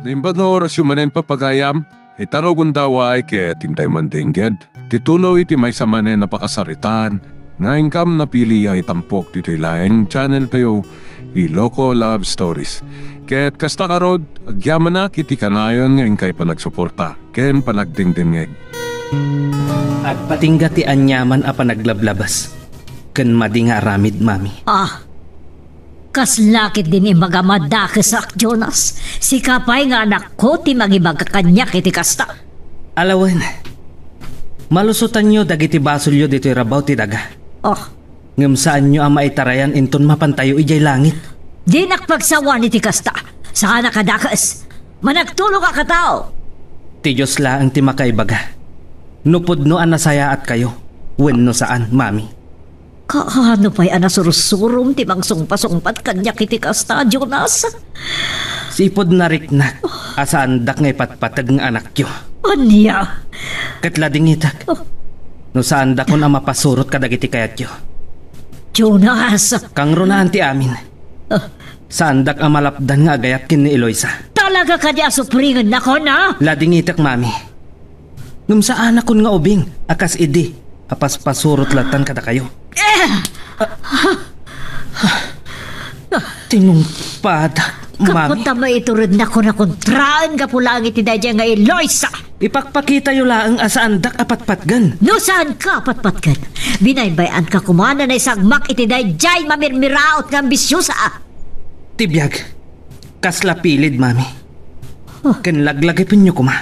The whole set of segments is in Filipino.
Naimbad na oras yung manen papagayam, itarogon daw ay kaya tintay mandingged. Tituloy iti may sa manen napakasaritan, nga ingkam na pili ay tampok dito ilaing channel kayo, Iloco Love Stories. Kaya't kasta karod, agyaman na kiti kanayon nga ingkay panagsuporta, ken panagdingdingeg. At patingga ti anyaman a panaglablabas, ken madinga aramid mami. Kas lakit din imagamadakes ak Jonas. Si kapay nga anak ko ti magibagkakanyak iti kasta. Alawan, malusutan nyo dagiti basulyo dito irabaw ti daga. Ngam saan nyo ang maitarayan inton mapantayo ijay langit. Di nakpagsawan iti kasta. Saka nakadakas. Managtulog ka katao. Ti Diyos laang ti makaibaga. Nupod no anasaya at kayo. Wenno saan, mami. Kaano pa'y anasurusurum ti mangsungpasungpat kanyak iti kasta, Jonas? Sipod na riknak. Asaandak ngay patpatag ng anak yo. Anya? Katlading itak. No saandak ko na mapasurot kadagiti kayat yo. Jonas! Kang runaan ti amin. Saandak ang malapdan nga agayat kin ni Eloisa. Talaga ka di asupringan na ko na? Lading itak, mami. Ngum saan akon nga ubing, akas idi. Apas pasurot latan kada kayo. Tinungpadak, mami. Kapunta mo iturod na ko na kontraan ka pulang iti dadya nga Eloisa. Ipakpakita yo laang asaandak apatpatgan. No saan ka apatpatgan? Binaybayan ka kumana na isang mak iti dadya mamirmiraot ng bisyosa. Tibiyag, kasla pilid, mami. Ken laglagipin nyo kuma.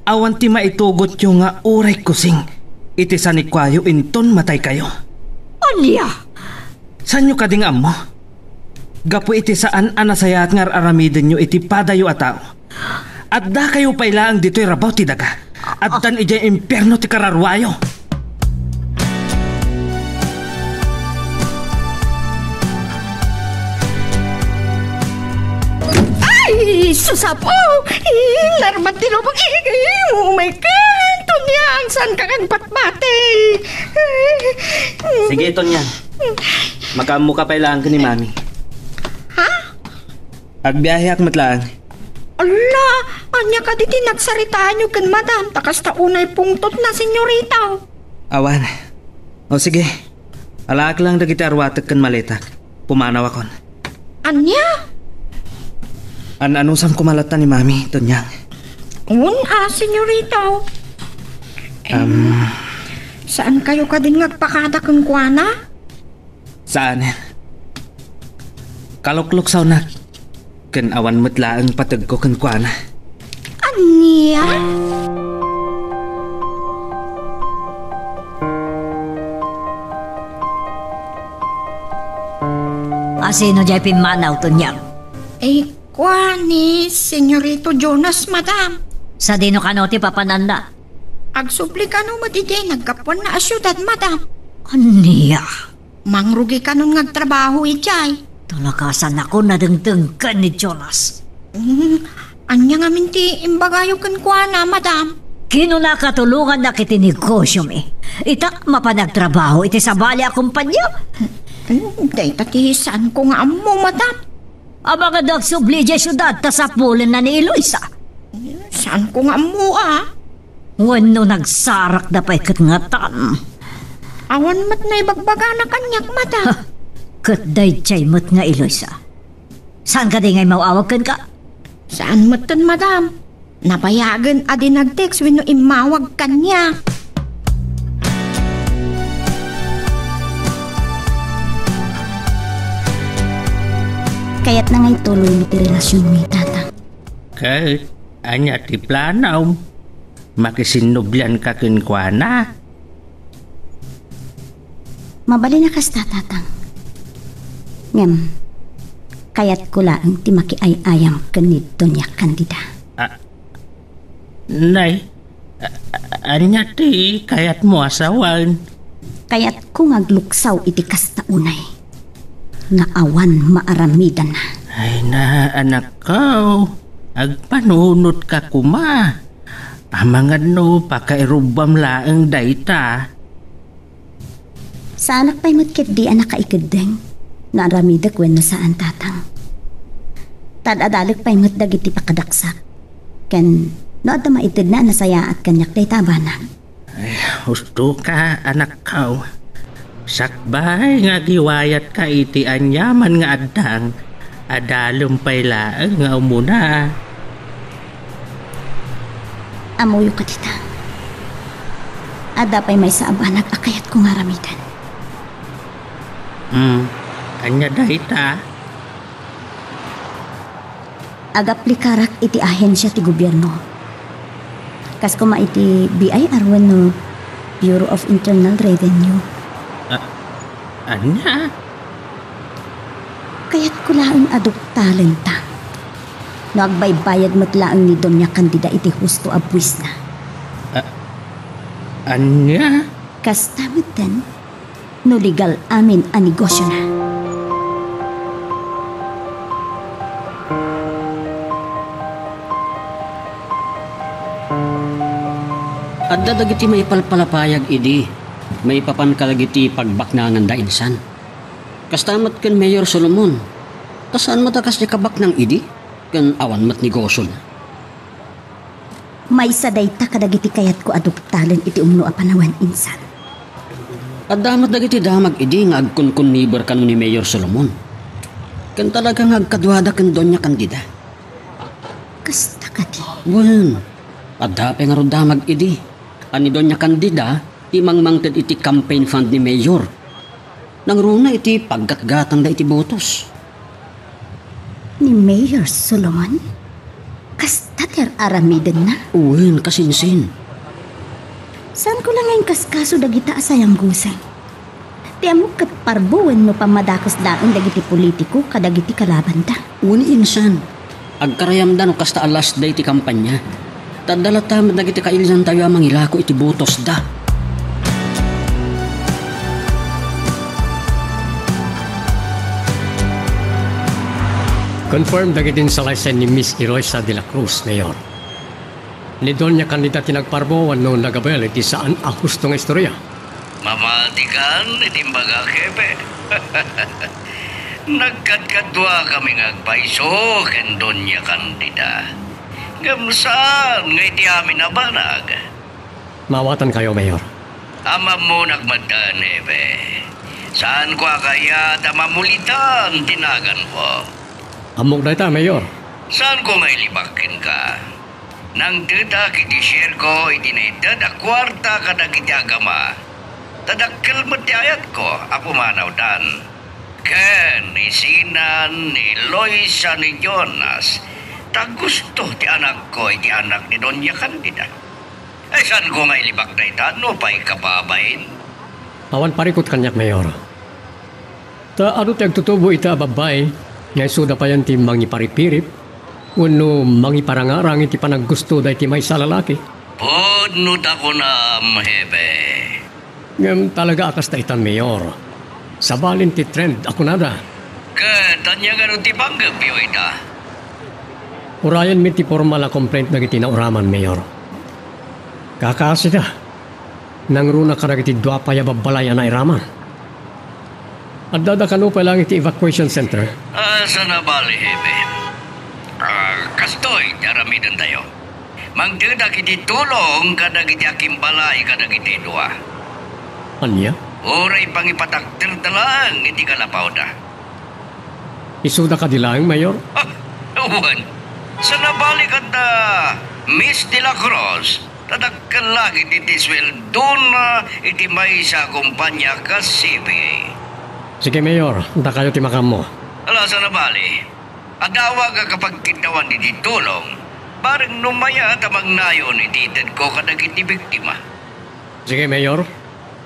Awan ti maitugot yung nga uray kusing. Iti sanikwayo inton matay kayo. Anya? San nyo kading amo? Gapo iti saan anasayat nga aramidin nyo iti padayo atao. At da kayo pailaang dito'y rabaw ti daga. At dan ijay impyerno ti kararwayo. Ay, susapo! Larmat ti lubag. Oh my God! Tunyang, saan ka kang patmate? Sige, Tonyan. Makamu ka pailaang ka ni mami. Ha? Agbiyahe ak matlaan. Ala, anya ka diti nagsaritaan nyo kan madam. Takas ta unay pungtot na senyorita. Awan. O sige. Alaak lang dagiti arwatek kan maletak. Pumanaw akon. Anya? Anusam kumalatan ni mami, Tonyang. Senyorita. Saan kayo ka din ngagpakada kang kuwana? Saan? Kaluklok sa unak. Ken awan matlaang patag ko kang kuwana. Anya? Asino jay pimanaw to niyang? Kwani, senyorito Jonas, madam. Sa dino kanoti papananda? Agsupli ka nung matijay, nagkapon na asyudad, madam. Aniya? Mangrugi ka nung nagtrabaho, ijay. Talakasan ako na dengdengkan ni Jonas. Anya nga minti imbagayo kan kwa na, madam. Kino nakatulungan na kiti negosyo mi. Ita mapanagtrabaho iti sa bali akumpanya. Day tatihisan ko nga amo, madam. Aba nga dagsubli dya syudad tasapulin na ni Eloisa. Saan ko nga amo, Wano nagsarak na pa'y katngatan. Awan mat na ibagbaga na kanyak, madam. Katday chay mat nga Eloisa. Saan ka di ngay mawawag ka? Saan matan, madam? Napayagan adi nag-text wino imawag kanya. Kaya't na ngay tuloy mo ti relasyon mo, tata. Kay, anya ti planaw. Makisinubyan ka kinkwana. Mabali na kas tatang. Ngam, kaya't ko lang ti makiayayam kanid Doña Candida. Nay, anya ti kayat mo asawan. Kaya't ko ngagluksaw iti kas na unay. Nga awan maaramidan na. Ay na, anak ko. Agpanunot ka kuma. Amangan no, pakairubam laang dayta. Sa anak pa'y matkit di anak kaikadeng. Naaramida kwen na saan tatang. Tadadalag pa ingot dagiti pakadaksak. Ken, no at maitid na nasaya at kanyak day tabanan. Husto ka, anak kaw. Sakbay nga giwayat ka iti anyaman nga addang. Adalong paylaang nga umuna. Amuyo ka tita. Ada pa'y may saabanag akayat kong haramidan. Kanya dahita. Agaplikarak iti ahensya ti gobyerno. Kas kuma iti BI arwan no Bureau of Internal Revenue. Anya? Kaya't ko laang adoptalen ta. No agbaybayad mo't laang ni Doña Candida iti husto abwis na. Anya? Kas tamad din, no legal amin a negosyo na. Adda dagiti may palpalapayag idi, may papankalagiti pagbaknangan da insan. Kastamat ken Mayor Solomon, kasaan matakas ni kabak ng idi, ken awan mat negosyo na. May saday ta kadagiti kayat ko adoptalen iti umno a panawan insan. Adda mat dagiti damag idi nga agkunkun neighbor kanu ni Mayor Solomon. Ken talagang agkadwada ken Doña Candida. Kasta ka di. Wen, adda pa nga ro damag idi. Ani Doña Candida, imangmangted iti campaign fund ni Mayor. Nang runa iti paggatgatang da iti botos. Ni Mayor Solomon? Kasta ter aramiden na? Uwin, kasinsin. Saan ko lang ngayon kaskaso dagita asayang guseng? Ti amok kat parbuwen mo pamadakos laang dagiti politiko kadagiti kalaban da. Uwin insan, agkarayamdan o kasta alas da iti kampanya. Tadalatam dagiti kailisan tayo amang ilako iti botos da. Confirm dagitin sa laysan ni Miss Eloisa de la Cruz, Mayor. Ni Doña Candida tinagparbo no nagabel iti saan a hustong istorya. Mamatikan iti mbaga kepe. Nagkadkadwa kami ngagpaiso ken Doña Candida. Gamsaan nga iti amin na banag. Mawatan kayo, Mayor. Ama mo nagmadan, Ebe. Saan ko kaya tamamulitan tinagan ko? Amok na ita, Mayor. Saan ko mailibakin ka? Nang dita kiti share ko itinaitad a kwarta kada kiti agama. Tadakkel mo ti ayat ko, ako manaw dan. Ken, isinan ni Eloisa ni Jonas, tagusto ti anak ko iti anak ni Doña Candida. Ay saan ko nga ilibak na ita, no pa'y kababain? Awan parikot kanyak, Mayor. Ta ano ti agtutubo ita babay, ngay suda pa yan ti mangiparipirip, wano mangiparangarang iti panaggusto da iti may sa lalaki. Podnut ako na, Hebe. Ngam talaga akas ta itan, Mayor. Sabalin ti trend ako nada. Katanya nga ti panggap yo ita. Urayan mi ti formal a complaint na iti nauraman, Mayor. Kakasi ka. Nang runa ka na iti dwa pa yababalaya na iraman. At dadakano pa lang iti evacuation center. Asa na bali, Hebe? Kastoy, daramidan tayo. Mangdada kiti tulong kada kiti akimbalay kada kiti dua. Anya? Oray pangipataktir talang iti kalapaw da. Isuda ka dilang, Mayor? Uwan, sa nabalik at Miss de la Cruz, tadakkan lagi iti sweldo na iti may sa kumpanya ka CBA. Sige, Mayor. Unta kayo ti makam mo. Ala sa nabali, adawa ka kapag kitawan iti tulong, parang numaya at magnayon iti ko kadag iti biktima. Sige, Mayor.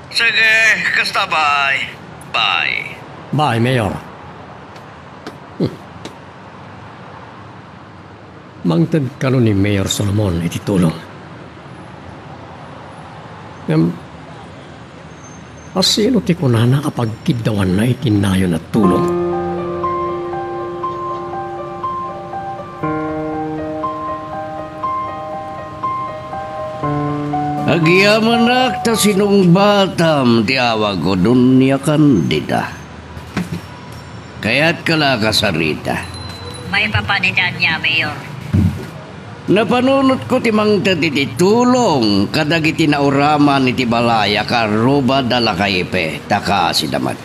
Sige, kasta bye. Bye. Bye, Mayor. Mangtad ka ni Mayor Solomon iti tulong. Asino ti kunana kapag kidawan na itinayon at tulong? Agyaman ta sinong batam ti awag ko Doña Candida. Kaya't kala kasarita. May papanidan niya, Mayor. Napanunot ko ti mang tati tulong kadag iti nauraman iti balaya karuba dala kaipe taka si damat.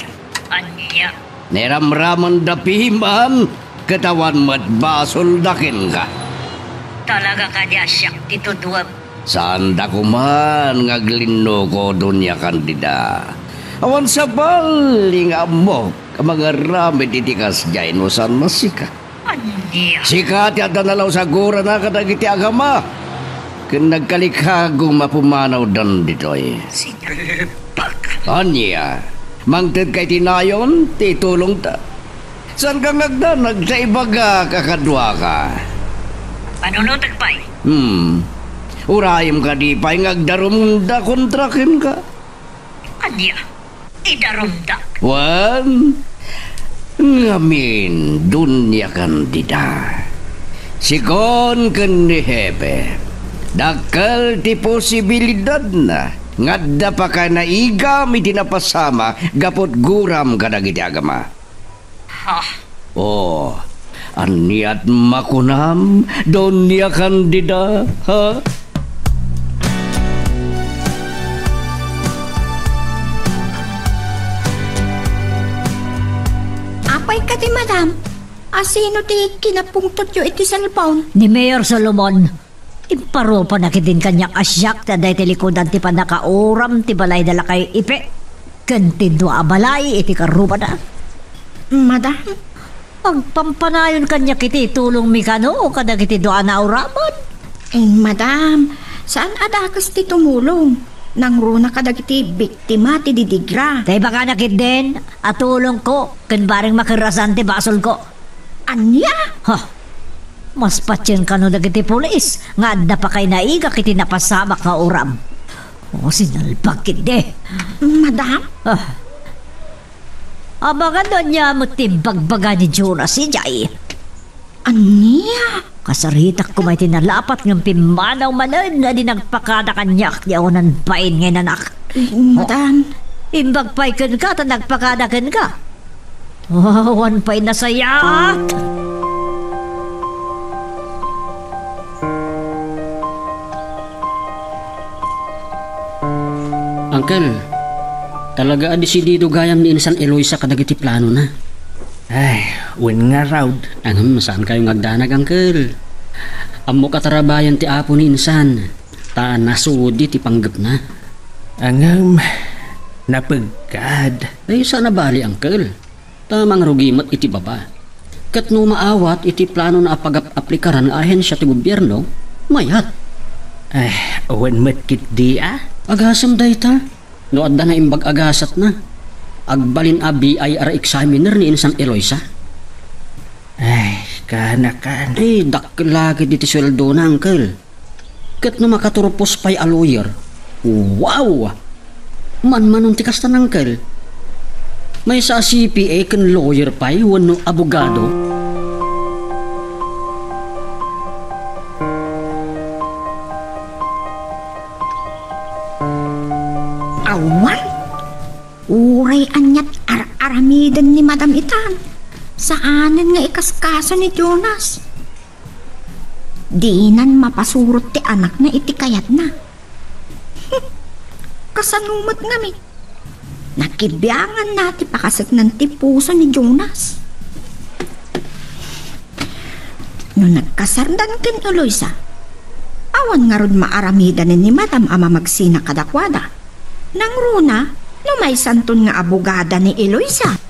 Anya? Neramraman da pihiman katawan mat basol dakin ka. Talaga ka di asyak dito duwag. Saan da kuman ngaglino ko dunya kandida. Awan sa baling amok mga ramit iti kasjay no san masika. Anya? Sikat yata nalaw sa gura na kadag iti agama. Kung nagkalikagong mapumanaw dan ditoy. Sinalbag. Anya, mangtid kay tinayon, titulong ta. Saan ka nagdanag sa ibaga kakadwa ka? Panunotag pa'y? Urayim ka di pa'y ngagdarum da kontrakin ka. Anya? Idarumdak. Wan, ngamin dunya kandida. Sikon ken ni Hepe, dakal ti posibilidad na ngadda pa ka na igam iti napasama gapot guram kadag iti agama. Ha? Oh, aniat makunam dunya kandida, ha? Apay ka di, madam. Asino ti kinapungtot yu iti cellphone? Ni Mayor Solomon, imparo pa nakitin kanyang asyak na dahi tilikodan ti panakauram ti balay dala kay ipe. Kantindo abalay iti karuba na. Madam? Pagpampanayon kanya kiti tulong mikano kadag iti doa na uraman. Madam, saan adakas ti tumulong? Nang runa kadag iti biktima ti didigra. Tay baka nakit din, at tulong ko, kan baring makirasan ti basol ko. Anya? Ha? Mas patyan ka no dagiti pulis, nga adda pa kay naiga kiti napasama ka uram. O sinalbag kiti. Madam? Abangan doon niya mo timbagbaga ni Jonas si Jai. Anya? Kasaritak ko may tinalapat ng pimanaw manan na di nagpakada kanyak di ako ng bain ngayon anak. Madam? Imbagpay kan ka ta nagpakada kan ka. Wan pa'y nasayat. Uncle, talaga adisidido gayam ni Insan Eloisa kadag iti plano na. Ay, win nga raud. Saan kayo ngagdanag, Uncle? Amo katarabayan ti apo ni Insan. Ta nasudi ti panggap na. Angam, napagkad. Ay, sana bali, Uncle. Tamang rugimat iti baba. Kat no maawat iti plano na apag-aplikaran nga ahensya ti gobyerno, mayat. Ay, win matkit di Agasam dayta. No adda na imbag agasat na. Agbalin a BIR examiner ni Insan Eloisa. Ay, kanakan. Ay, daklagi diti sweldo na, Uncle. Kat no makaturupos pa'y a lawyer. Wow! Man-manong tikas na, Uncle. May sa CPA kan lawyer pa'y wano abogado. Awan? Uray anyat aramidan ni Madam Itan. Saanan nga ikaskaso ni Jonas? Dinan mapasurot ti anak na iti kayat na. Kasanumot nga mi. Nakibiyangan nati pakasag ng tipuso ni Jonas. No nagkasardan ken Eloisa, awan nga rod maaramidan ni Madam ama magsina kadakwada. Nang runa, no may santon nga abogada ni Eloisa.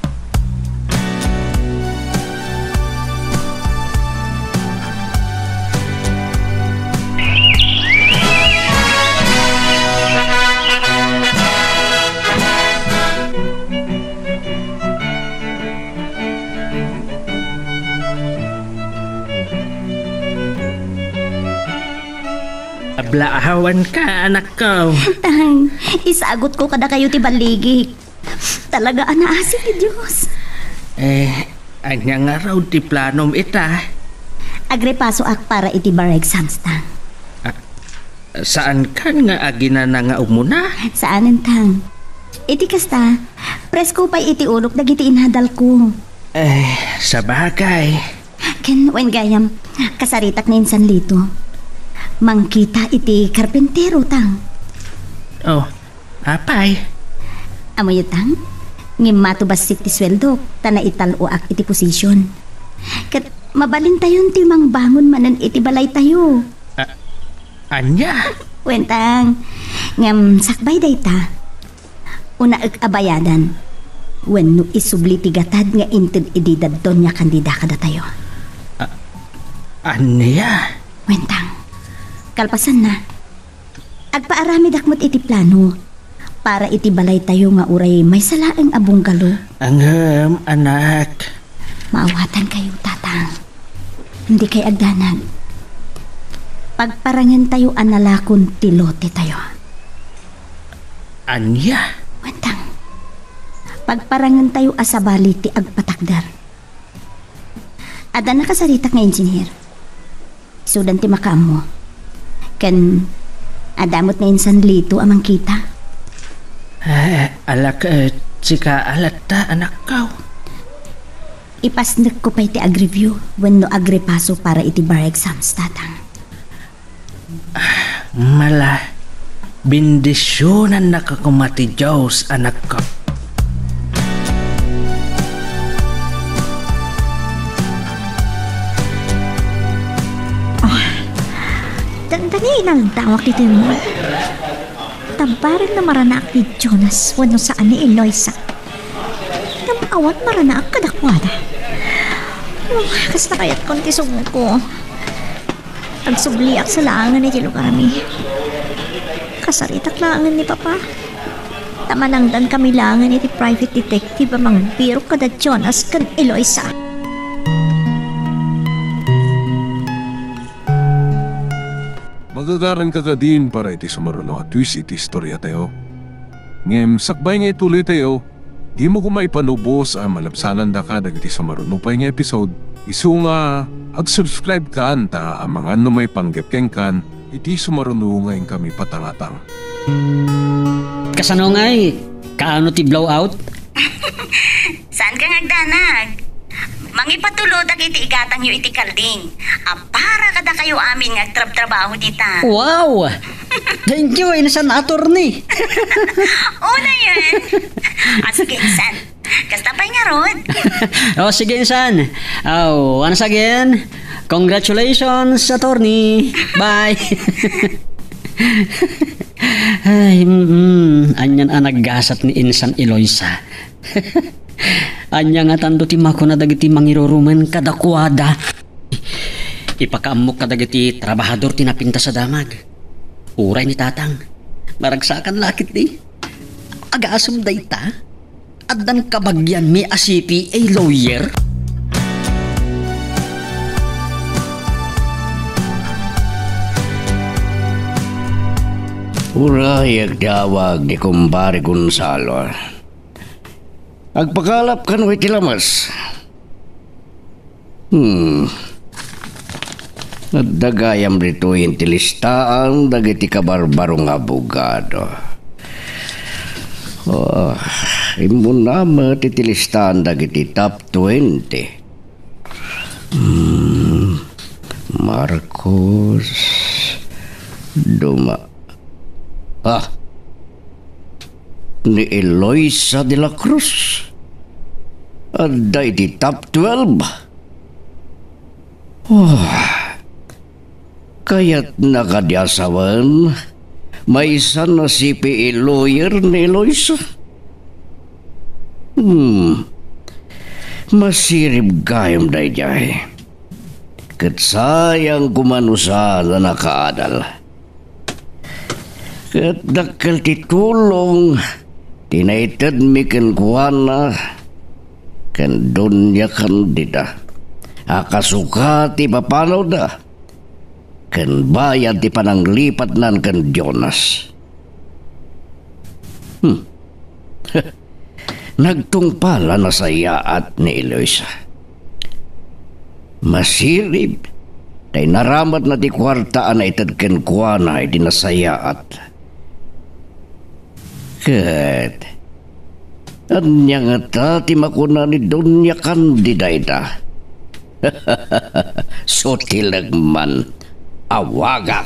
Ablaawan ka, anak ko. Tang, isagot ko kada kayo ti baligi. Talaga anaasik ni Diyos. Anya nga raw ti planom ita. Agrepaso ak para iti bar exams tang. Saan kan nga agina na nga umuna? Saanan tang? Iti kasta, presko pa iti ulok dagiti inhadal ko. Sa bagay. Ken wen gayam kasaritak na insan lito. Mangkita iti karpentero tang. Oh, apay. Amoy tang ngim matubas ti sweldo tana italoak iti posisyon. Ket mabalin tayon ti mangbangon manen iti balay tayo. Anya? Wentang ngam sakbay dayta. Una abayadan. Wenno isubli ti gatad nga inted ididad don nya kandida kada tayo. Anya? Wentang. Kalpasan na. Agpaarami dakmot iti plano para iti balay tayo nga uray may salaeng abunggalo. Angam, anak. Maawatan kayo, tatang. Hindi kay agdanag. Pagparangan tayo analakon ti lote tayo. Anya? Wentang. Pagparangan tayo asabali ti agpatakdar. Ada nakasaritak nga engineer. Sudan ti makaam mo. Ken adamot nga insan lito amang kita. Alak, tsika alata anak kaw. Ipasnek ko pa iti ag-review wenno agrepaso para iti bar exams, tatang. Mala, bindisyonan na kakumati Diyos, anak ko. Dandani inaldawak ito mo. Tabaran na maranak ni Jonas wano saan ni Eloisa. Tamawat maranak kadakwada. Kas na kaya't konti sumo ko. Agsubliak sa laangan ni Tilugarami. Kasaritak laangan ni Papa. Tamanangdan kami laangan ni private detective amang biro kada Jonas kan Eloisa. Magagaran ka ka din para iti sumaruno at twist iti istorya tayo. Ngem, sakbay nga ituloy tayo, di mo kumaipanubos ang malapsanan da ka dagiti sumaruno pa nga episode. Isu nga, ag-subscribe ka anta ang mga ano may panggepkeng kan, iti sumaruno ngayon kami patangatang. Kasano ngay, kaano ti blowout? Saan ka ngagdanag? Mangipatulod iti igatang yu iti kalding. Para kada kayo amin ngagtrab-trabaho dita. Wow! Thank you, inasan attorney. Una yun. Sige, insan. Kasta pa'y nga rod. Sige, insan. Once again, congratulations, attorney. Bye. Ay, anyan ang naggasat ni Insan Eloisa. Anya nga tanto ti mako na dagiti mangirurumen kadakwada. Ipakaamok ka dagiti trabahador tinapinta sa damag. Uray ni tatang. Maragsakan lakit di. Agaasum dayta. Addan kabagyan mi a CPA lawyer. Uray agdawag ni Kumpare Gonzalo. Agpakalap ka no iti lamas. Nagdagayam rito yung tilistaan dagiti kabarbarong abogado. Imo na titilistaan dagiti top 20. Marcos Duma. Ni Eloisa de la Cruz. Aday di top 12. Kaya't nakadyasawan, may isa na CPA lawyer ni Eloisa. Masirib gayam dayjay. Kat sayang kumanusa na nakaadal. Kat dakal titulong, tinaited mi kan kuwana, kan dunya kandida. Akasuka ti papanaw da. Kan bayad ti pananglipat nan kan Jonas. Nagtungpala na sayaat ni Eloisa. Masirib, tay naramat na ti kwartaan na itad ken kuana ay dinasayaat. Kat, anya nga ta ti makuna ni Doña Candida ita. Sutilagman. Awaga.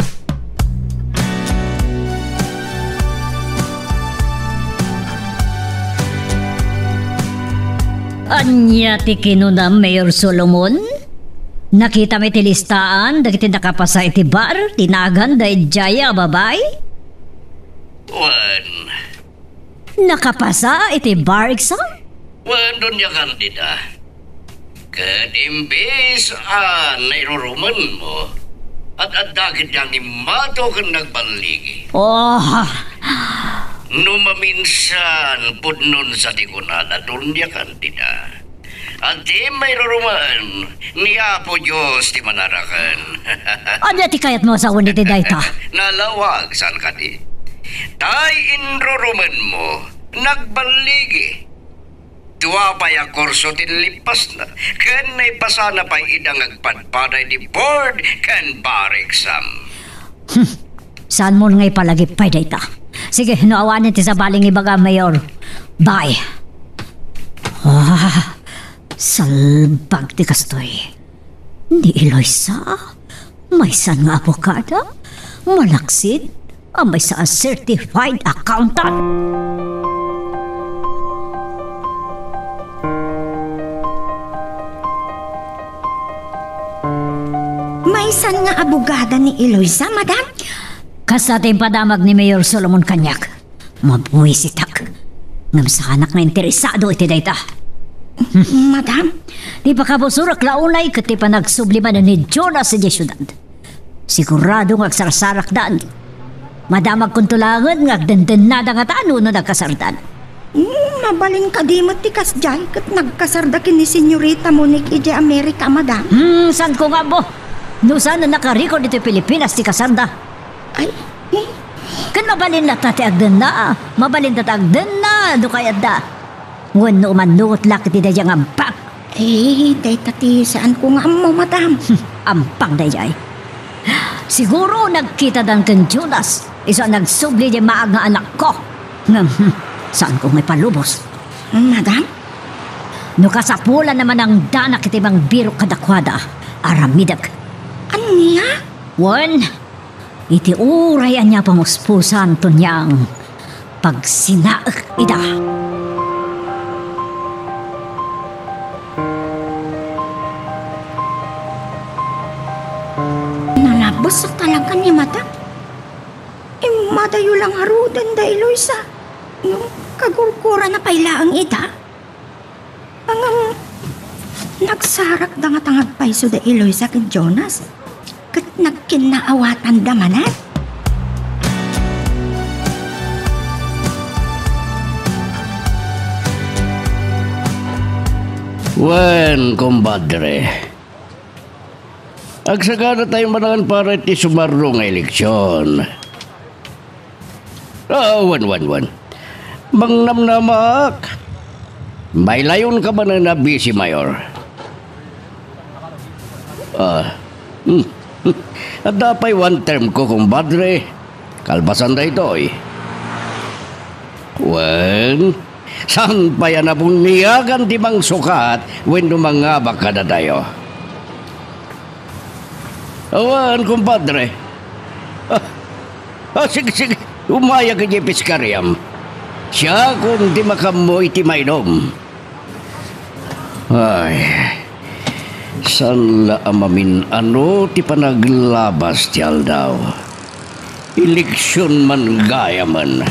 Anya ti kinunam Mayor Solomon? Nakita may tilistaan, dagiti nakapasa iti bar, tinagan da jaya babay? Wan. Nakapasa iti bar exam? Wan doon niya kandida. Kat imbes nairuruman mo. At adakit niyang imato kang nagbaligi. Oh, Numaminsan pudnon sa tikunada doon niya kandida. At di may ruruman, niya po Diyos ti manarakan. anya ti kayat mo sa unit dayta? Nalawag saan ka di? Tay inruruman mo, nagbaligi. Tuwa pa yung kurso tinlipas na, kan may pasana pa idang agpadpaday di board kan bar exam. Saan mo ngay palagipay dayta? Sige, nuawanin ti sa baling ibaga, Mayor. Bye. Salbag ti kastoy. Ni Eloisa, may san nga abogada, malaksid, may sa certified accountant. May san nga abogada ni Eloisa, madam? Kasa ating padamag ni Mayor Solomon Kanyak, mabuwisitak. Ngam sa anak na interesado iti dayta. Madam? Di pa kabusurak launay kati pa nagsubliman ni Jonas sa syudad. Sigurado ngagsasarak daan. Madamag kuntulangan ngagdandanada nga tano no nagkasardan. Mabaling ka di mo tikas dyan kat nagkasardakin ni Senyorita Monique ije Amerika, madam. San ko nga bo? No sana nakarecord dito Pilipinas ti kasarda. Ay, kan mabalin na tati agdan na. Mabalin tati agdan na. Do kayat da. Ngun no manungot lakit di dayang ampak. day tati saan ko nga mo, madam? Ampang dayay. Siguro nagkita dan kan Jonas. Iso nagsubli di maag nga anak ko. Saan ko may palubos? Madam? No kasapula naman ang danak itibang biro kadakwada. Aramidag. Ano niya? One, iti urayan niya pamuspusan to niyang pagsinaak ida. Nalabos sa talaga ni madam. Madayo lang harudan da Eloisa. Nung kagurkura na pailaang ida. Ang nagsarak da nga tangag paiso da Eloisa kay Jonas. Kat nagkinaawatan da manan. Wen, kumpadre. Agsagana tayo manangan para iti sumarro nga eleksyon. Wan. Mangnamnamak. May layon ka ba na nabisi, Mayor? At dapay one term ko, kumpadre. Kalbasan da ito, eh. Wen, saan pa yan na buniyagan di mang sukat when dumangabak ka na tayo? Awan, kumpadre. Sige. Umaya ka niya piskariam. Siya kung di makamoy ti mainom. Ay, saan la amamin ano ti panaglabas ti aldaw. Eleksyon man gaya man.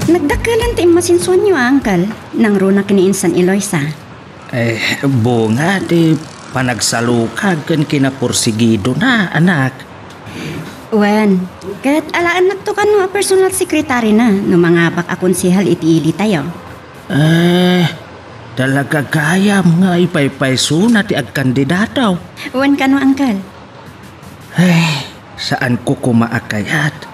Nagdakalan ti masinsuan niyo, Uncle, nang runa kiniinsan Eloisa. Bunga di panagsalukag kan kinapursigido na, anak. Wen, kat alaan nagtukan mo personal secretary na no mga bak akonsihal iti-ili tayo. Talaga gaya mga ipay-payso na ti agkandidataw. Wen ka no, Uncle? Saan ko kumaakayat?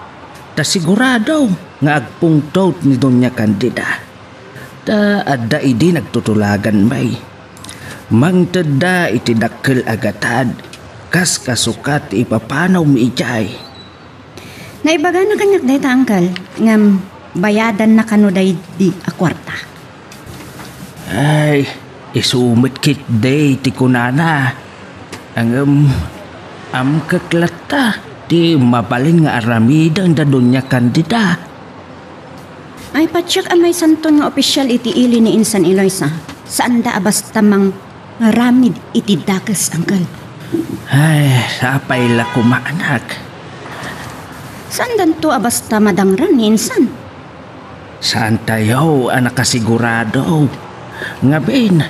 Ta sigurado nga agpungtot ni Doña Candida. Ta adda idi nagtutulagan may. Mangtada iti dakkel agatad. Kas kasukat ipapanaw mi ijay. Naibaga na kanyak dayta, Uncle. Ngam bayadan na kanuday di a kwarta. Ay, isumit kit day ti kunana. Ang kaklata, ti mapalin nga aramidang da dunya kandida. Ay patsyak amay santon nga opisyal iti ili ni Insan Eloisa. Saan da basta mang ramid iti dakas angkal. Ay, sapay la kumaanak. Saan danto basta madangran ni Insan? Saan tayo ang nakasigurado? Ngabin,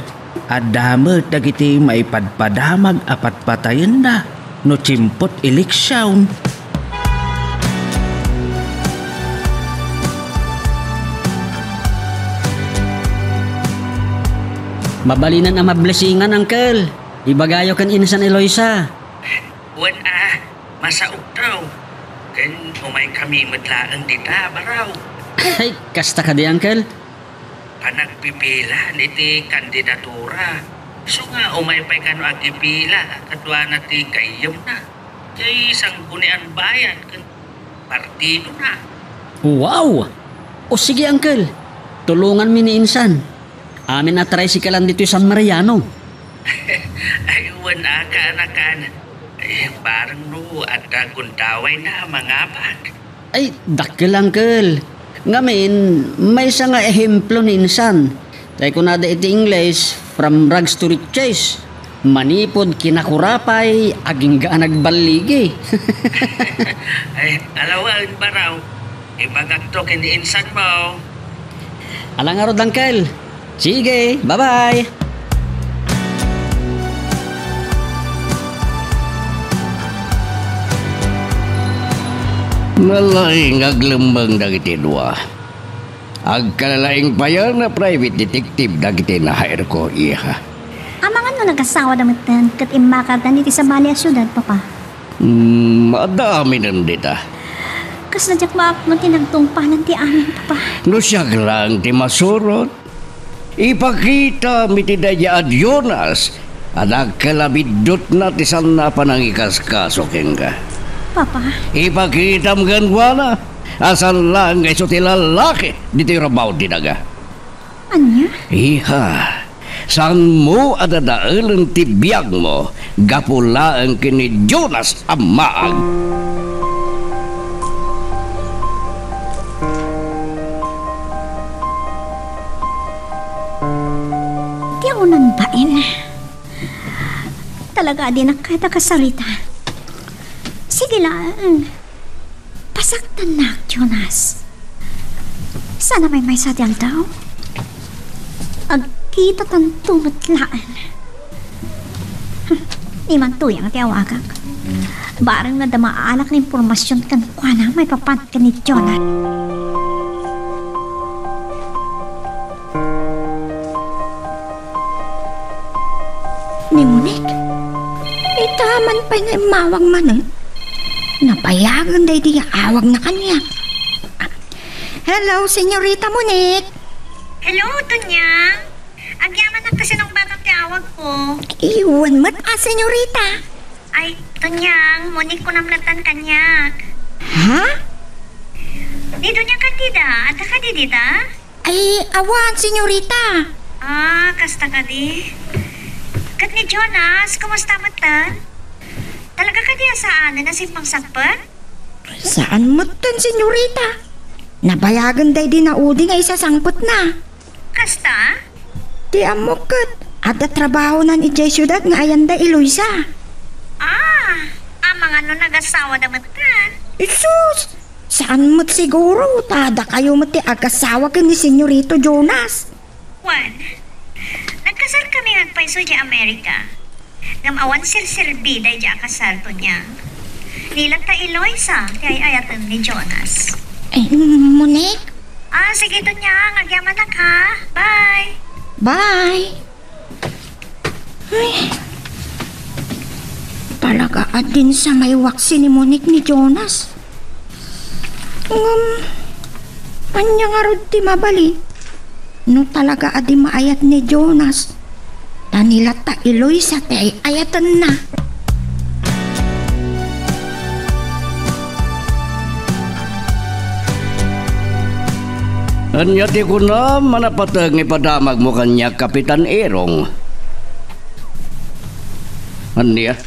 adamot dagiti may padpadamag apat patayin na no chimpot eleksyon. Mabalinan ang mablesingan, Uncle. Ibagayo kan Insan Eloisa. Wan masaog daw. Kan umay kami matlaan dita, baraw. Ay, kasta ka di, Uncle. Panagpipila niti kandidatura. So nga umay pa'y kano agipila. Katwa na ti kaiyam na. Kay isang kunian bayan. Kan partido na. Wow! O sige, Uncle. Tulungan mi ni Insan. Amin na tricyclean dito San Mariano. Ay, wana ka, anakan. Ay, parang no, at kundaway na mga bag. Ay, dakil, Uncle. Ngamin, may isa nga ehemplo ni Insan. Tayo ko nada iti English, from rags to riches. Manipod kinakurapay, aging gaan nagbaligi. Ay, alawan ba raw? Ibagaktok ni Insan mo. Alang arod, Uncle. Sige, bye-bye. Malaing aglembang dagiti dua. Agkalalaing payan na private detective dagiti na hire ko iya. Amangan no nagasawa damit kat imakatan iti sa bali a syudad, papa. Madami nan dita. Kas nadyak maak mo tinagtungpanan ti amin, papa. No siya lang ti masurot. Ipakita mi ti daya ad Jonas. Adag kalabidot na ti san na panangikaskaso kenga. Papa. Ipakita mo ganwana. Asan lang ngay so ti lalaki dito yung rabaw dinaga. Anya? Iha. Saan mo adadaalan ti biyag mo gapulaan kini Jonas amaag. Unang bain. Talaga din nakita kasarita. Sige lang. Pasaktan na, Jonas. Sana may sadyang daw. Agkita tan tumatlaan. Di man tuyang tiawagak. Barang na damaalak na impormasyon kan kwa na may papat ka ni Jonas. Ni Monique, itaman pa na mawang man eh. Napayagan day di awag na kanya. Hello, Senyorita Monique. Hello, Tunyang. Agyaman na kasi nung batang tiawag ko. Iwan mo't Senyorita. Ay, Tunyang, Monique ko namlatan kanyak. Ha? Dito niya kandida. Ada ka di dita? Ay, awan, Senyorita. Ah, kasta ka di. Kat ni Jonas, kumusta matan? Talaga ka diya saan na simpang sakpan? Saan matan, Senyorita? Nabayagan day din na udi nga isasangpot na. Kasta? Di amokot. Ada trabaho na ni Jay Syudad nga ayan da Eloisa. Ah, mga no nag-asawa na matan. Isus! Saan mo't siguro? Tada kayo mo't agasawa ka ni Senyorito Jonas. Juan, nagkasal kami ng paiso di Amerika. Ngamawan sir-sirbi day di akasal to niya. Nilat ta Eloisa, di ay ayatan ni Jonas. Monique? Ah, sige to niya, nagyaman na ka. Bye! Bye! Ay, talaga din sa may waksi ni Monique ni Jonas. Anya nga rod ti mabali. No talaga adi maayat ni Jonas. Tanila ta Eloisa ti ay ayatan na. Anya ti ko na manapatag ipadamag mo kanya Kapitan Erong. Anya?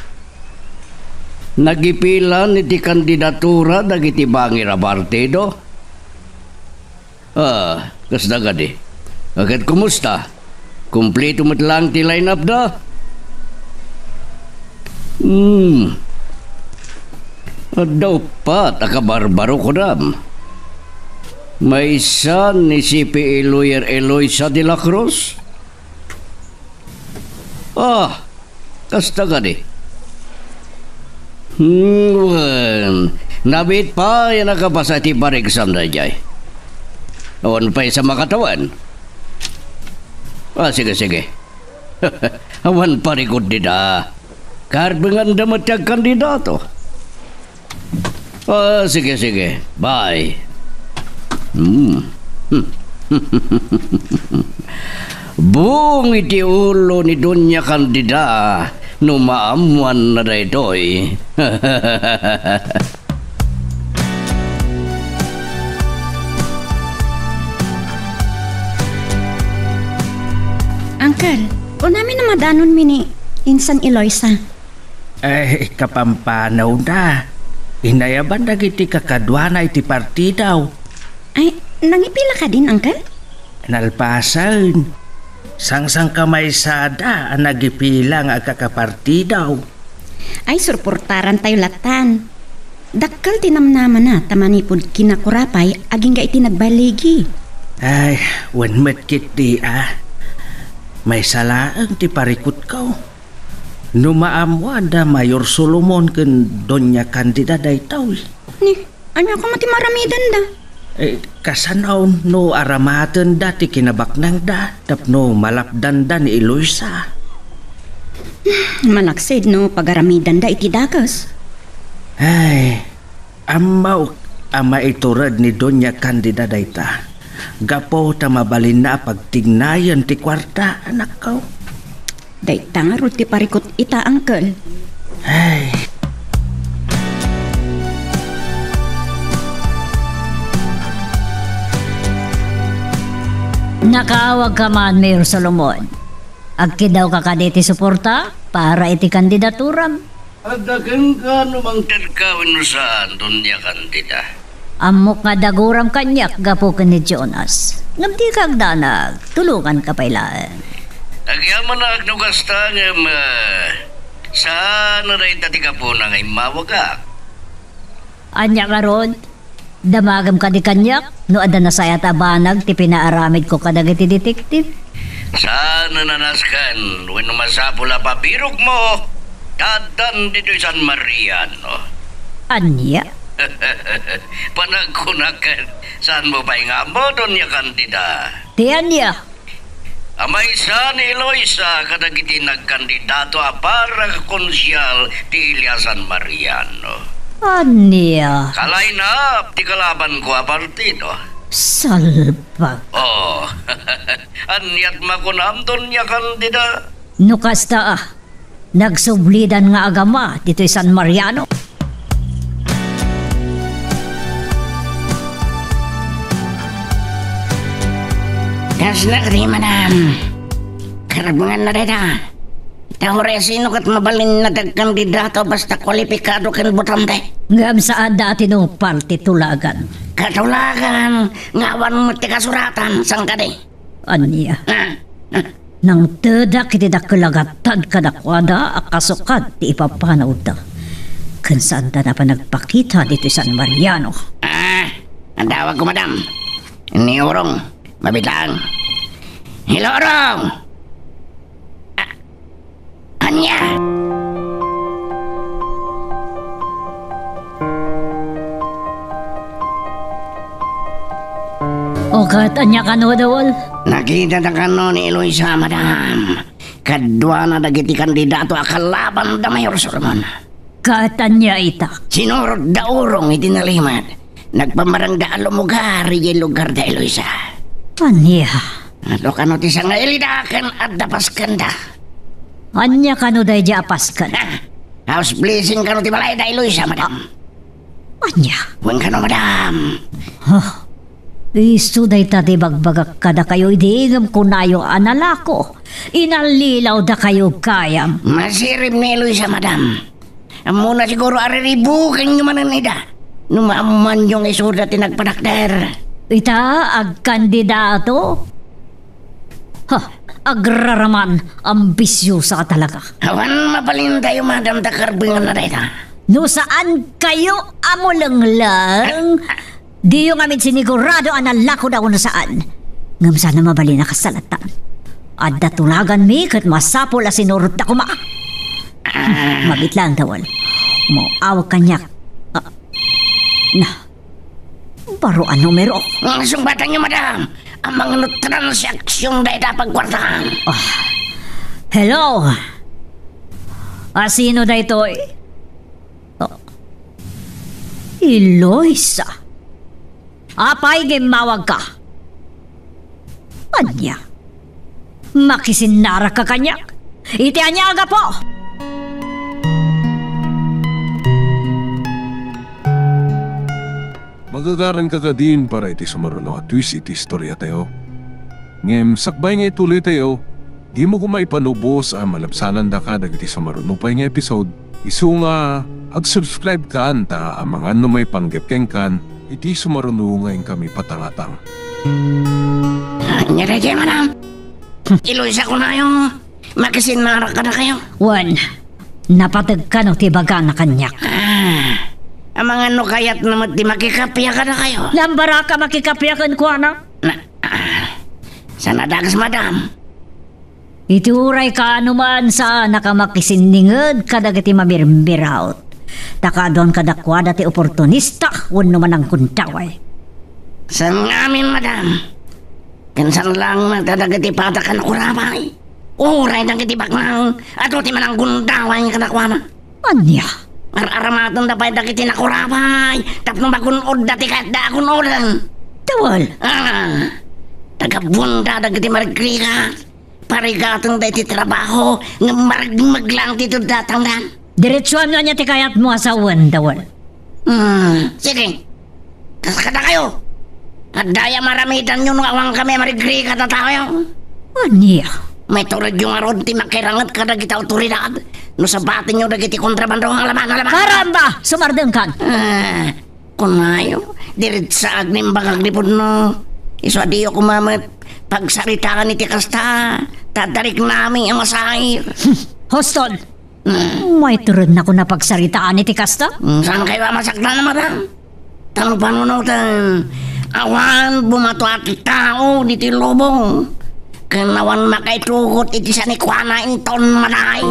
Nagipilan iti kandidatura dagiti bangir a partido? Kasda gadi. Agad kumusta? Kumpleto mo't lang ti line-up da? Daw pa, takabarbaro ko dam. May isa ni CPA Lawyer Eloisa de la Cruz? Kasta ka di. Nabit pa yan nakabasa ti pariksam na jay. Awan pa sa makatawan. Sige. Awan pa rikod di da. Karbengan damatag kandidato. Sige. Bye. Buong iti ulo ni Donya Candida no maamuan na daytoy. Uncle, o namin na madanon mi ni Insan Eloisa. Kapampanaw na. Inayaban na iti kakadwa na iti partidaw. Ay, nangipila ka din, Uncle? Nalpasan. Sang-sang kamay sada ang nagipila nga kakapartidaw. Ay, surportaran tayo latan. Dakkal tinamnaman na tamanipod kinakurapay aging ga iti nagbaligi. Ay, wanmet kit di May salaang ti parikot ko. Numaamuan da Mayor Solomon ken Donya Candida daytaw. Ni, ano ako mati maramidan da? Kasanaw no aramaten da ti kinabaknang da tapno malapdan da ni Eloisa. Malaksid no pagaramidan da iti dakas. Ay, amaw ama iturad ni Donya Candida dayta. Gapo ta mabalin na pagtignayan ti kwarta anak ko. Dayta nga ti parikot ita, Uncle. Ay. Nakaawag ka man, Mayor Solomon. Agki daw ka kaditi suporta para iti kandidaturam. Adagan ka namang terkawin mo saan, Donya Candida. Amok nga daguram kanyak gapo ka ni Jonas. Ngamdi kag danag, tulungan ka pailaan. Agyaman na agnugasta ng saan na rin tatika po na ngay mawagak. Anya ka ron, damagam ka di kanyak, no ada na saya tabanag ti pinaaramid ko kadag iti detektiv. Saan na nanaskan, when masapula pa birog mo, dadan dito San Mariano. Anya? Panagkunakan, saan mo ba nga mo, Donya Candida? Ti anya? Amay sa ni Eloisa kadagiti nagkandidato para konsyal ti Ilya San Mariano. Anya? Kalay na, ti kalaban ko a partido. Salpag. Anyat makunam Donya Candida. Nukasta nagsublidan nga agama dito San Mariano. Kas na kati, madam. Karabungan na rin Tahore sino kat mabalin na kandidato basta kwalipikado kan butante. Ngam saan dati no party tulagan. Katulagan, ngawan mo ti kasuratan, sang kadi. Anya? Nang tedak iti dakulagatan kadakwada akasukat ti ipapanaw da. Kan saan da na pa nagpakita dito San Mariano. Ang tawag ko, madam. Ni Orong. Mabitang. Hello, Orong! Anya? O kat, anya ka no, Dawal? Nakita na ka no ni Eloisa, madam. Kadwa na dagiti kandidato akalaban da Mayor Solomon. Kat, anya ita? Sinurot da Orong itinalimat. Nagpamarang da alumugari yung lugar da Eloisa. Anya? Ato kano ti nga ilidakan at dapaskan da. Anya kano da apaskan? House blessing kano ti balay da Eloisa, madam. Anya? Huwag kano, madam. Isu day tati bagbagak kada kayo idiingam kunayo analako. Inalilaw da kayo kayam. Masirip ni Eloisa, madam. Muna siguro ariribukin nyo mananida. Numaman yung isuda tinagpadakder. Ita ag kandidato? Ha, agraraman, ambisyosa ka talaga. Awan mapalin tayo, madam, takarbingan na rita. No saan kayo amo lang? Di yung amin sinigurado analako daw na saan. Ngam sana mabali na kasalatan. At datulagan mi kat masapol a sinurot na kuma. Mabit lang tawal. Mauawag kanyak. Na. Baro ang numero. Sumbatan niyo, madam. Ang mga transaksyon dahil pagkwartahan. Hello? Sino da ito eh? Eloisa. Apay gimawag ka. Anya? Makisinara ka kanya? Itianyaga po! Magagaran ka ka din para iti sumaruno at twist iti istorya tayo. Ngem, sakbay nga ituloy tayo, di mo kumaipanubos ang malapsanan da ka dagiti sumaruno pa nga episode. Isu nga, ag-subscribe ka anta ang mga may panggepkeng kan, iti sumaruno ngayon kami patangatang. Nyerege, madam. Eloisa ko na yung makisinara ka na kayo. Wan, napatag ka no tibaga na kanyak. Ang mga no kayat naman di makikapya ka na kayo. Lambara ka makikapyakan ko na? Sana dagas, madam. Ituray ka anuman sa nakamakisiningad kadagiti mamirmiraut. Takadon kadakwa dati oportunista wano man ang kuntaway. San ngamin, madam. Kansan lang magdadagati patakan ako rabay. Uray ng kitibak nang ato ti manang gundaway ka nakwama. Anya? Aramatong dapay dagiti nakurabay. Tapno magunod dati kahit da akunodan. Tawal? Tagabunda dagiti maragriga. Parigatong dati trabaho nga maglang dito datang dan. Diretsuan nga niya ti kayat mo asawan, Tawal. Sige. Kaskada kayo. At daya maramitan nyo nung awang kami marigriga na tayo. Anya? May turad yung arod ti makirangat ka dagiti autoridad. No sabatin nyo dagiti kontrabando ang alaman. Karamba! Sumardeng kan! Kunayo, dirit sa agnimbang aglipod no. Iso adiyo kumamit. Pagsaritaan iti kasta, tatarik namin ang masahir. Hoston! May turad na ko na pagsaritaan iti kasta? Saan kayo masaktan na, madam? Tanong panunutan. Awan bumato at tao diti lubong. Kanawan makaitugot iti sa nikwana inton manay.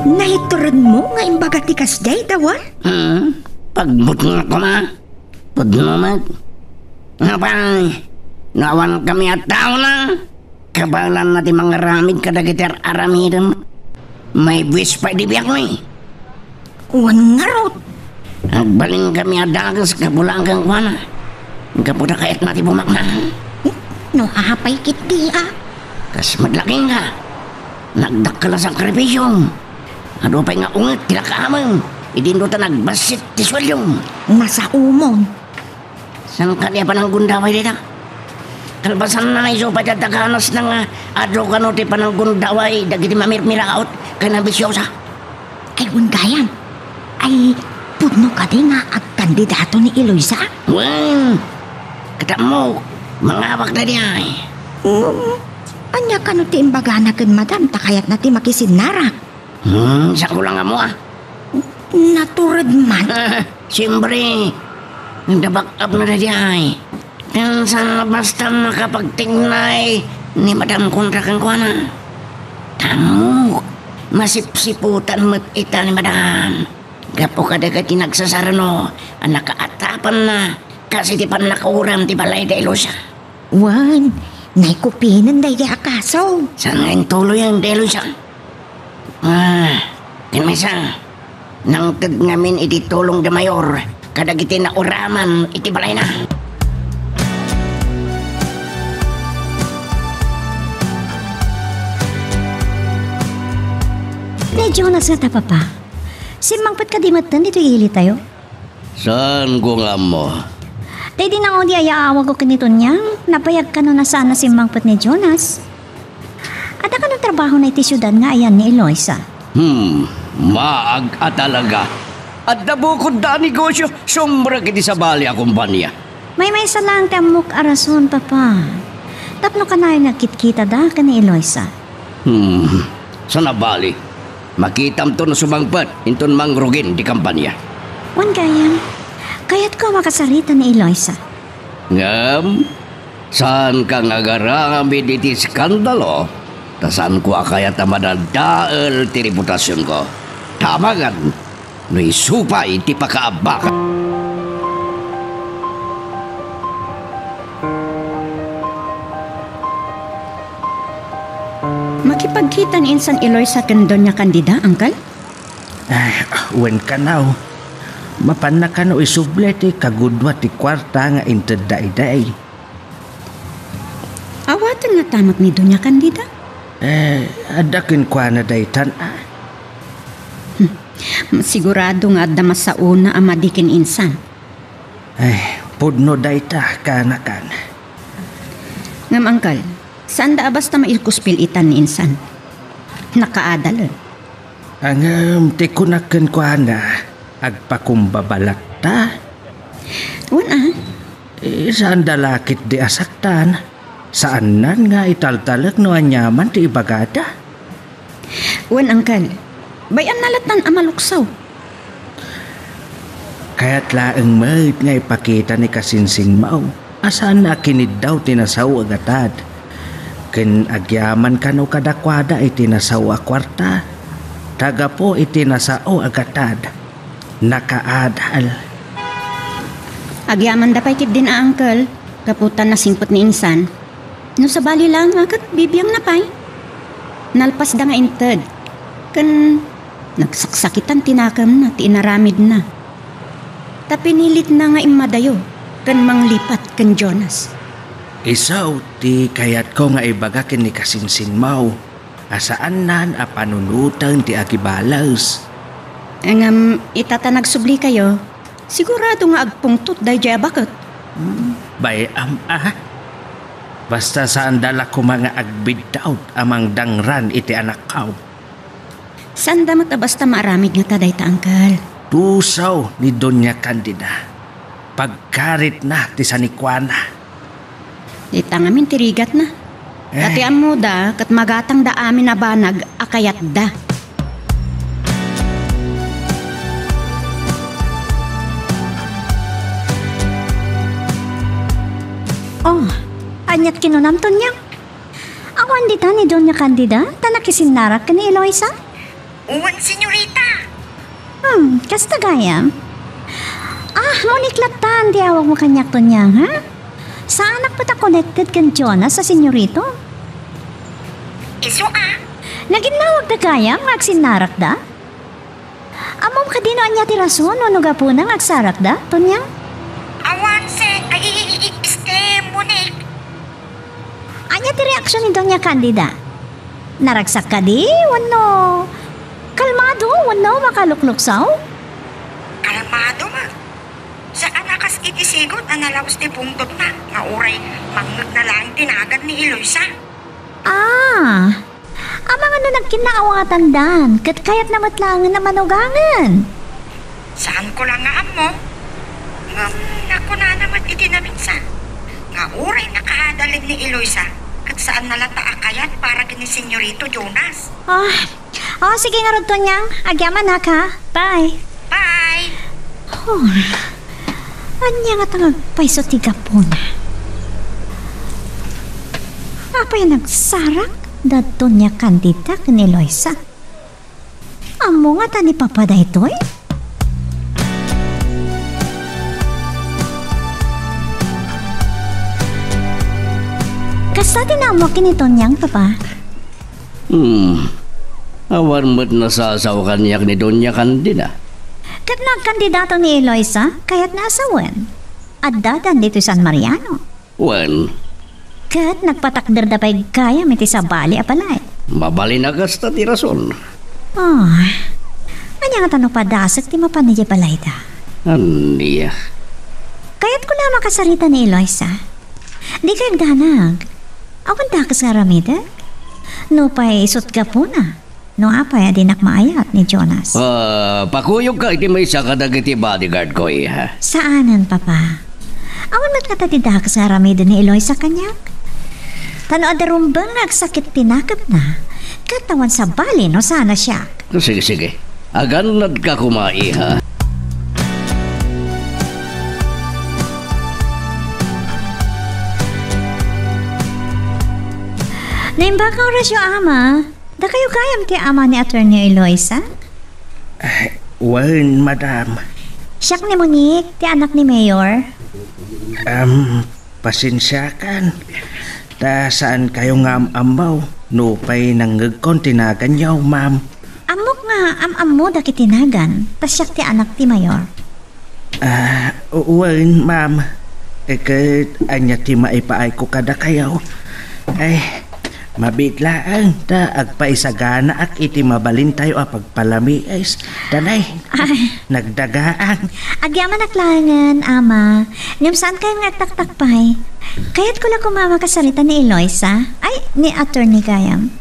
Naiturod mo nga imbaga ti kasday, Tawal? Pagbut nga ko ma. Pudnumat. Nga pa, nawan kami at tao na. Kabalan na ti mga ramid kadagitar aramidan. May buwis pa di biyak mo eh. Wan ngarot. Agbaling kami adagas kabulang kang kuwana. Kapuda kayat nati bumakna. No hapay kiti Kas madlaking ka. Nagdak ka lang sa kripisyong. Ado pa'y nga unget kilakaamang. Idindo ta nagbasit ti swalyong. Nasa umon. San ka niya pa ng gundaway dita? Kalbasan na iso pa dyan taganos ng adro ka no ti pa ng gundaway. Dagiti mamirmiraot ka ng bisyosa. Ay undayan. Ay pudno ka di nga at kandidato ni Eloisa? Wan, kata mo, mangawak na di ay. Anya ka no ti imbaga na kan madam takayat na ti makisinara. Sa kulang mo Naturad man. Siyempre, nagdabak up na di ay. Kansan basta makapagtingnay ni madam kontra kang kuwana. Tamo, masipsiputan mo't ita ni madam. Gapo ka daga tinagsasarano, ang nakaatapan na, kasi di pa nakauram ti balay da Eloisa. Wan, naikupinan da akaso. Saan ngayon tuloy ang da Eloisa? Kinmisa, nang tad ngamin iti tulong da mayor, kadagiti na uraman iti balay na. Ni Jonas nga ta, papa. Si mangpat ka di matan dito ili tayo. Saan ko nga mo? Tay di na ako di ayaawag ko kanito niyang. Napayag ka na sana si mangpat ni Jonas. Ada ka ng trabaho na iti syudad nga ayan ni Eloisa. Maag talaga. At nabukod na negosyo, sombra kiti sa bali a kumpanya. May salang tamok arason, papa. Tapno ka na yung nagkitkita da ka ni Eloisa. Sa nabali, makitam to na sumangpat, inton mangrugin di kampanya. Wan gayam, kaya't ko makasarita ni Eloisa. Ngam, saan ka nga garang diti skandalo? Tasan ko kaya tamadadaal ti reputasyon ko. Tamagan, no isupay ti pakaabaka. Makipagkita ni Insan Eloisa kan Doña Candida, Uncle? Wen ka now. Mapan na ka no isuble ti kagudwa ti kwarta nga inted day. Awatan nga tamat ni Doña Candida? Adakin kwa na daytan Sigurado nga adda masauna ang madikin Insan. Pudno dayta kanakan. Ngam, Uncle, saan da basta mailkuspil itan ni Insan? Nakaadal. Ang tikunakan kwa na agpakumbabalak ta. Wan Saan dalakit di asaktan? Saan nan nga italtalak no anyaman ti ibagada? Wan, Uncle, bayan nalatan amaluksaw. Kaya't laeng mayit nga ipakita ni Kasinsing Mao. Asaan na kinid daw tinasaw agatad. Ken agyaman ka no kadakwada itinasaw a kwarta. Taga po itinasao agatad. Nakaadal. Agyaman da pa'y din Uncle. Kaputan na singpot ni Insan. No sa bali lang agat bibiyang napay. Nalpas da nga inted. Kan nagsaksakitan tinakam na ti inaramid na. Tapinilit na nga imadayo. Kan manglipat kan Jonas. Isaw ti kayat ko nga ibagakin ni Kasinsing Mao. Asaan nan a panunutan ti agibalas. Ang itatanag subli kayo. Sigurado nga agpungtot dahi jaya bakit? Bayam Basta saan dala ko mga agbidaw amang dangran iti anak kaw. Saan damat basta maaramid nga taday ta, Uncle? Tusaw ni Doña Candida. Pagkarit na ti sanikwana. Ita ngamin tirigat na. Katian mo da, kat magatang da amin na banag, akayat da. Anyat kinunamton niya. Awan di ta ni Doña Candida, tanakisinarak ka ni Eloisa? Uwan, senyorita. Kasta gaya. Muniklatan di awag mo kanyak to niya, ha? Saan nakpata connected kan Jonas sa senyorito? Iso Naginawag na kaya, magsinarak da? Amom ka dino anya ti rason, no gapo na agsarak da, to niya? Awan, Monik. Anya ti reaksyon ni Doña Candida? Naragsak ka di, wano? Kalmado, wano makalukluksaw? Kalmado ma. Saan nakas itisigot na nalaos ti pungtot na. Nga uray, mangnag na lang tinagan ni Eloisa. Ang mga nagkinaawatan dan, kat kayat na matlangan na manugangan. Saan ko lang nga mo? Naku na naman itinaminsan. Nga uray nakaadalig ni Eloisa. Kat saan nalata akayat para kini Senyorito Jonas. Sige nga ron to niyang. Agyaman na ka. Bye. Bye. Anya nga tangang paiso tiga po na. Apa yung nagsarak? Dato niya Candida kan Eloisa. Amo nga tani papada ito eh. Kasta tinamo kinito niyang papa? Awan mo't nasasaw kanyak ni Doña Candida. Kat nagkandidato ni Eloisa, kaya't naasawan. At dadan dito San Mariano. Wan, Kat nagpatakder da pa'y kaya miti sa bali apalay. mabali na kasta ti rason. Oh, anya nga tanong padasag ti mapan ni Balayda. Aniya. Kaya't ko na makasarita ni Eloisa. Di kayag danag. Awan dakas nga ramida. No pa'y isot ka po na. No apay adinak maayat ni Jonas. Pakuyog ka iti may sakadag iti bodyguard ko ha. Saanan, Papa? Awan mat katatidakas nga ramida ni Eloisa kanyak. Tano adarumbang nagsakit tinakap na. Katawan sa bali no sana siya. Sige. Aganad ka kumai ha. Naimbak ang rasyo, Ama. Da kayo kayam ti ama ni Attorney Eloisa? Well, madam. Siyak ni Monique, ti anak ni Mayor. Pasensyakan. Ta saan kayo nga ambaw? No pa'y nanggagkon tinagan yaw, ma'am. Amok nga, am mo da kitinagan. Tas siyak ti anak ti Mayor. Well, ma'am. Eket, anya ti maipaay ko kada kayaw. Ay, mabitlaan ta agpaisagana ak iti mabalin tayo a pagpalami is tanay nagdagaan agyaman naklangan ama ngam saan kayo nga taktakpay kaya't ko lang kumama kasarita ni Eloisa ay ni Attorney Gayam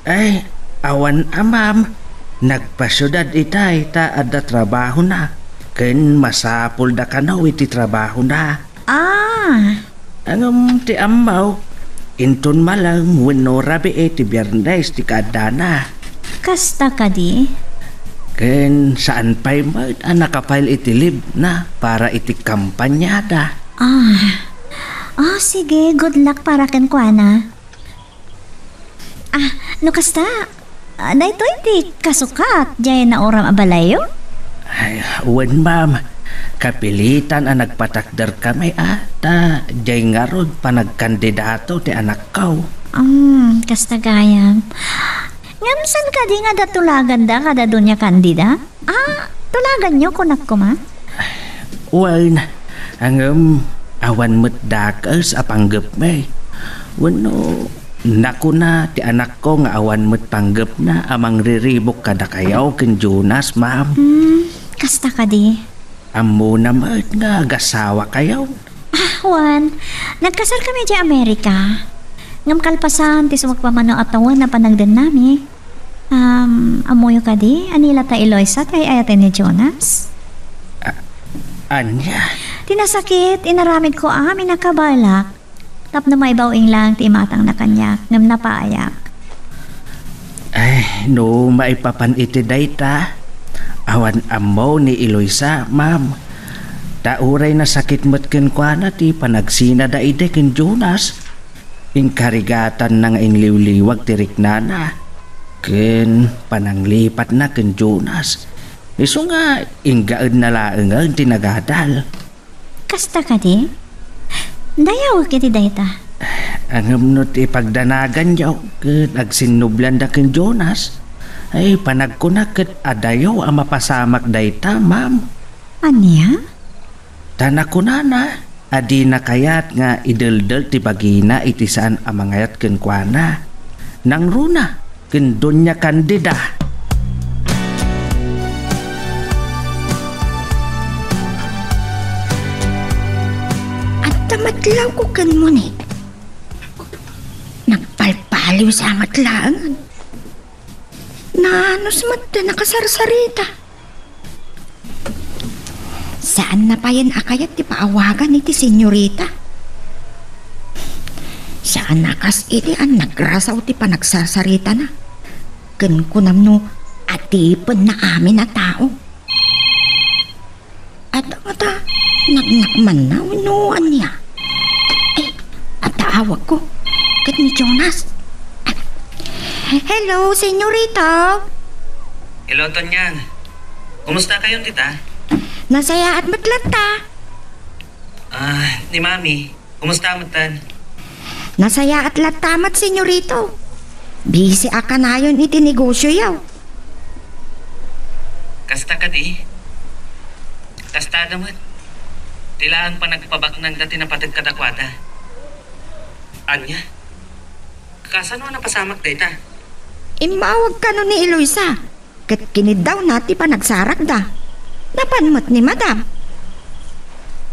ay awan amam nagpasyudad itay ta adda trabaho na ken masapul da kanaw iti trabaho na angam ti amaw inton malang wenno rabi ti Biyernes ti kadana. Kasta ka di? Ken saan pa'y nakapile iti lib na para iti kampanyada. Sige, good luck para ken kuana. No kasta? Dahito iti kasukat jay na oram abalayo? Ay, wen ma'am. Kapilitan ang nagpatakder kami ta jay nga rod panagkandidato ti anak kaw. Kasta gayam. Ngamsan ka di nga datulagan da kada doon niya kandida? Tulagan nyo kunak ko ma? Well, awan mo't dakas apanggap may. Wano, naku na ti anak ko nga awan mo't panggap na amang riribok kada kayaw ken Jonas, ma'am. Kasta ka di? Amo naman nga gasawa kayaw. Juan, nagkasal kami di Amerika. Ngam kalpasan ti sumagpamano atawan na panagdan nami. Amoyo ka di? Anila ta Eloisa tay ayatin ni Jonas? Anya? Tinasakit, inaramid ko amin nakabalak. Tap na may bawing lang ti matang na kanyak. Ngam napaayak. Ay, no maipapan iti dayta. Awan amaw ni Eloisa, ma'am. Tauray na sakit mo't kenkwana ti panagsina da ide ken Jonas. Inkarigatan na nga inliwliwag ti riknana. Ken pananglipat na ken Jonas. Iso nga ingaad na laengan ti nagadal. Kasta ka di? Dayaw kiti dayta. Angam no ti pagdanagan yaw ken agsinublan da ken Jonas. Ay, panagkunaket adayo ang mapasamak dayta, ma'am. Anya? Tanakunana, adi na kayat nga idaldal ti bagina iti saan amangayat ken kuana. Nang runa, ken donya kandida. At tamatlaw ko ken Monique. Nagpalpaliw sa amatlaangan. Nanos mata nakasarsarita. Saan na pa yan akayat ti paawagan iti senyorita? Saan nakas iti ang nagrasaw ti panagsarsarita na? Ken kunam no atipon na amin na tao. At ata nagnakman na winuan niya. At taawag ko ket ni Jonas. Hello, senyorita. Hello, Tonyang. Kumusta kayo, tita? Nasaya at matlata. Ni Mami. Kumusta matan? Nasaya at latamat, senyorito. Busy aka na yun iti negosyo yaw. Kasta ka di? Kasta damat. Tilaan pa nagpabaknang dati na patag kadakwada. Anya? Kasan mo napasamak data? Imawag ka no ni Eloisa. Kat kinid daw nati pa nagsarak da. Napanmat ni madam.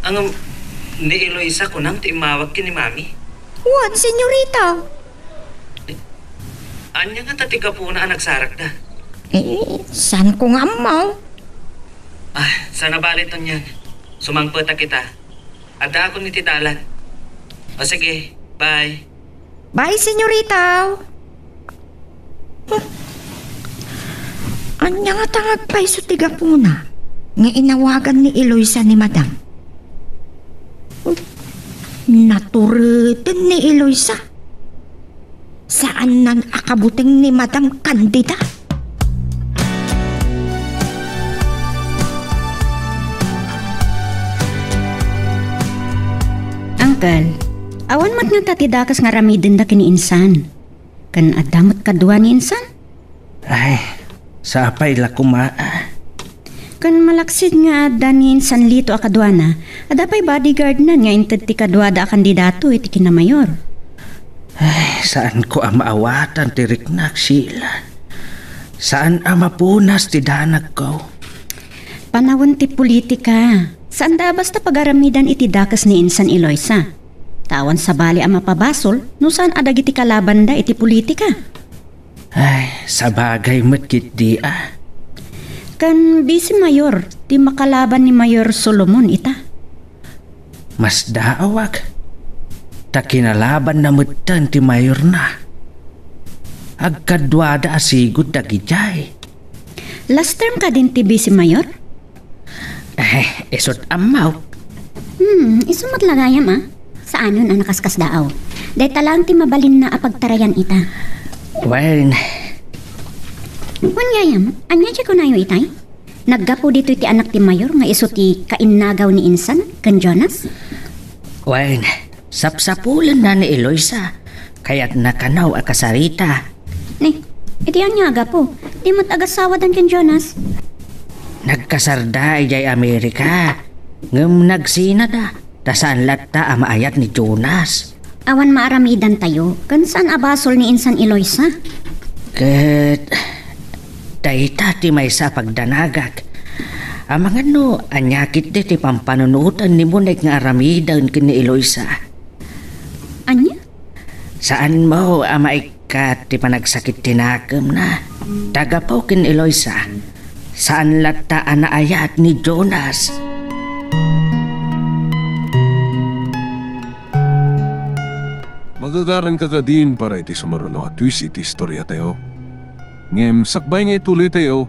Ang ni Eloisa ko nang timawag ki ni Mami. Wan, senyorita. Anya nga tatiga po na nagsarak da. Saan ko nga amaw? Sana balit niyan. Sumangpata kita. Ada ako ni Titalan. O sige, bye. Bye, senyorita. Anya nga tangag pa'y sa tigapuna nga inawagan ni Eloisa ni madam. Naturitin ni Eloisa. Saan nan akabuting ni Madam Candida? Uncle, awan mat nga tatidakas nga ramidin da kini insan. Kan adamot kadua ni insan? Ay, sapay la kumaa. Kan malaksid nga ada ni insan lito akadwana, adapay bodyguard na nga inted ti kadwa da kandidato iti kinamayor. Ay, saan ko ang maawatan ti riknak sila? Saan ang mapunas ti danag ko? Panawon ti politika. Saan da basta pagaramidan iti dakas ni insan Eloisa? Tawan sa bali ang mapabasol, no saan adag iti kalaban da iti politika? Ay, sabagay matkit di Kan bisi mayor, ti makalaban ni Mayor Solomon ita. Mas daawag. Ta kinalaban na mutan ti mayor na. Agkadwada asigod dagijay. Last term ka din ti bisi mayor? Isot amaw. Isumat lagayam Saan yun ang nakaskas daaw? Day talang ti mabalin na apagtarayan ita. Well, Wanyayam, anya siya ko na yung itay? Naggapo dito iti anak ti mayor nga iso ti kainagaw ni insan, kan Jonas? Well, sapsapulan na ni Eloisa, kaya't nakanaw akasarita. Ni, iti anya agapo, di mo't agasawa dan kan Jonas? Nagkasarda ijay Amerika, ngem nagsina da, tasaan latta amaayat ni Jonas. Awan maaramidan tayo, kan saan abasol ni insan Eloisa? Ket dayta ti may sa pagdanagak. Amang ano, anyakit di ti pampanunutan ni Munek nga aramidan kini Eloisa. Anya? Saan mo amaikat ti panagsakit tinakam na? Tagapaw kin Eloisa. Saan latta anaayat ni Jonas? Magagaran ka din para iti sumaruno at twist iti istorya tayo. Ngem sakbay nga ituloy tayo,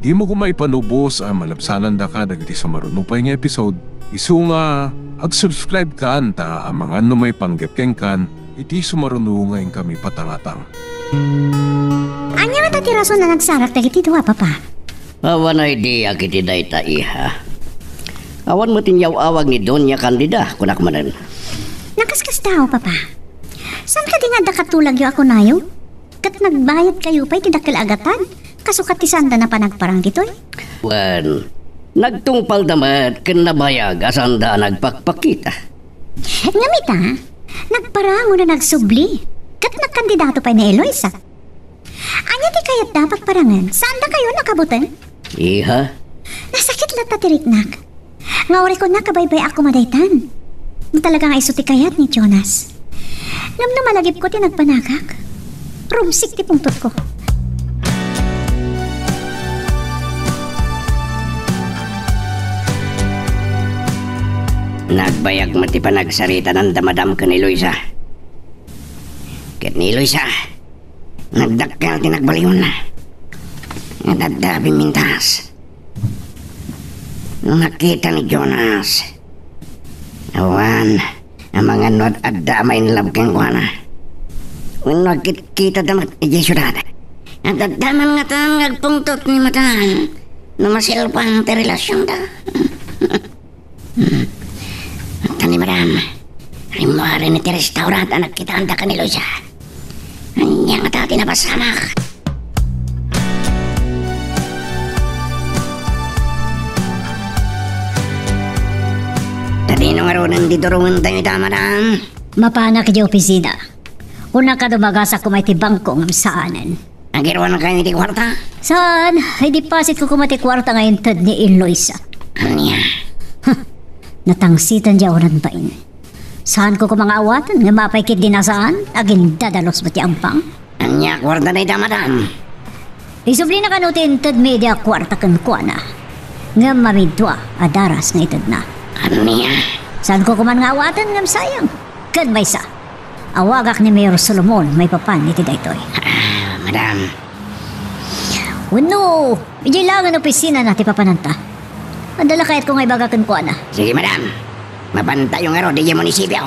di mo kumaipanubos ang malapsanan da ka dagiti sumaruno pa nga episode. Isu nga ag-subscribe ka anta ang mga ano may panggepkeng kan, iti sumaruno ngayon kami patangatang. Anya nga tatirason na nagsarak dagiti duwa, papa? Awan na idea kiti dayta iha. Awan mo tinyaw-awag ni Doña Candida, kunak manen. Nakaskas daw, papa. Saan ka di nga dakatulag yung ako nayo? Kat nagbayad kayo pa'y tidakil agatan. Kasukat ti sanda na panagparang dito'y. Wan, nagtungpal damat ken nabayag asanda nagpakpakita. Ngamita, nagparango na nagsubli. Kat nagkandidato pa'y ni Eloisa. Anya di kayat dapat parangan. Saan na kayo nakabutan? Iha? Nasakit lang tatiriknak. Nga ori ko na kabaybay ako madaytan. Talagang ay suti kayat ni Jonas. Ngam na malagip ko ti nagpanagak. Rumsik ti pungtot ko. Nagbayag mo ti panagsarita ng damadam ka ni Eloisa. Ket ni Eloisa, nagdakkel ti nagbaliwan na. Nadadabing mintas. Nung nakita ni Jonas, awan, ang mga nod at damay nilab kang kuwana. Kung nagkita damat ijay syudad, at daman nga tang nagpungtot ni matan, na masilpang ti relasyon da. Tani madam, rimari ni ti restaurant anak kita anda ka ni Eloisa. Anya nga tao tinapasamak. Tadino nga ro nandito ron tayo ita madam. Mapana ka di opisina. Una ka dumagasa kumay ti bangko ng saanan. Ang girawa na kayo ni ti kwarta? Saan? Ay deposit ko kumati kwarta ngayon tad ni Eloisa. Anya? Natangsitan diya oran bain. Saan ko mga awatan nga mapaykit din na saan? Agin dadalos ba't yung pang? Anya, kwarta na ita, madam. Isubli na kanutin tad media kwarta kan kuana. Nga mamidwa adaras nga itad na. Anya? Saan ko kuman nga awatan ngam sayang? Kan may sa. Awagak ni Mayor Solomon may papan iti daytoy. Madam. Wano, ijilangan opisina natin papananta. Andala kahit kung ay bagakan ko na. Sige, madam. Mabantay yung aro, di yung munisipyo.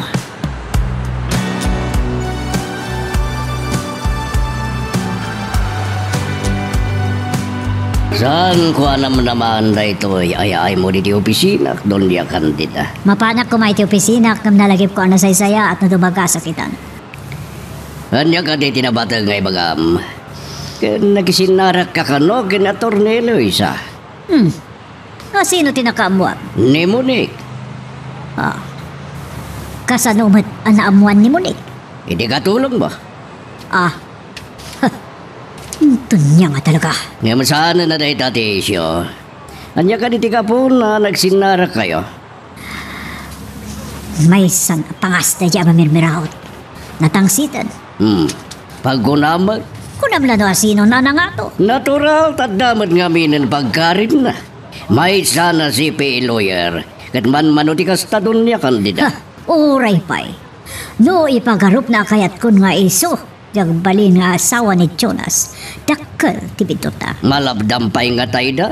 Saan ko naman na ito ay mo di opisina doon dia kandida. Mapanak ko may ti opisina kam nalagip ko na saysaya at nadumaga sa kitan. Anya ka di tinabatag ngay bagam. Nagisinarak ka kano kina Tornelo isa. Sino tinakaamuan? Ni Monique. Kasanumat anaamuan ni Monique? Hindi ka tulong ba? Ito niya nga talaga. Ngayon saan na dahil dati isyo? Anya ka di ka po na nagsinarak kayo? May san pangas na diya mamirmiraot. Natangsitan. Pagkunamag? Kunamla no asino na nga to. Natural, tadamad nga minin pagkarin na. May sana si P. Lawyer. Kat man manutikas ta doon niya kandida. Uray pa'y. No ipagarup na kayat kun nga iso. Jag balin nga asawa ni Jonas. Dakkel tibidota. Malabdampay nga tayo da.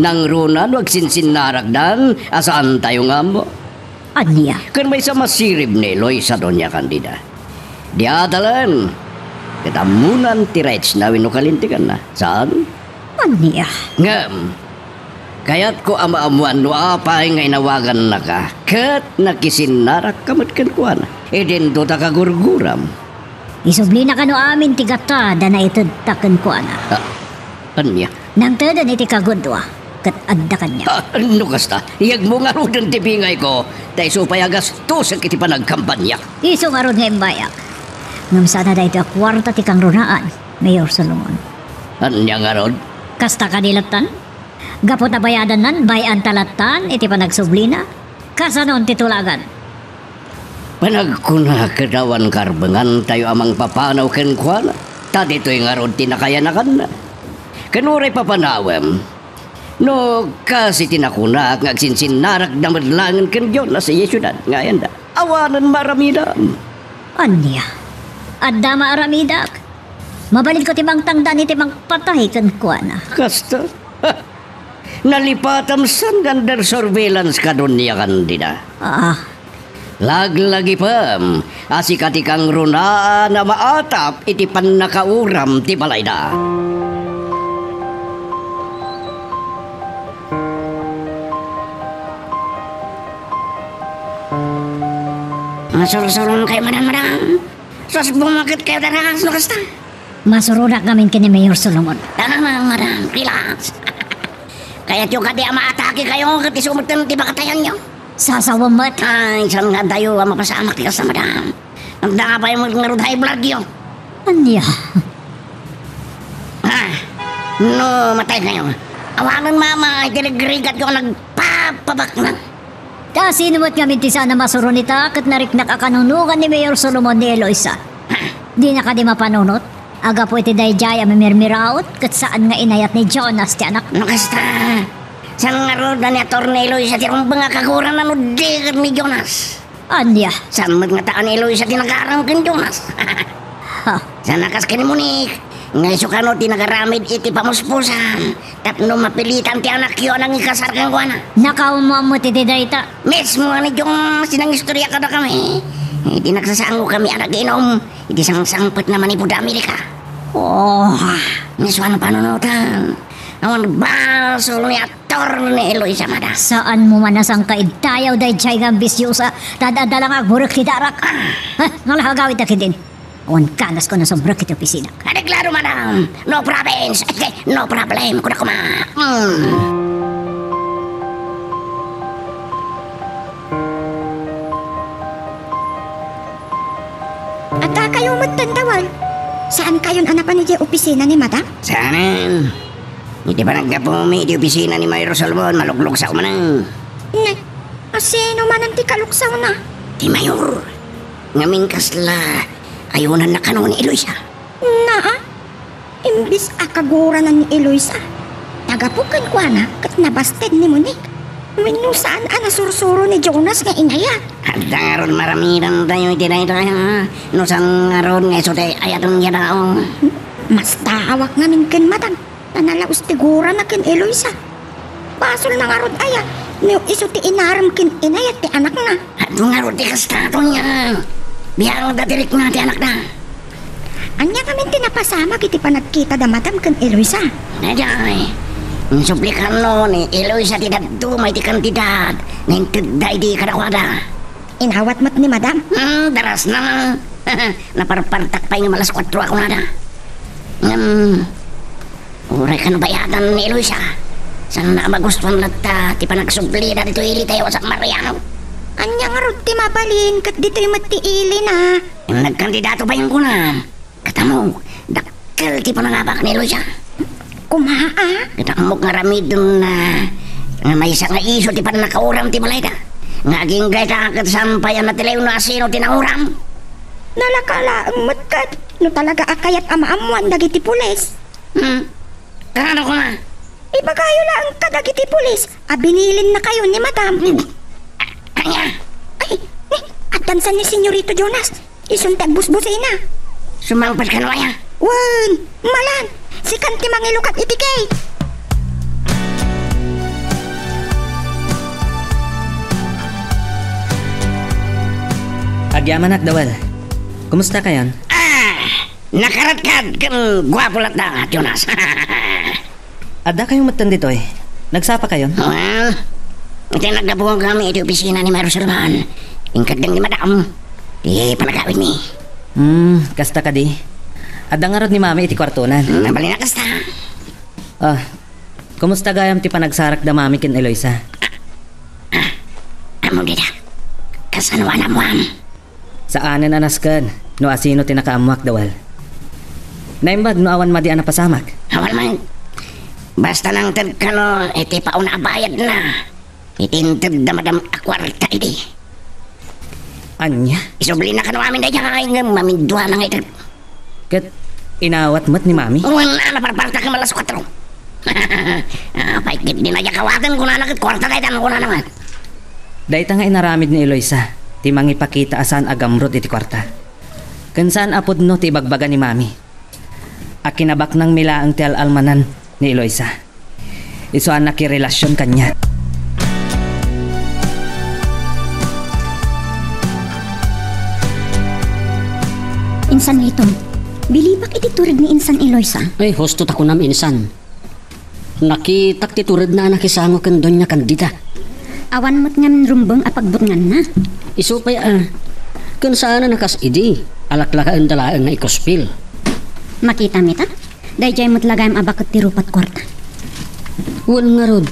Nang runan wag sinsinaragdan. Asaan tayo nga mo? Anya? Kan may sa masirib ni Eloy sa doon niya kandida. Di adalan. Katamunan ti rights na winukalintikan na. Saan? Anya? Ngam. Kaya't ko amaamuan no apay nga inawagan na ka. Kat nakisinarak kamat kan E din do ta kagurguram. Isubli na kano amin tigata da na itad takan kuana. Anya? Nang tada ni ti kagudwa. Kat adda kanya. Ano kasta? Iyag mo nga rodan ti bingay ko. Dahil supayagas to sa kiti panagkampanya. Iso nga ron nga imbayak. Ngam sana da ito kwarta ti kang runaan, Mayor Solomon. Anya nga ron? Kasta kanilatan? Gapot na bayadan nan, bayan talatan, iti panagsubli na. Kasanon titulagan. Panagkuna kadawan karbangan tayo amang papanaw ken kuana. Ta dito'y nga ron tinakayanakan na. Kanuray papanawem. No, kasi tinakuna at nagsinsinarak na madlangan ken Jonas sa yesyudad. Ngayon da, awanan maramidan. Anya? Adda maaramidak. Mabalid ko timang tangdan iti mang patay kan kuana. Kasta? Nalipatam san under surveillance ka doon niya kandida. Laglagi pa. Asikati kang runaan na maatap iti panakauram ti balayda. Masursurun kayo, madam. Sos bumakit kayo darakas no kasta. Masurudak namin kini Mayor Solomon. Tanang, madam, relax. Kaya yung kadi maatake kayo kati sumutin ti bakatayan nyo. Sasawamat. Ay, saan nga tayo mapasamak ti kasta, madam. Ang nga pa yung ngarod high blood yun. Anya? No, matay kayo. Awanan mama, itinagrigat ko nagpapabak na. Kasi naman kami ti sana masurunita kat nariknak akanunugan ni Mayor Solomon ni Eloisa. Di na ka di mapanunot. Aga po iti dayjay amirmiraot kat saan nga inayat ni Jonas ti anak. Nakasta. Saan nga ro na ni Atty. Eloisa ti rumbang nga kaguran na nudigat ni Jonas. Anya? Saan mat nga taan ni Eloisa ti nagaram ken Jonas. Saan nakas ken Monique. Ngay sukano ti nagaramid iti pamuspusan. Tapno mapilitan ti anak yun ang ikasar kang kuana. Nakaumamot iti dayta. Mismo ni yung sinang istorya kada kami. Iti nagsasango kami anak inom. Iti sangsangpot naman ipo da Amerika. Mismo ano panunutan. Awan basol ni Atty. Eloisa mada. Saan mo manasang kaidtayaw dayjay gambisyosa. Tadadalang agburek ti darak. Ngalahagawit na kidin. Awan kanas ko na sobrang kiti opisina. Klaro, madam. No problems. No problem. Kuna kuma. At kayo magtantawan. Saan kayon anapan ni opisina ni madam? Saan? Iti pa nagkapumi iti opisina ni Mayor Solomon, malukluksaw man ang. Ne, asino man ang tikaluksaw na? Ti Mayor, ngamin kasla, ayunan na kanon ni Eloisa. Na, imbis akagura na ni Eloisa. Tagapukan ko na, kat nabasted ni Monique. Wino saan nasursuro ni Jonas nga inaya. At nga ron maramiran tayo iti na ito kaya. No sang nga ron nga isote ayatong yadao. Mas taawak namin ken madam. Nanalaos tigura na ken Eloisa. Basol na nga ron aya. Niyo isote inaram ken inayat ti anak na. At nga ron ti kastato niya. Biyang datirik na ti anak na. Anya kami tinapasama kiti pa nagkita da madam ken Eloisa. Naday. Suplikan no ni Eloisa ti dadto may ti kantidad. Nintid di kadakwada. Inawat mat ni madam? Daras na. Naparpartak pa yung malas 4 ako nada. Uray ka bayatan ni Eloisa. Saan na magustuhan nata ti panagsubli na dito ili tayo sa Mariano. Anya nga ron ti mabalin kat dito yung matiili na. Yung nagkandidato pa yung kunan. Katamo, dakkel ti panangabak ni Eloisa. Kumaa? Katamok nga ramidon na may isa nga iso ti pan nakauram ti malayda. Nga aging gay kakat sampayan na tilayo na asino tinauram. Nalakala ang matkat. No talaga akayat amaamuan dagiti pulis. Karano ko na? Ibagayo lang kadagiti pulis. Binilin na kayo ni madam. Anya? Ay, at dansan ni Senyorito Jonas. Isuntag busbusay na. Sumangpas ka na kaya? Wan, malan. Si kanti mangilukat itikay. Agyaman Dawal. Kumusta ka yan? Nakaratkad kang gwapo lat na, Jonas. Ada kayong matan dito eh. Nagsapa kayo? Well, ito nagdabuhan kami iti opisina ni Mayor Solomon. Ingkadang ni madam. Di panagawin ni. Kasta ka di. Ada nga ron ni mami iti kwartunan. Nabali na kasta. Kumusta gayam ti panagsarak da mami kin Eloisa? Amo dida. Kasanwa na mo am. Saanen anaskan, no asino tinakaamuak Dawal. Naimbag no awan madi pasamak. Awan man. Basta nang tagkano, iti pauna bayad na. Itintid da madam akwarta iti. Anya? Isubli na kano amin da dyan, mamindwa na nga ito. Kat inawat mat ni mami? Wala na parparta ka malas 4. Paikip din na kawatan ko na nakit kwarta kayo ko na naman. Dahita nga inaramid ni Eloisa, ti mangipakita asan agamrod iti kwarta. Kansan apod no ti bagbaga ni mami. Akinabak ng milaang ti alalmanan ni Eloisa. Isuan nakirelasyon kanya. Insan Litong, bilibak iti turid ni Insan Eloisa. Ay, hostot ako nam insan. Nakitak ti turid na nakisango kan doon niya kandida. Awan mo't nga rumbang apagbutngan na. Isupay kun saan na nakas idi, alaklakaan dalaan nga ikospil. Makita mita? Dayjay mo't lagayam abakot ti rupat kwarta. Wal nga rod.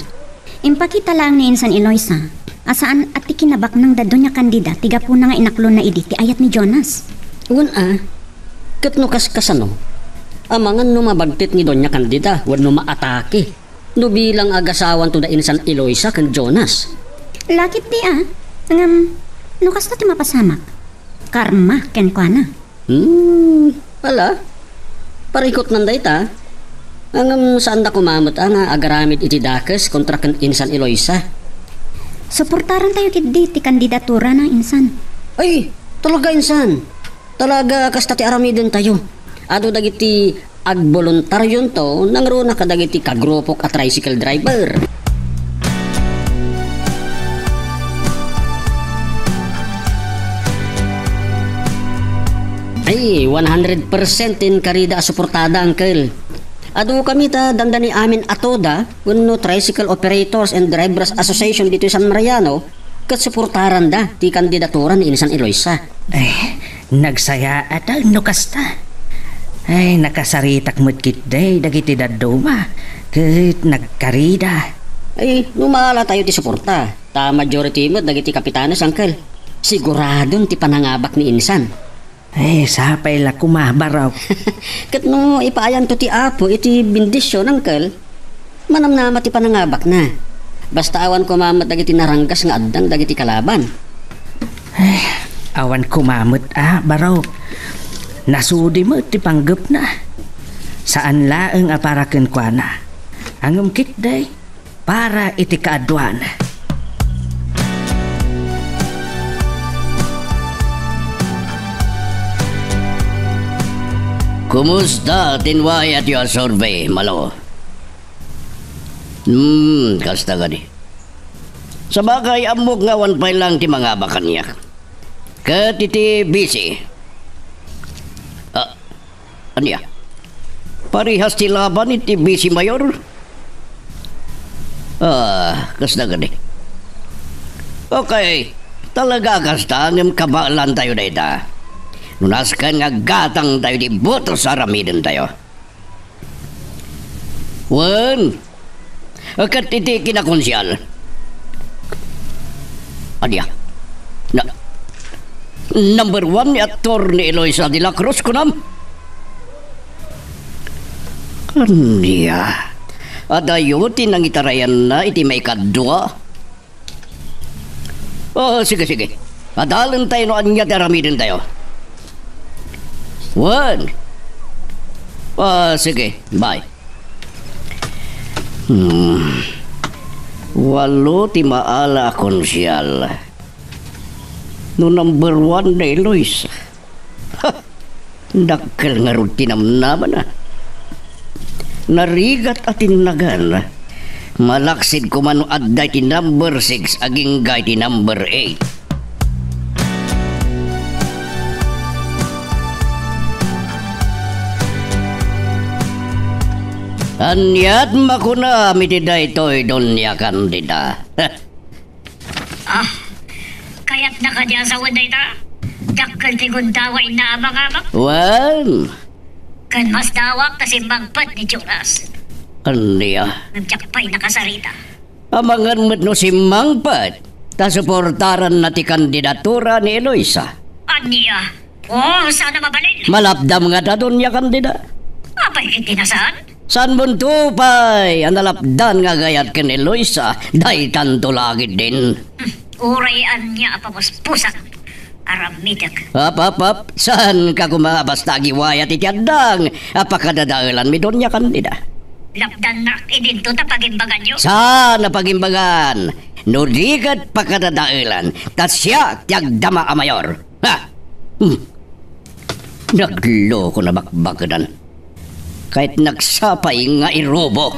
Impakita lang ni Insan Eloisa, asaan at ti kinabak ng dado niya kandida, tiga po na nga inaklo na idi ti ayat ni Jonas. Wan kat no kasano. Amangan no mabagtit ni Doña Candida, wan no maatake. No bilang agasawan to da Insan Eloisa kan Jonas. Lakit di no kasta ti mapasamak. Karma ken kwa na. Wala. Parikot nanday ta. Ang saan da kumamot nga agaramid iti dakes kontra kan Insan Eloisa. Suportaran tayo kidi ti kandidatura na Insan. Ay, talaga Insan. Talaga kasta ti aramidin tayo. Ado dagiti agboluntaryon to nangro na kadagiti kagropok at tricycle driver. Ay, 100% in karida suportada, uncle. Ado kami ta dandani amin atoda wenno Tricycle Operators and Drivers Association dito sa San Mariano kat suportaran da ti kandidaturan ni Insan Eloisa. Ay, nagsaya at no kasta. Ay, nakasaritak mo't kitday dagiti daduma kat nagkarida. Ay, numala tayo ti suporta. Ta majority mo dagiti kapitanes, uncle. Siguradong ti panangabak ni Insan. Ay, sapay la kumabaraw. Kat no ipaayan to ti apo iti bindisyon, uncle. Manam na mati panangabak na. Basta awan ko mamat dagiti naranggas nga addang dagiti kalaban. Awan kumamot baraw. Nasudi mo ti panggap na. Saan laeng aparaken kwa na. Ang umkit day para iti kaadwan. Kumusta tinway at yung survey, Malo? Kasta ka di. Sa bagay, amok nga wanpay lang ti mga bakan niya. Kat iti busy. Anya? Parihas ti laban iti busy mayor? Kasta ka di. Okay, talaga kasta ngam kabalan tayo na ita. Nunaskan nga gatang tayo di boto sa aramidin tayo. Wan, akat iti kinakonsyal. Adya, number 1 ni Ator ni Eloisa de la Cruz kunam. Kanya, adayo tinang itarayan na iti may kadwa. Sige. Adalan tayo no anya daramidin tayo. 1. Sige, bye. 8 ti maala konsyal. No number 1 na Eloisa. Dakkel nga rin tinamnaman na. Narigat at tinagan. Malaksid ko man adday ti number 6 aging gay ti number 8. Anyat makuna mitida ito'y doon niya kandida. Kaya't nakadyasawan na ita. Dakal ti gundaway na amang-amang. Wan. Kan mas dawak na simbangpat ni Jonas. Kanya. Nagjakpay nakasarita. Amangan mo't no simbangpat. Ta suportaran na ti kandidatura ni Eloisa. Anya? Sana mabalin. Malapdam nga ta doon niya kandida. Apay kitinasaan? San buntupay, ang nalapdan nga gayat ken Eloisa, day tanto lagi din. Urayan niya apapuspusak. Aramidag. Hap, saan ka kumabasta giwayat itiadang, apakadadaalan mi doon niya kandida. Lapdan na idinto ta pagimbagan nyo. Saan na pagimbagan? Nudigat pakadadaalan, tas siya tiyagdama a mayor. Nagloko na bakbakadan. Kahit nagsapay nga irobo.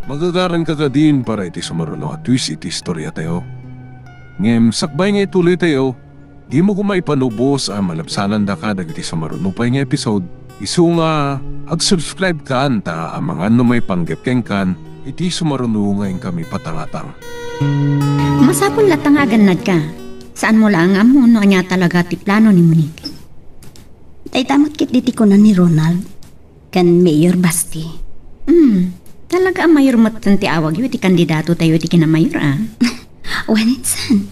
Magagaran ka din para iti sumarulo at twist iti istorya tayo. Ngem sakbay nga ituloy tayo, di mo kumaipanubos ang malabsanan da ka dagiti sumarulo pa nga episode. Isu nga ag-subscribe ka ta ang mga may panggepkeng kan iti sumarulo nga kami patangatang. Masapol latangagan nad ka. Saan mo lang amo no anya talaga ti plano ni Monique? Ay tamat kit diti ko na ni Ronald. Kan Mayor Basti. Talaga ang mayor matan ti awag yu ti kandidato tayo ti kinamayor Wanitsan.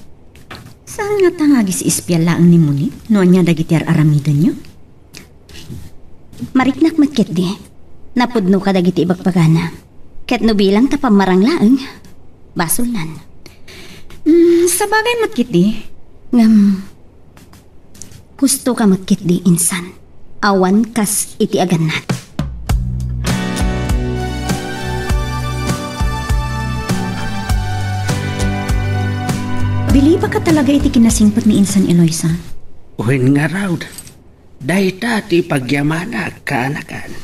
Saan nga tangagi si Espial laang ni Monique no anya dagiti aramidan nyo? Mariknak matkit di. Napudno ka dagiti ibagpagana. Ket no bilang tapamarang laeng. Basulan. Sa bagay matkit di. Gusto ka matkit di insan. Awan kas iti aganat. Bili ba ka talaga iti kinasingpat ni Insan Eloisa? Uhin nga raw. Dahi ti pagyamana kaanakan.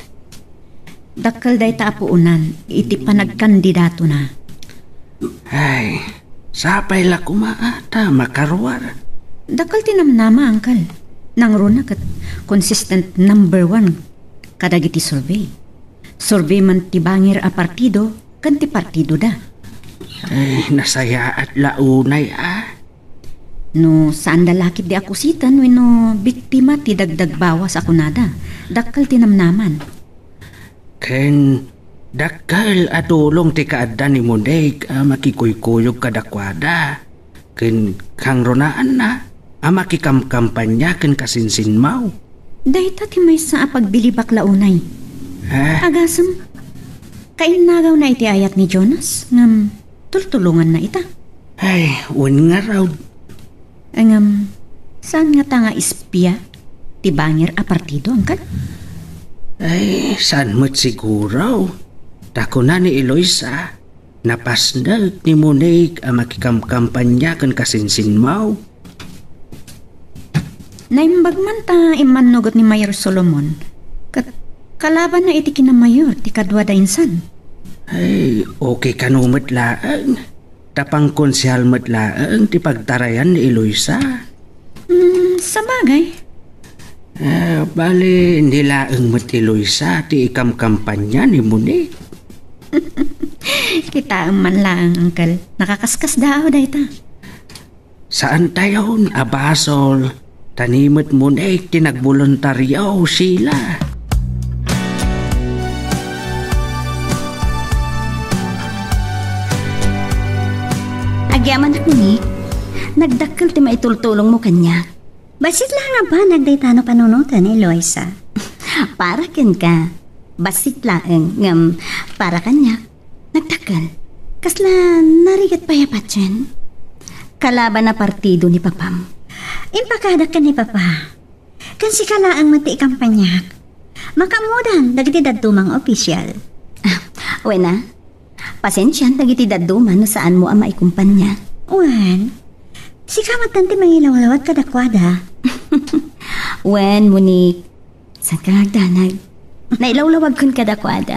Dakal dahi ta apuunan. Iti panagkandidato na. Ay, sapay la kumaata makarwar. Dakal tinamnama, angkal. Nangruna kat consistent number 1 kadagiti survey. Survey man ti bangir a partido, kan ti partido da. Ay, nasaya at launay No, saan dalakit di akusitan wenno biktima ti dagdag bawas ako nada. Dakal tinamnaman. Ken dakal atulong ti kaadda ni Munday makikuykuyog kadakwada. Ken kang ronaan na makikamkampanya ken kasinsinmaw. Dahita ti may sa pagbilibak launay. Ha? Agasam, kainagaw na iti ayat ni Jonas, ngam tultulungan na ita. Ay, un nga raw. Ngam, saan nga ta nga ispya? Ti bangir a partido, angkal? Ay, saan mo't siguro? Dako na ni Eloisa. Napasnag ni Monig ang makikamkampanya kan kasinsin mau. Naimbag man ta imanugot ni Mayor Solomon. Kalaban na iti kina Mayor, ti kadwa da insan. Ay, okay ka numit laang. Tapang konsyal mat laang ti pagtarayan ni Eloisa. Sa bagay. Bali, hindi laang mat Eloisa ti ikamkampanya ni Monig. Kita man lang, Uncle. Nakakaskas daw dahita. Saan tayo abasol? Tanimot mo na tinagboluntaryaw sila. Agyaman ako ni, nagdakkel ti maitultulong mo kanya. Basit lang nga ba nagdaytano panunutan ni Eloisa? Para ken ka. Basit laeng ngam para kanya. Nagdakkel. Kasla narigat payapat yan. Kalaban na partido ni Papam. Impakadak ka ni Papa. Kan si kalaang mati kampanyak. Makamudan, dagiti dadumang opisyal. Wena, pasensya, dagiti daduman no saan mo ang maikumpanya. Wen, si kamat tanti mangilawlawat kadakwada. Wen, Monique, saan ka nagdanag? Nailawlawag kun kadakwada.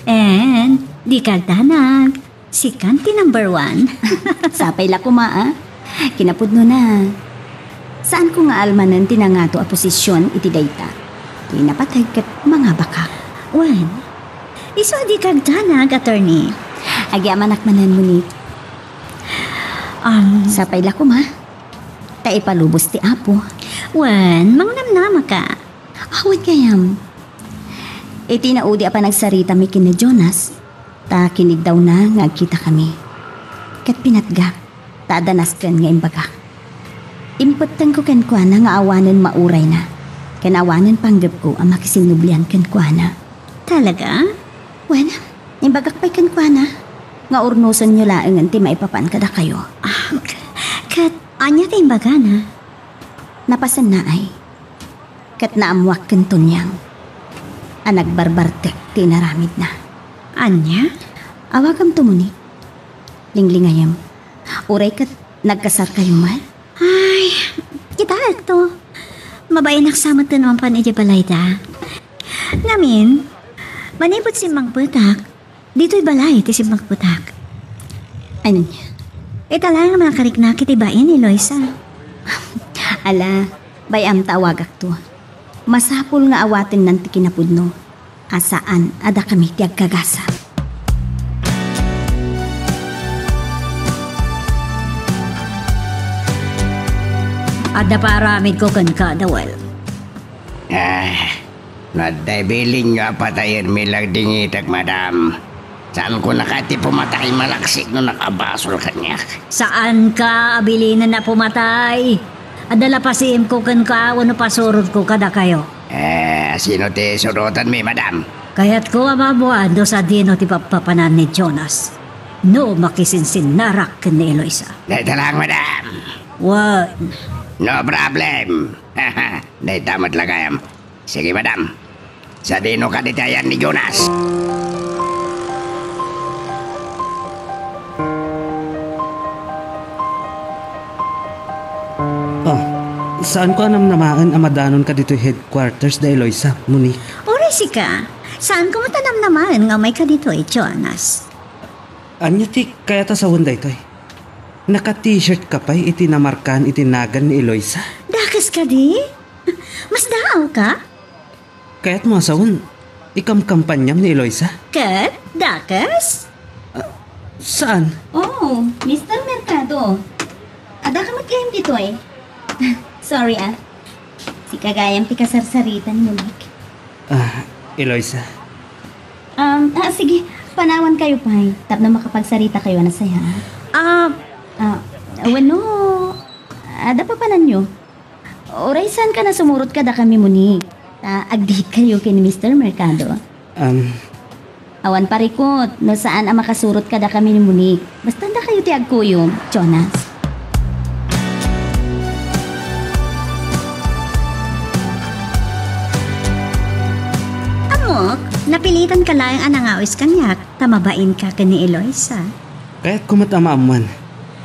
And, di kagdanag. Si Kanti number 1. Sapay la kumaa. Kinapudno na. Saan ko nga almanan tinangato a posisyon iti dayta? Tinapatay kat mga baka. Wen, iso di kagdanag, attorney. Agyaman akmanan mo ni. Sapay la kuma. Taipalubos ti apo. Wen, mangnamnama ka. Awad kayam. Iti naudi pa nagsarita mi kina Jonas. Ta kinig daw na nga kita kami. Kat pinatga. Tadanas kan nga imbaga. Imputan ko ken kuana nga awanan mauray na. Ken awanan panggap ko ang makisinublian ken kuana. Talaga? Wen, imbagak pa'y ken kuana. Nga urnusan nyo laangan ti maipapan kada kayo. Kat, anya ti imbaga na? Napasan na ay. Kat naamwak ken tunyang. Anag barbartek ti naramid na. Anya? Awagam tumuni. Linglingayam. Uray kat nagkasar kayo man? Ay, kita to. Mabayan naksamat to naman pan iti balayda. Ngamin, manipot si Mang Putak. Dito'y balay ti si Mang Putak. Ano niya? Ita lang mga kariknak iti bayan ni Eloisa. Ala, bayam tawagak to. Masapul nga awatin ng tikinapudno. Asaan ada kami tiag kagasa. Ada paramid ko kan kadawal. Nadabiling nga patayin milag dingitak, madam. Saan ko nakati pumatay malaksik no nakabasol kanya? Saan ka abilinan na pumatay? Adala pasim ko kan ka wano pasurod ko kada kayo. Sino ti surutan mi, madam? Kaya't ko amabuan do sa dino ti papapanan ni Jonas. No makisinsin narak ni Eloisa. Dahita lang, madam. What? No problem. Dahil tamat lagayam. Sige, madam. Sa dino kaditayan ni Jonas. Saan ko namnamaan amadanon ka dito headquarters da Eloisa, Monique? Oresi ka. Saan ko matanam naman nga may ka dito Jonas? Anya ti kaya ta sa wanda ito Naka-t-shirt ka pa'y itinamarkan itinagan ni Eloisa. Dakas ka di? Mas daaw ka? Kaya't mga sawon, ikamkampanyam ni Eloisa. Kat? Dakas? Saan? Oh, Mr. Mercado. Ada ka magkayam dito eh. Sorry Si kagayang ti kasarsaritan ni Monique. Eloisa. Sige, panawan kayo pa eh. Tap na makapagsarita kayo na saya. Ada pa panan nyo. Oray saan ka na sumurot ka da kami, Monique? Agdihit kayo kini Mr. Mercado. Awan parikot, no saan ang makasurot kada kami ni Monique. Basta na kayo ti agkuyom, Jonas. Amok, napilitan ka lang ang nangawis kanyak. Tamabain ka kini Eloisa. Kaya't kumatama-amuan.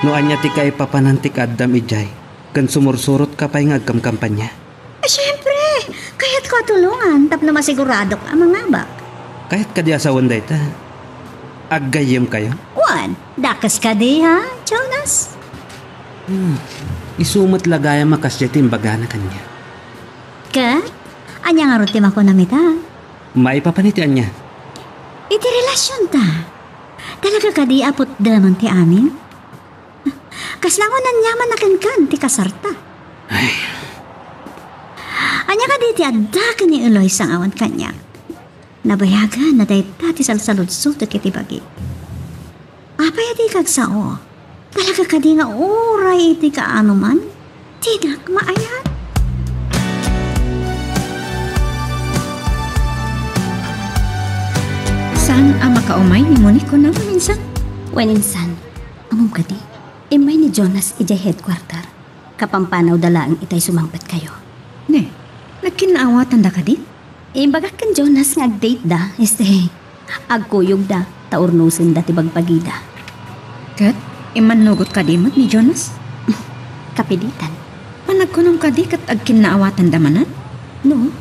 Noan niya ti kay papanantik addam ijay. Kan sumursurot ka pa yung agkam-kampanya. Siyempre, kaya't ko tulungan. Tapno masigurado ka mga bak. Kahit kadi asawan day ta. Aggayem kayo? Juan, dakas ka di ha, Jonas? Isumot lagaya makasya timbaga na kanya. Ka? Anya nga rutim ako namita. Maipapanitian niya. Iti relasyon ta. Talaga ka di apot daman ti amin? Kaslangon na nyaman na kan ti kasarta. Ay. Anya ka di ti adda ka ni Eloy sang awan kanya. Nabayagan na dahi dati salsaludso to kiti bagi. Apay di kagsao. Talaga ka di nga oray iti kaano man. Tidak maayat. Saan ang makaumay ni Monique ko naman minsan? When insan, among kadi, imay ni Jonas ijay headquarter. Kapampanaw dala ang itay sumangpat kayo. Ne, nagkinaawatan da ka di? Imbagak kan Jonas nga date da, agkuyog da, taurnusin da tibagpagida. Kat, imanugot ka di ni Jonas? Kapilitan. Panagkunong ka di kat agkinaawatan da manan? No,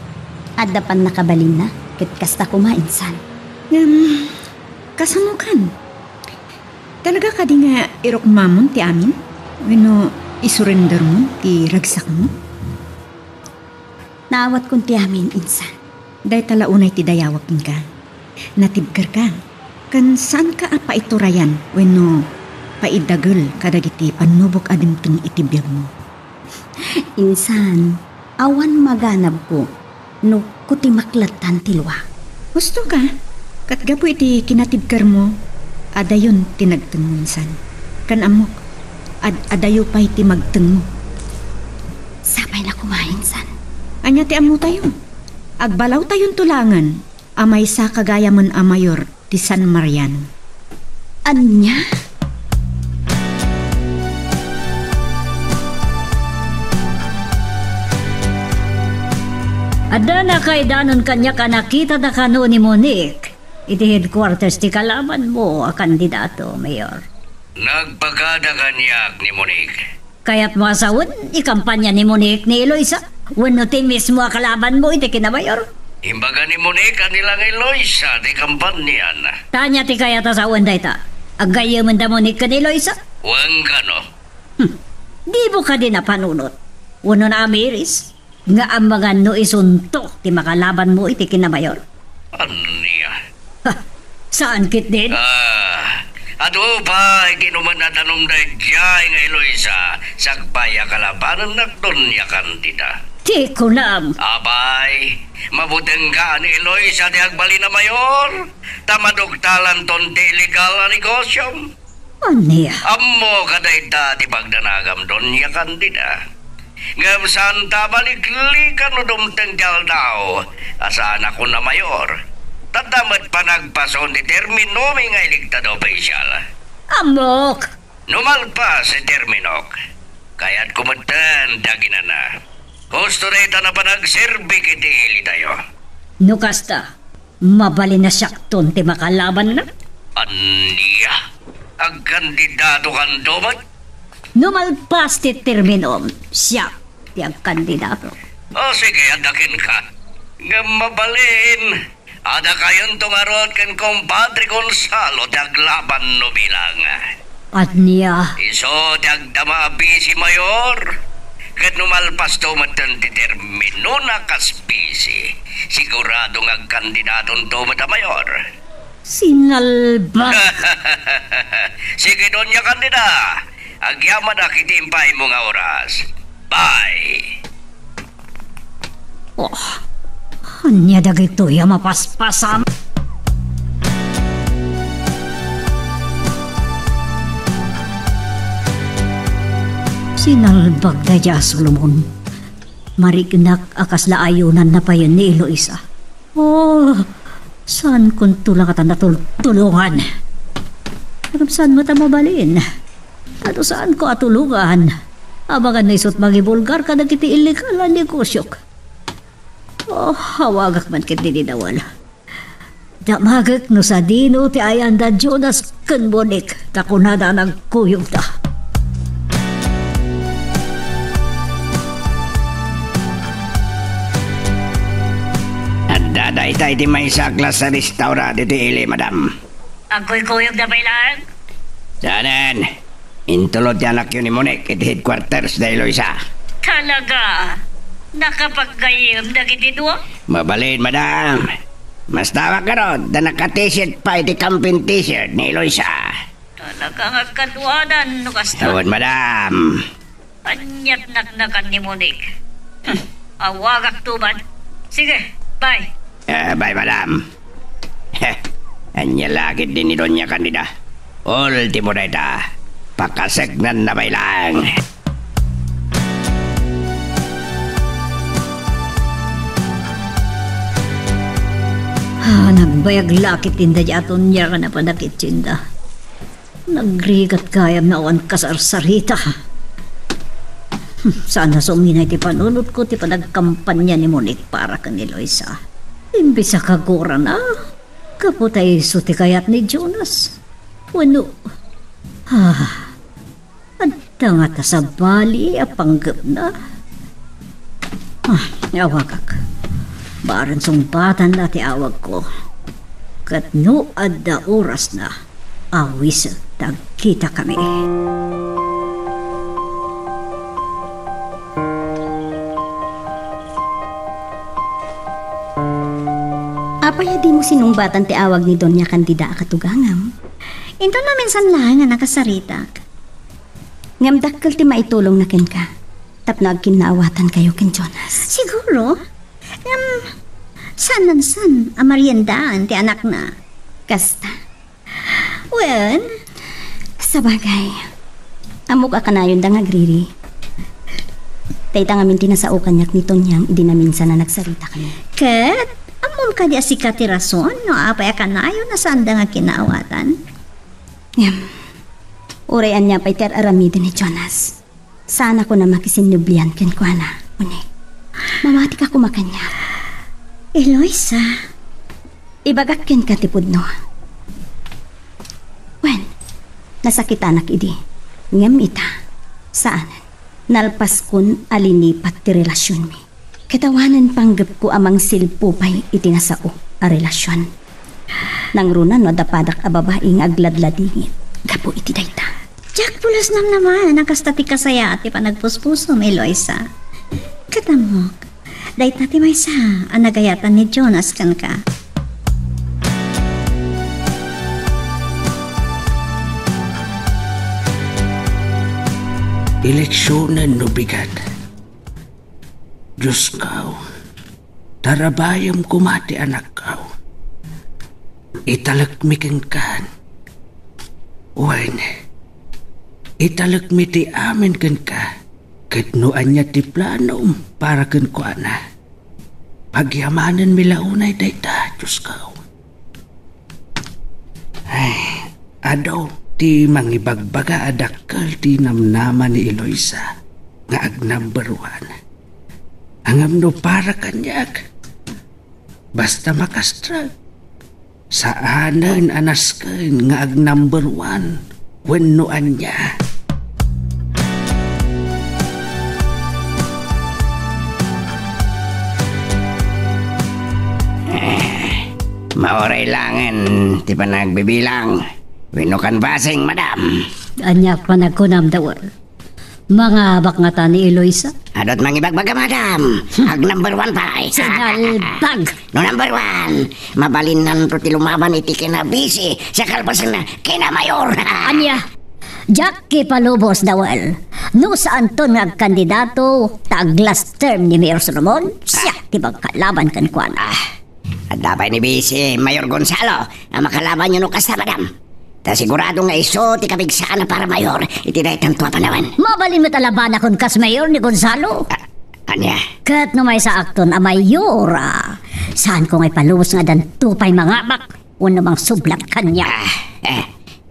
adda pan nakabalin na, kit kasta kumainsan. Kasamukan. Talaga ka di nga irok mamon ti amin? Wino isurrender mo ti ragsak mo? Naawat kong ti amin insan. Day talaunay ti dayawakin ka. Natibker ka. Kan saan ka apa iturayan wino paidagel kadagiti panubok adimteng itibiyag mo? Insan, awan maganab ko no kuti maklatan tilwa. Gusto ka? Kat gapo iti kinatibker mo, adayon tinagteng mo insan. Kan amok, adayo pa iti magteng mo. Sabay na kumain, san. Anya ti amo tayo. Agbalaw tayon tulangan, amay sa kagayaman amayor ti San Mariano. Anya? Ada na kay danon kanya ka nakita na kano ni Monique. Iti headquarters ti kalaban mo a kandidato, Mayor. Nagpagada kanyak ni Monique. Kaya't masawon, ikampanya ni Monique ni Eloisa. Wano ti mismo a kalaban mo iti kinamayor. Imbaga ni Monique nilang Eloisa di kampanyan. Tanya ti kaya tasawon day ta. Agayaman da Monique ka ni Eloisa. Huwag ka no. Di mo ka din napanunot. Wano na amiris. Nga ang mga no isuntok ti makalaban mo iti kinamayor. Aniya? Saan kit din? Ato pa, ikinuman na tanong na diyay nga Eloisa. Sagbaya kalabanan na doon niya kandida. Di ko nam. Abay, mabuteng ka ni Eloisa di agbali na mayor. Tamadugtalan ton ti illegal na negosyom. Aniya? Ammo kadayta ti pagdanagam doon niya kandida. Ngam santa baliklikan no dumteng jal daw. Asaan ako na mayor. Tatamat pa nagpason ni termino may nga iligtad opisyal. Amok! Numalpas si terminok. Kaya't kumatan dagina na. Gusto rita na pa nagserbi kiti ili tayo. Nukasta, mabali na siyakton ti makalaban na? Aniya? Ang kandidato kan domat? Numalpas ti terminom, siya ti ang kandidato. Sige, adakin ka. Nga mabalin. Ada kayon tungarot kan kompadre Gonzalo ti aglaban no bilang. At niya? Iso ti agdamabi si Mayor. Kat numalpas to matan ti termino na kaspisi. Sigurado nga kandidaton to mata Mayor. Sinalba. Sige doon niya kandida. Agyaman na kitimpay mo nga oras. Bye! Oh, anya dagito ya mapaspasam. Sinalbag na dya, Solomon. Marignak akas laayunan na pa yun ni Eloisa. Oh, saan kung tulang ka natulungan? Saan mo ta mabalin? Ato saan ko atulungan? Abangan na isot magibulgar ka na kiti illegal na negosyok. Oh, hawagak man kiti dinawal. Damagak no sa dino ti ayanda Jonas kanbonik takunada ng kuyog ta. Daday tayo di may saklas sa restaurant iti ili, madam. Ako'y kuyog na bailan? Saanan? Intulot yan ak yun ni Monik iti headquarters na Eloisa. Talaga? Nakapaggayim na kitidwa? Mabalin, madam. Mas tawag ka ron, da naka-t-shirt pa iti camping t-shirt ni Eloisa. Talagang agkadwanan, no kasta? Tawad, madam. Anyat naknakan ni Monik. Awagak tuban. Sige, bye. Bye, madam. Anya lagit din ni Doña Candida. Ultimo na ita. Pakasegnan na bailang. Nagbayag lakit tinda aton niya ka na panakit tinda. Nagrigat kayam na awan kasarsarita. Sana suminay ti panunod ko ti panagkampanya ni Monik para ka ni Eloisa. Imbisa kagura na. Kaputay suti kayat ni Jonas. Wano. Adda nga ta sa bali apanggap na. Awagak. Baran sumbatan na ti awag ko. Kat no adda oras na. Awis tagkita kami. Apaya di mo sinumbatan ti awag ni Doña Candida katugangam. Ito na minsan lang nga nakasarita. Ngam dakkel ti maitulong na ken ka. Tapno agkinaawatan kayo ken Jonas. Siguro. San ang mariendaan ti anak na. Kasta. Well, sabagay. Amok akanayon da nga agriri. Tayta ngamin tinasaukan yak ni Tonyang idi na minsan na nagsarita kami. Kat, amom ka di asikat ti rason no apay akanayon na saan da nga kinaawatan. Urayan niya pa'y ter-aramidin ni Jonas. Sana ko na makisinublian ken ko na, Monik. Mamati ka kumakanya. Eloisa. Ibagak ken katipod no. Wen, nasakitanak idi. Ngem ita. Saan? Nalpas kun alinipat ti relasyon mi. Katawanan panggap ko amang silpupay iti nasao a relasyon. Nang runa no dapadak a babaeng agladladingit. Gapo iti dayta. Jack pulas naman nakasta ti kasaya ti panagpuspusom Eloisa. Katamok. Dayta ti maysa ang nagayatan ni Jonas kan ka. Eleksyonan no bigat. Diyos kao, tarabayam kumati anak kao. Italagmikan kan. Wan, italagmi ti amin kan ka. Katnoan niya ti plano para kan ko na. Pagyamanan milaunay dayta, Diyos kao. Ay, adaw ti mangibagbaga adakal ti namnaman ni Eloisa nga ag number 1. Angam no para kanyak. Basta makastrag. Saanan anaskan nga ag number 1 wennoan niya. Maoray langan, ti pa nagbibilang. Winukan basing, madam. Anyak pa nagkunam dawal. Mga bakngata ni Eloisa. Adot mangibagbaga, madam. Ag number 1 pa. Sinalbag. No number 1. Mabalinan pro ti lumaban iti kinabisi sa kalpasan na kinamayor. Anya, Jackie Palubos dawal. No saan to nagkandidato tag last term ni Mayor Solomon, siya ti magkalaban kan kuan. At dapat ni Bisi Mayor Gonzalo ang makalaban nyo no kasta, madam. Ta sigurado nga iso ti kabigsaan na para mayor iti daytan tuwa panawan. Mabalin mo talaban akong kas mayor ni Gonzalo. Anya? Kat no may sa akton a mayora. Saan ko ngay paluwas nga dan tupay mangabak. Uno mang sublat kanya.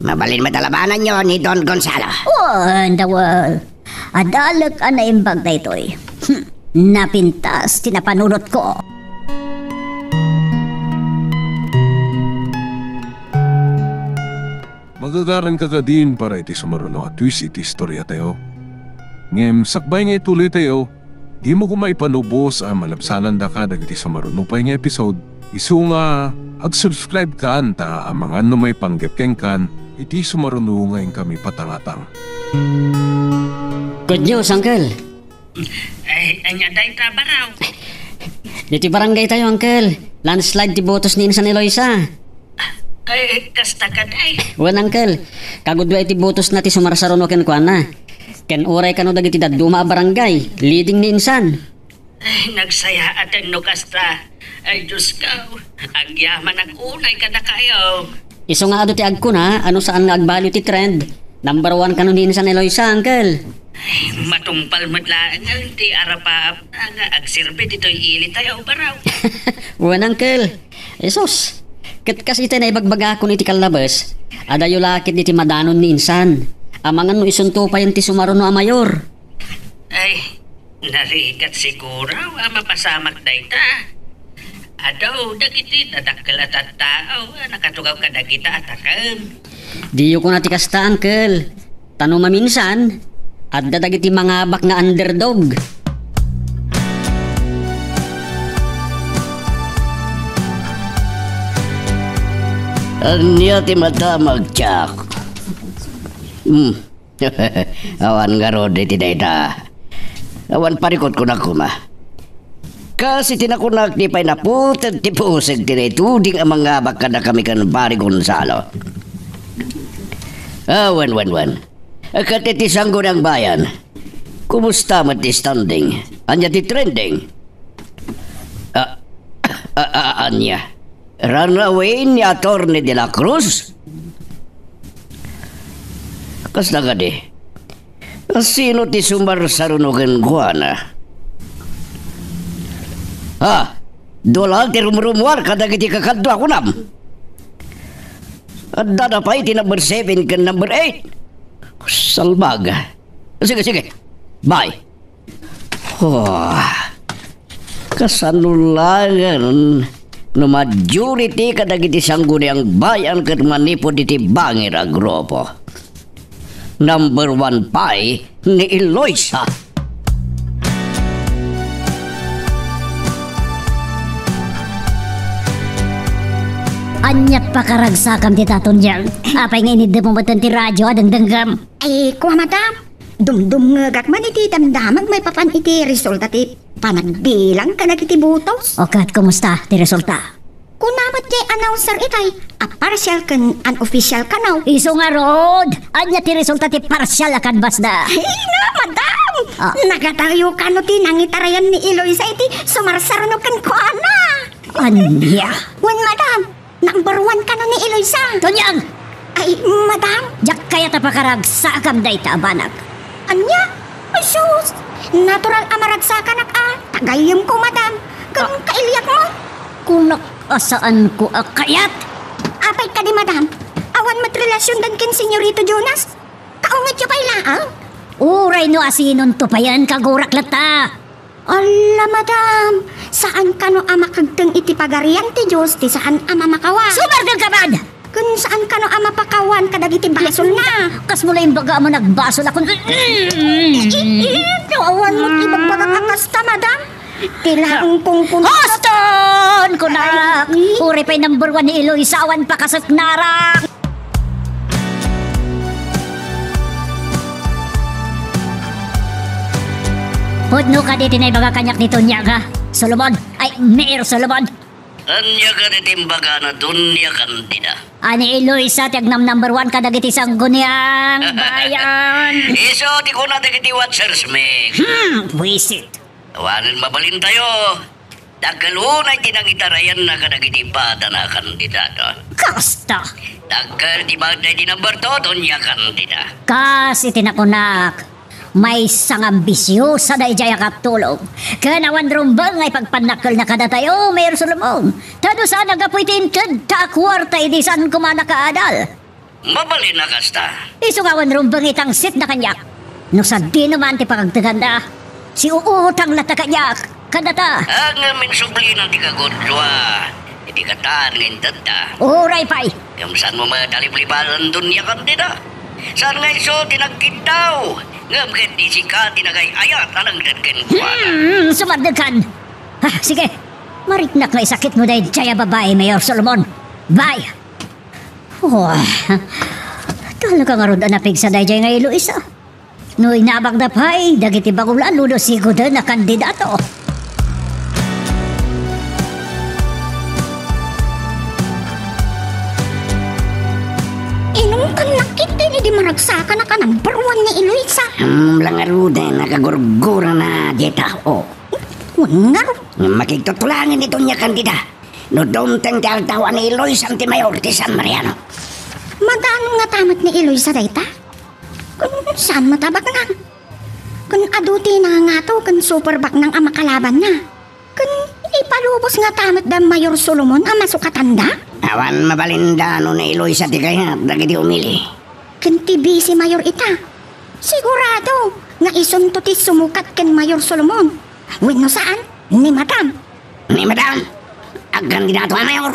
Mabalin madalabanan nyo ni Don Gonzalo. Wonderwall. Adalag ka na imbag na ito'y. Napintas, tinapanunot ko. Magagaran ka din para iti sumaruno at twist iti istorya tayo. Ngem, sakbay nga ituloy tayo. Di mo kumaipanubos ang malabsanan da ka dagiti sumaruno pa nga episode. Isu nga, ag-subscribe ka anta ang mga may panggapkeng kan iti sumaruno ngayon kami patangatang. Good news, Uncle. Ay, anya day tabaraw. Dito barangay tayo, Uncle. Landslide ti botos ni Insan Eloisa. Ay, kasta ka day. Wan, Uncle. Kagudwa iti botos na ti sumarsaruno ken kuana. Ken uray kano dagiti daduma a barangay. Leading ni Insan. Ay, nagsaya atin no kasta. Ay, Diyos ko. Ang yaman ang unay ka na kayo. Iso nga ado ti agko na, ano saan nga agbalyo ti trend. Number 1 kano ni Insan Eloisa, Uncle. Ay, matumpal madlaan ti arapa nga agsirbe dito'y ili tayo baraw. Wan, Uncle. Esos. Kat kasi iti na ibagbaga ko ni ti kalabas. Adayo lakit ni ti madanon ni Insan. Amangan no isunto pa yung ti sumaruno a mayor. Ay, narigat siguro mapasamak na ita. Adaw, dagiti nadakkel at tao, nakatugaw ka dagita atakan. Diyo ko na ti kasta, Uncle. Tanong maminsan, at dadagiti mga bak nga underdog. Anya ti matamag, Jack. Awan nga rod iti dayta. Awan parikot ko na kuma. Kasi tinakunak di pa'y naputad ti pusag tinituding ang mga baka na kami kan pari Gonzalo. Wan. Katitisang ko ng bayan. Kumusta mo ti standing? Anya ti trending? Anya? Runaway ni Atty. De la Cruz? Kas na ka di? Sino ti sumar sa runugan guana? Dola ti rumrumuar kadagiti kakadwa ko nam. At dadapay ti number 7 kan number 8. Salbaga. Sige. Bye. Kasanulangan no majority kadagiti sangguni ang bayan ket manipod iti bangir a grupo. Number 1 pay ni Eloisa. Anyat pakaragsakam ti taton dyan. Apay nga inid mo batan ti radyo adang danggam. Ay, kuha madam. Dumdum nga gakman iti damdamag may papan iti resulta ti panagbilang ka na iti butos. O kat, kumusta ti resulta? Kunamat ti announcer itay, a partial kan unofficial kanaw. Iso nga rod, anya ti resulta ti partial akan basda. Ay na, madam! Nagatayo ka no ti nangitarayan ni Eloisa iti sumarsarno kan kuana. Anya? Wan, madam, number 1 ka no ni Eloisa. Tunyang! Ay, madam. Jak kaya tapakaragsakam day ta abanak. Anya? Ay, sus! Natural amaragsakan tagayam ko, madam. Kung kailyak mo. Kung nakasaan ko akayat. Apay ka di, madam. Awan matrelasyon dan kin Senyorito Jonas. Kaungat siya pa'y laang. Uray no asinon to pa yan kagurak lata. Ala, madam. Saan ka no ama kagtang iti pagarian ti Diyos ti saan ama makawa? Sumargang kabad! Kung saan ka no ama pakawan kadagiti basol na. Kas mula yung baga mo nagbasol ako. Awan mo't ibagbaga kakasta, madam. Tilaang pungpun. Hoston! Kunak! Uri pa'y number 1 ni Eloisa awan pa kasat narak. Pudno ka dito na ibaga kanyak ni Tunyaga. Solomon! Ay, Mayor Solomon! Anya ka ditimbaga na dunya kandida. Ani Eloisa tiagnam number 1 kadagiti sangguniang bayan. Iso di ko na dagiti watchers me. Wisit. Tawanan mabalin tayo. Daggalunay tinangitarayan na kadagiti bata na kandidato. Kasta. Daggal di bagday di number 2 dunya kandida. Kas itinakunak. May sang ambisyosa na ijaya katulong. Kanawan rumbang ay pagpanakal na kada tayo, Mayor Solomon. Tado saan nagapoy tinted ta kwarta idisan kumana kaadal. Mabali na kasta. Isungawan rumbang itang sit na kanyak. No sa di naman ti pagagtaganda. Si uutang na ta kanyak. Kada ta. Ang amin subli ng tigagodwa. Hindi ka taan ng tanda. Uray pay. Yung saan mo madalib-libalan dunya kandida. Saan nga iso tinagkitaw. Ngam di sika tinagay ayat alang dadken kuwana. Sumardagan. Sige. Mariknak na isakit mo dahil jaya babae, Mayor Solomon. Bye. Talaga nga ron anapig sa dahil nga ilo isa. No inabag na pay, dagiti bagulan ludo sigo din na kandidato. Inong kan nakita ni di maragsakan na ka number 1 ni Eloisa. Langaruda, nakagurgura na dita. Ngaro. Makikutulangin ito niya kandida. No domteng taltawan ni Eloisa ang timayor ti San Mariano. Madaan nga tamat ni Eloisa dayta? Kung saan matabak nga? Kung aduti na nga to, kung superbak ng ama kalaban na. Kung ipalubos nga tamat da Mayor Solomon ang masukatanda? Awan mabalindano ni Eloisa ti kaya dagiti umili. Kung tibi si Mayor ita. Sigurado nga isunto ti sumukat ken Mayor Solomon. Wino saan? Ni Madam. Ni Madam? Ang kandidato ang Mayor.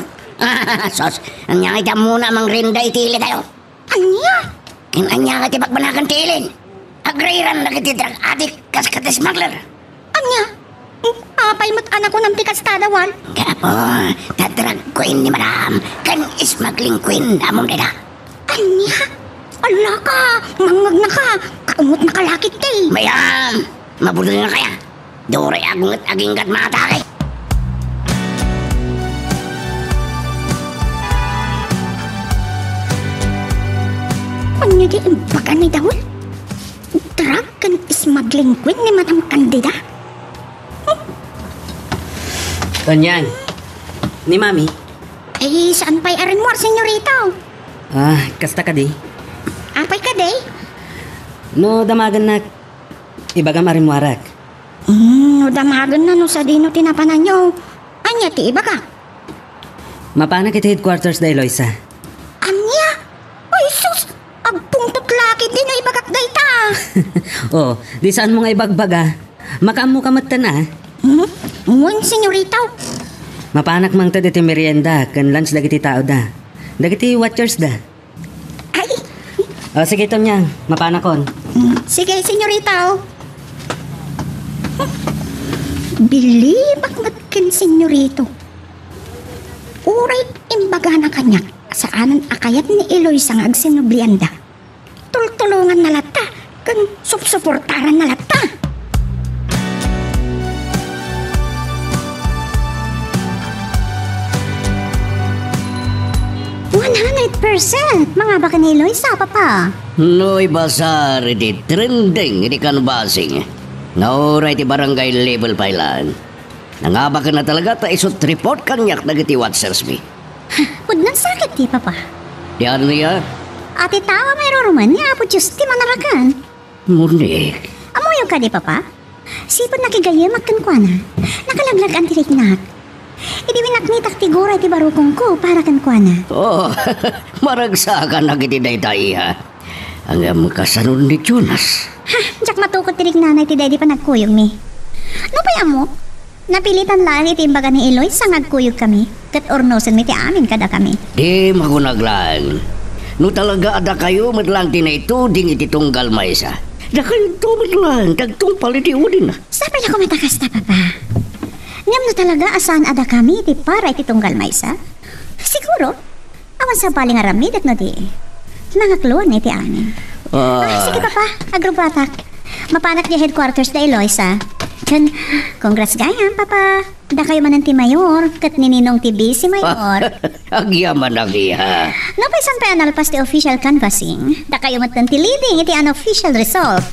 Sos, anya kita muna mang rinda itili tayo. Anya? Anya ka tibagbanakan tilin. Agriran na kiti drug addict kas kati smuggler. Anya? Apay mat anak ko ng tikas tadawan. Kapo, tadrag queen ni Madam. Kan smuggling queen among deda. Anya? Ala ka, mangag na ka. Kaungot na kalakit kay. Mayam, mabudol na kaya. Dore agungat aginggat matake. Anya di imbaga ni Dawul? Drug kan smuggling queen ni Madam Candida? Kanyan. Ni Mami. Eh, saan pa'y arin mo, senyorito? Kasta ka di. Apay ka, day? No, damagan na. Ibaga marimwarak. No, damagan na no sa dino tinapanan nyo. Anya ti ibaga? Mapana kita headquarters da Eloisa. Anya? Ay, sus! Agpungtot laki din na ibagak dayta. Di saan mo nga ibagbaga? Makamu ka mata na. Uwan, senyorito. Mapanak mang ta diti merienda, kan lunch dagiti tao da. Dagiti watchers da. Ay! Sige ito niya, mapanakon. Sige, senyorito. Bilibak matkin, senyorito. Uray, imbaga na kanyak. Saanan akayat ni Eloisa nga agsinublianda. Tultulungan na lata, kan supsuportaran na lata. Mga baka ni Eloisa, papa. Noy basar di trending di kan basing. Nauray ti barangay level pailan. Nangaba ka na talaga ta isot report kanyak dagiti watchers mi. Pudnan sakit di, papa. Yan niya? Ati tawa may roruman niya, po just ti manarakan. Munik. Amoyo ka di, papa? Sipod nakigayam at kankwana. Nakalaglag ang tiriknak. Idi winaknitak ti goray ti barukong ko para kankwana. Maragsakan na kiti daytay ha. Ang kasanun ni Jonas. Jak matukot tirik nanay ti day di pa nagkuyog mi. No pa mo? Napilitan lang iti imbaga ni Eloy sa nagkuyog kami. Kat ornosan mi ti amin kada kami. Di magunaglan. No talaga ada kayo madlang tinaituding iti tunggal maysa. Da kayo tumid lang, tagtung paliti udin na. Sapay ako matakas na, papa. Ngam na talaga asan ada kami iti para iti tunggal maysa? Siguro, awan sa paling aramid at no di. Nangakluan iti amin. Sige, papa, agrubatak. Mapanak di headquarters da Eloisa. Kan, congrats gayam, papa. Da kayo man ti mayor, kat nininong ti busy mayor. Agyaman na kiya. Napaisan pa analpas ti official canvassing. Da kayo man ti leading iti unofficial result.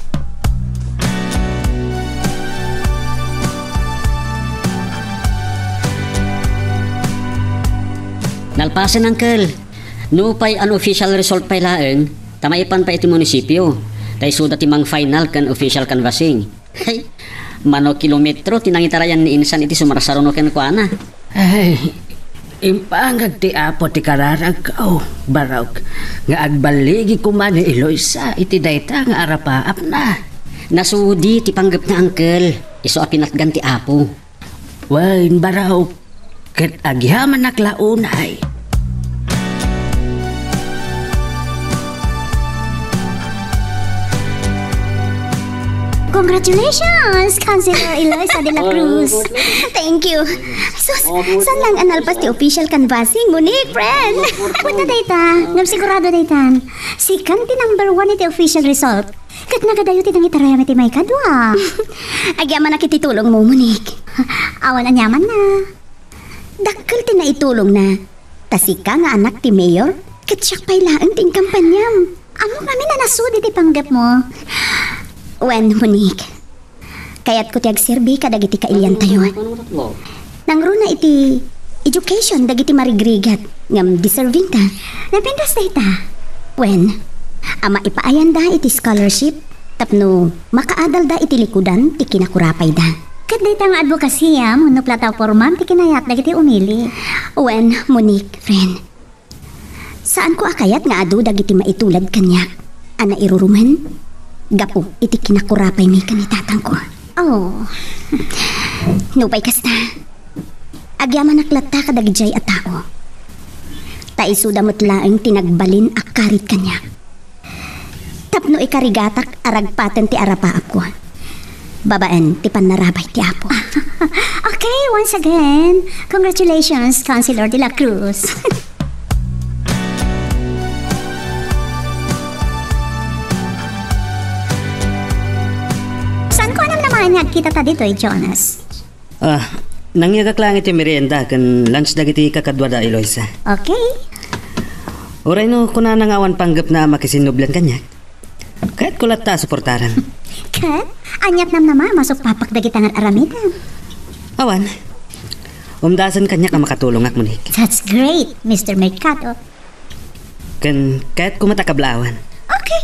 Nalpasan, uncle. No pa'y unofficial result pa'y laeng, tamaipan pa iti munisipyo. Tay suda timang final kan official canvassing. Hey, mano kilometro tinangitarayan ni insan iti sumarsaruno ken kuana. Ay, impangag ti apo ti kararag kao, barok. Nga agbaligi kuman ni Eloisa, iti dayta nga arapaap na. Nasudi ti panggap na uncle. Iso apinatgan ti apo. Wain barok, ket agyaman naklaunay. Congratulations, Councilor Eloisa de la Cruz. Thank you. Sus, saan lang analpas ti official canvassing, Monique, friend? Punta dayta, ngam sigurado daytan. Sikan ti number 1 iti official result. Kat nagadayo ti nangitarayam iti may kadwa. Agyaman na kititulong mo, Monique. Awan anyaman na. Dakkel ti na itulong na. Tasika nga anak ti mayor, kat siyak pailaan ting kampanyam. Amo kami na nasudi ti panggap mo. Wen, Monique. Kayat ko ti agserbi kadagiti kailyan tayo. Nangruna iti education dagiti marigrigat ngam deserving ta. Napindas dayta. Wen, ama ipaayan da iti scholarship tapno makaadal da iti likudan ti kinakurapay da. Kat dayta nga advokasya no plataforma ti kinayat dagiti umili. Wen, Monique, friend. Saan ko akayat nga adu dagiti maitulad kanya? Ana iruruman? Gapo, iti kinakurapay mi kanitatang ko. Oh. Nupay kasta. Agyaman naklata kadagijay at tao. Taisuda mo't laeng tinagbalin akarit kanya. Tapno ikarigatak aragpatan ti arapaap ko. Babaan ti panarabay ti apo. Okay, once again, congratulations, Councilor de la Cruz. Kita ta dito Jonas. Nangyagak lang iti merienda kan lunch dagiti kakadwada Eloisa. Okay. Oray no kuna nangawan panggap na makisinublan kanya. Kahit kulat ta suportaran. Kat, anyat nam nama masuk papak dagiti tangan aramitan. Awan. Umdasan kanya ka makatulong ak Monique. That's great, Mr. Mercado. Kan kahit kumata kablawan. Okay.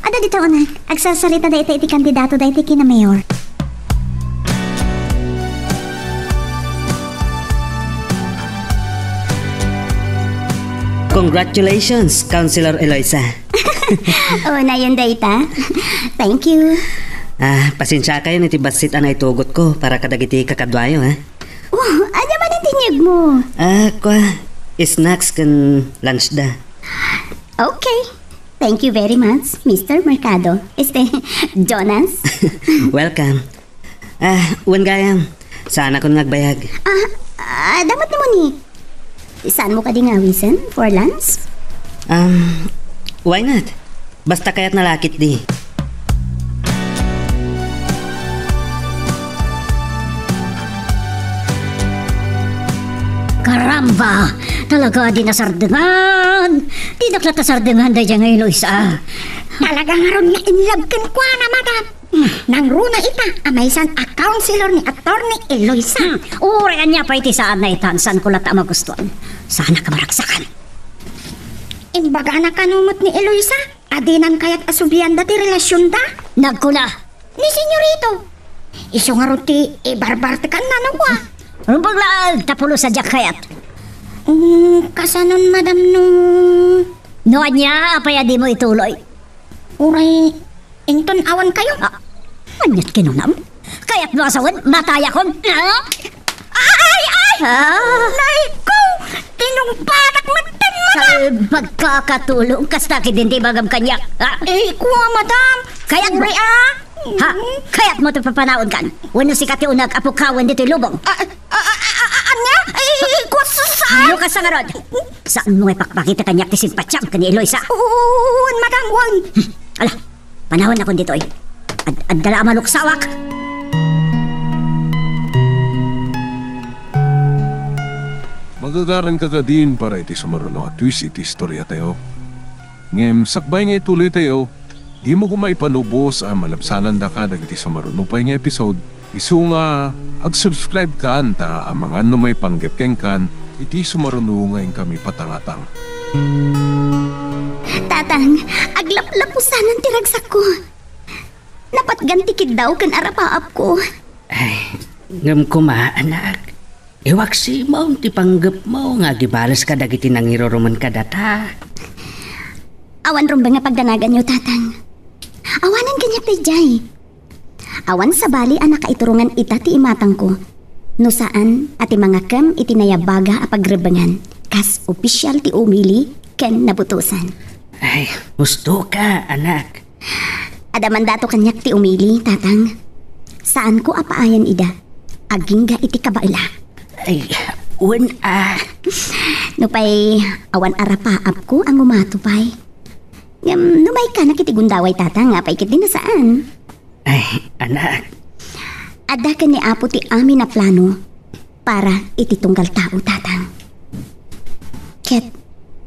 Ada dito anak, agsasalita da iti kandidato da iti kina mayor. Congratulations, Councilor Eloisa. Na yun dayta. Thank you. Pasensya kayo niti basit anay tugot ko para kadagiti kakadwayo, ha? Ano man ang tinyag mo? Snacks kan lunch da. Okay. Thank you very much, Mr. Mercado. Jonas. Welcome. Wan gayam. Sana kung nagbayag. Damat ni Monique. Saan mo ka ding awisan for lunch? Why not? Basta kaya't nalakit di. Karamba! Talaga di nasardengan! Di naklat nasardengan da dyan ngayon, Eloisa. Talaga nga ron nga inlabkan ko na, madam. Nang runa ita, amaysan a counselor ni Attorney Eloisa. Urian niya pa iti saan na itan, saan ko lata magustuhan. Sana ka maraksakan. Imbaga na kanumot ni Eloisa, adinan kaya't asubian dati relasyon da. Nagkula. Ni senyorito. Iso nga ron ti ibarbarte ka na nawa. Rumpag laal, tapulo sa jak kayat. Kasanon, madam, no... Noan niya, apaya di mo ituloy. Uray, inton awan kayo. Anyat kinunam. Kaya't mo asawan, mataya kon. Ay! Naiko! Tinungpatak matan, madam! Sa pagkakatulong, kastaki din di bagam kanyak. Kuha, madam! Kaya't mo, kaya't mo ito papanaon kan. Wano si katiunag apukawan dito'y lubong. Anya? Kuha saan? Ano ka sa ngarod? Saan mo ipakpakita kanyak ti simpatsam ka ni Eloisa? Uwan, madam, uwan! Ala, panahon na kon dito'y. Ad-dala amaluksawak. Magagaran ka din para iti sumaruno at twist iti istorya tayo. Ngem, sakbay nga ituloy tayo, di mo kumaipanubos ang malabsanan da ka dagiti sumaruno pa nga episode. Isu nga, ag-subscribe ka anta ang mga may panggap kan iti sumaruno ngayon kami patangatang. Tatang, aglaplapusan ang tiragsak ko. Napat gantikid daw kan arapaap ko. Ay, ngam kuma, anak. Iwaksi mo, ti panggap mo, nga gibalas ka dagiti nang iroruman ka data. Awan ron ba nga pagdanagan nyo, Tatang? Awanan ganyak tay jay. Awan sa bali ang nakaiturungan ita ti imatang ko. No saan at mga kam itinayabaga a pagrebangan. Kas opisyal ti umili ken nabutusan. Ay, gusto ka, anak. Adaman dato kanyak ti umili, Tatang. Saan ko apaayan ida? Agingga iti kabaila. Ay, Nupay, awan arapaap ko ang umatupay. Numay ka nakitigundaway, Tatang, apay kit din na saan? Ay, anak. Ada ka ni Apo ti amin na plano para ititunggal tao, Tatang. Ket,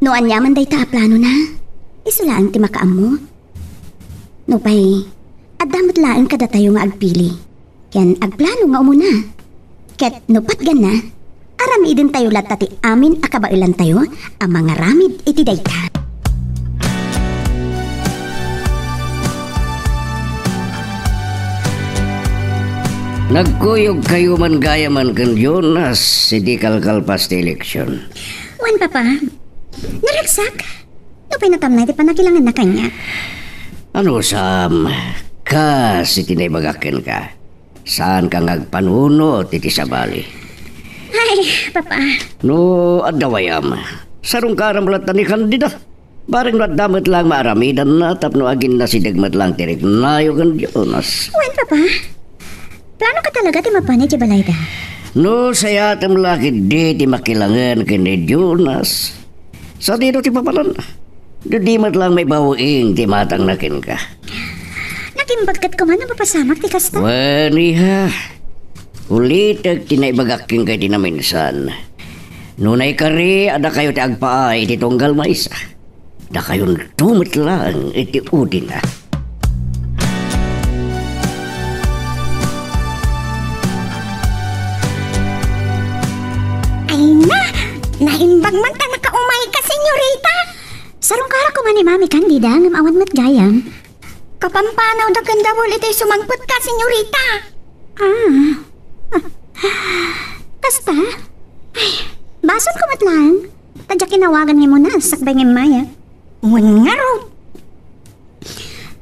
no anyaman day ta plano na, isulaan ti makaam mo. Nupay, adamot laeng kada tayo nga agpili. Yan agplano nga umuna. Ket, nupat gan na, arami din tayo lata ti amin akabailan tayo, ang mga ramid iti dayta. Nagkuyog kayo man gaya man kan Jonas, hindi kalkalpas ti eleksyon. Wan, Papa. Naragsak. No pinatamnay, di pa nakilangan na kanya. Ano, Sam? Kasi tinaybagakin ka. Saan ka ngagpanuno, titi sabali? Ay, Papa. No, adawayam. Sarong karamlat na ni kandida. Bareng nadamit lang maaramidan na tapno agin na si degmat lang tirik nayo kan Jonas. Wan, Papa. Plano ka talaga ti mapanay ti balayda? No, saya tem laki di makilangan kini Jonas. Sa dito ti papalan. Di mat lang may bawing ti matang nakin ka. Nakimbagkat ka man ang papasamak ti kasta? Wani ha. Ulitag tinaibagaking kay tinaminsan. Nunay kari, ada kayo ti agpaay ti tunggal maisa. Da kayon tumit lang iti udin na. Ay na! Naimbag man ta nakaumay ka, senyorita! Sarong kara ko man ni Mami Candida, ngam awan mat gayam. Kapampanaw da gandawol ito'y sumangpot ka, senyorita. Kasta? Ay, bason ko mat lang. Tadya kinawagan nga mo na, sakbay nga maya. Wan nga ro.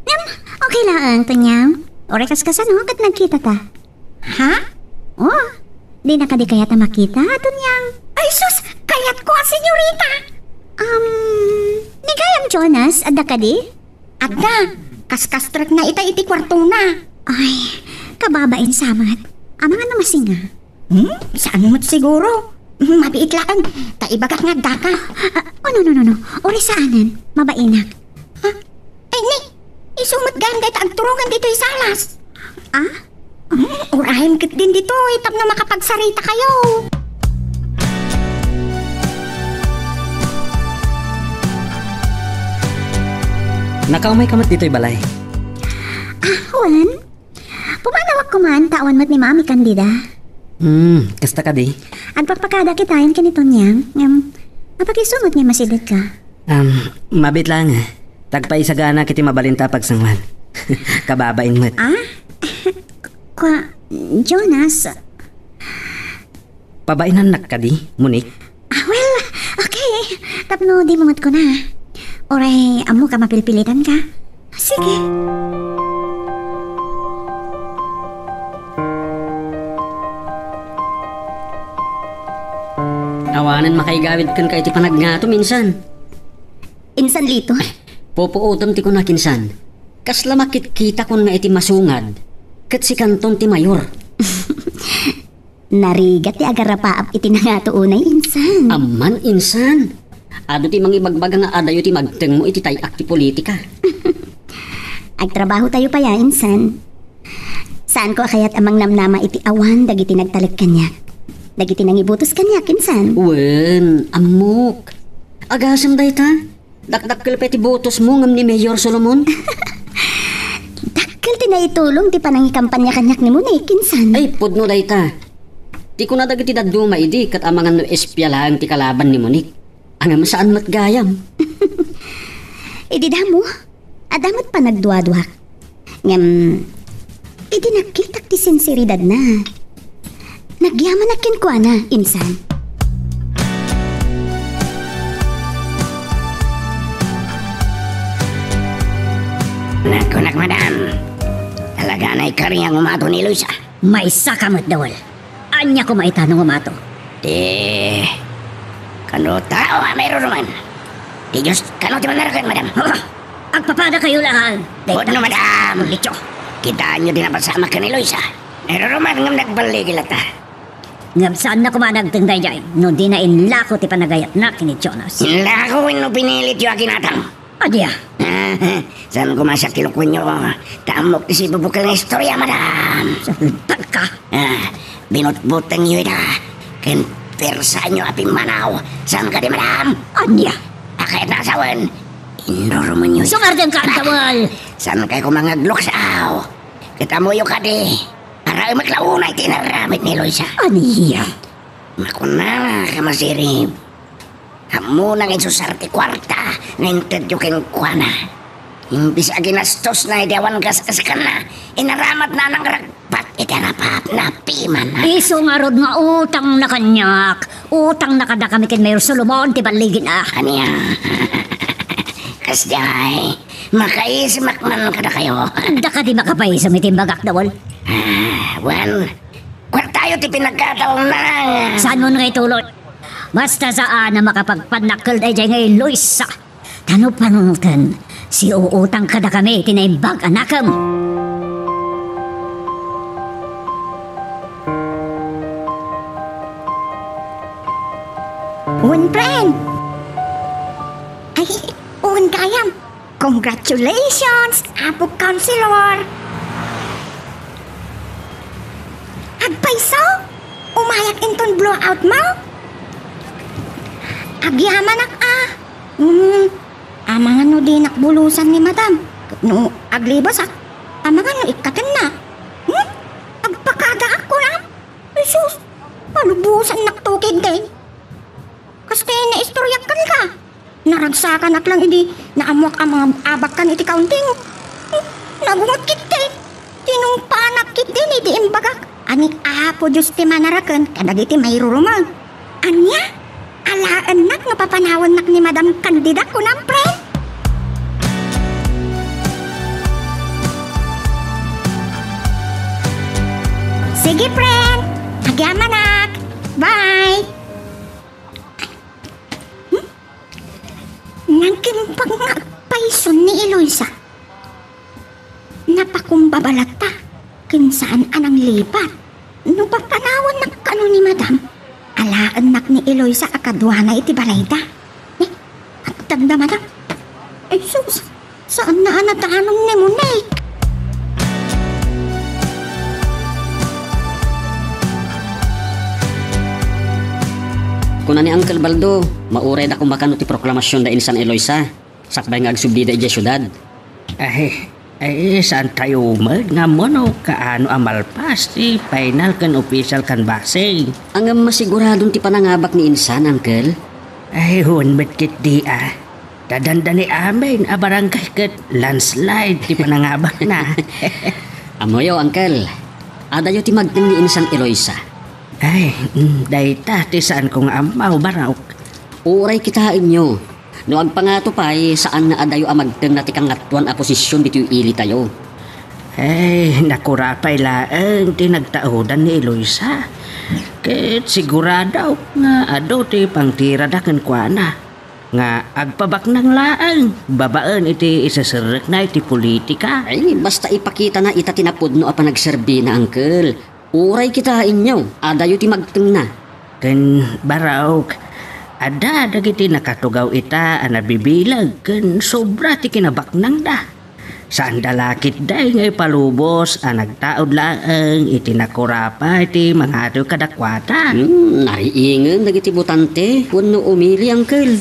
Ngam, okay lang, tanyam. Orekas ka sa no, kat nagkita ta. Ha? Oh, di na ka di kaya ta makita, tanyam. Ay sus, kayat ko, senyorita. Nigayam Jonas, adda ka di? Adda, kaskastrak na iti kwarto na. Ay, kababain samat. Amang ano masinga? Saan mo't siguro? Mabiit lang, taibagak nga daka. No. Uri saanan, mabainak. Ay ni, isumot ganda at agturungan dito salas. Urahin kit din dito, itap na makapagsarita kayo. Nakaumay ka mat dito'y balay. Juan, pumanawag ko man, tawan mat ni Mami Candida. Kasta ka di? At pagpakada kitayin kanito niyang, napakisunod niya masidit ka. Mabit lang. Tagpaisagana kiti mabalinta pagsangwan. Kababain mat. Jonas. Pabainan nak ka di, Munik? Well, okay. Tapno di mamat ko na. Oray, amo ka mapilpilitan ka. Sige. Awanan makaigawid kan ka iti panagnato minsan. Insan lito? Popuutom ti ko na kinsan. Kasla makit-kita ko nga iti masungad. Kat si kanton ti mayor. Narigat ti agarapaap iti nangato unay insan. Amman insan. Ado ti mangibagbaga nga adayo ti magteng mo iti tayak ti politika. Agtrabaho tayo pa ya insan. Saan ko kayat amang namnama iti awan dagiti nagtalag kanyak. Dagiti nangibutos kanyak insan. Wen, amok. Agasam day ta. Dakdakkel pa iti botos mo ngam ni Mayor Solomon. Dakkel ti naitulong ti panangikampanya kanyak ni Munik insan. Ay pudno day ta. Ti ko na dagiti daduma idi kat amangan no espya lang ti kalaban ni Munik. Angam saan mat gayam. Idi damo. Adamot pa nagduwa-duwa. Ngam, idi nakitak ti sinseridad na. Nagyaman na kinkwa na, insan. Nakunak, madam. Talaga na ikari ang umato ni Luisa. May sakamot dawal. Anya ko maitanong umato. Kano tao mayroon naman. Di Diyos, kano ti manarakan, madam. Agpapada kayo lang. Huwag no, madam. Kitaan nyo din ang pasama ka ni Luisa. Mayroon naman ng nagbaligil ata. Ngam saan na kumanagtang dayay, no di na inlako ti panagayat na kini Jonas. Inlako no pinilit yung akinatang. Adya. Saan kumasak kilukwin nyo? Tamok isi bubukal ng istorya, madam. Saltan ka. Binutbutang nyo ita. Ken persa nyo api manaw. Saan ka di, madam? Adya. Akayat na asawan. Indoro mo nyo. Sumardan ka, Dawal. Saan kayo kumangagloksaw? Kita mo yung kadi. Para maklaunay tinaramit ni Luisa. Aniya. Makunala ka masirib. Hamu nang insusarte kwarta. Ngayon yung kinkwana. Imbis aginastos na idewan gas ka na. Inaramat na ng ragpat. Itanapap na piman na. Iso nga rod nga utang na kanyak. Utang na kada kami kin Mayor Solomon ti baligin ah. Aniya. Kasday. Makaisimak man kada kayo. Da ka di makapaisam itimbagak, Dawal. Well, tayo ti pinagkataon na. Saan mo nga ituloy? Basta saan na makapagpanakal day jay ngay Luisa. Tano panunutan, si uutang kada kami tinaimbag anakam. Un friend. Ay, un kayam. Congratulations, Apo Councilor. Agpaiso, umayak inton blowout mo? Agyamanak amangan no di nakbulusan ni madam. No, aglibas amangan no ikatin na. Agpakada ako lang. Jesus, palubusan naktukid din. Kasi naistoryak kan ka. Naragsakan at lang hindi naamuak ang mga abak kan iti kaunting. Nagungot kit din. Tinungpanak kit din iti imbagak. Anik apo Diyos ti manarakan kadag iti mayrurumag. Anya? Alaan nak napapanawan nak ni Madam Candida ko ng friend. Sige friend. Agyaman nak. Bye. Nangkimpag nga paison ni Eloisa. Napakumbabalata kinsaan anang lipat. No papanawan na kano ni Madam. Alaan nak ni Eloisa akadwa na iti balayda. At tanda Madam. Jesus, saan na anatanong ni Munay? Kuna ni Uncle Baldo, mauray na kumakano ti proklamasyon da insan Eloisa. Sakbay nga agsubli da ija syudad. Saan tayo umag nga mo no kaano amalpas ti final kan official kan basing. Ang masiguradong ti panangabak ni insan, Uncle. Hunbet kit di Dadanda ni amin barangay kat landslide ti panangabak na. Amoyo, Uncle. Adayo ti magdeng ni insan Eloisa. Dayta ti saan kong amaw baraok. Uray kita inyo. No agpangato pa saan na adayo amagdeng na ti kangatuan a posisyon dito ili tayo. Nakurapay laeng ti nagtaudan ni Eloisa. Ket sigurado nga ado ti pangtira daken kuana. Nga agpabak ng laeng babaan iti isaserek na iti politika. Basta ipakita na ita tinapudno a panagserbi na, Uncle. Uray kita inyo, adayo ti magteng na. Ken baraok, ada dagiti nakatugaw ita nabibilag ken sobra ti kinabaknang da. Saan dalakit day ngay palubos nagtaod laeng iti nakurapa iti mga ado kadakwata. Nariingan dagiti butante, wenno umili, Uncle.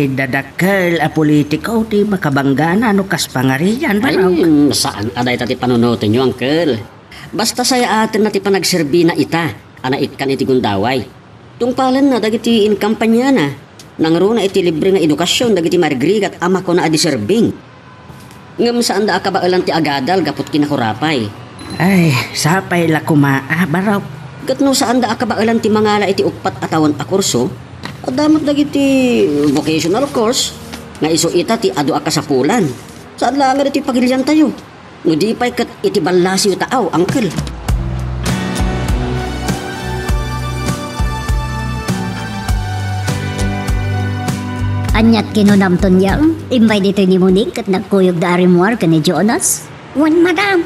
Dadakkel a politiko ti makabanggana no kas pangarian baraok. Saan aday tati panunutin nyo, Uncle? Basta saya atin na ti panagserbi na ita, anait kan iti gundaway. Tungpalan na dagiti in kampanya na. Nangruna iti libre nga edukasyon dagiti marigrig at ama ko na adiserbing. Ngam saan da akabailan ti agadal gapot kinakurapay. Ay, sapay la kumaa, baraw. Gatno saan da akabailan ti mangala iti upat atawan a kurso, adamot dagiti vocational course, nga iso ita ti adu akasapulan. Saan lang nga iti pagilyan tayo? Ngudi pa'y kat iti balasi taaw, angkel. Anyat kinunamton yang, imbay dito ni Monique at nagkuyog da arimuar ka ni Jonas. Wan, madam.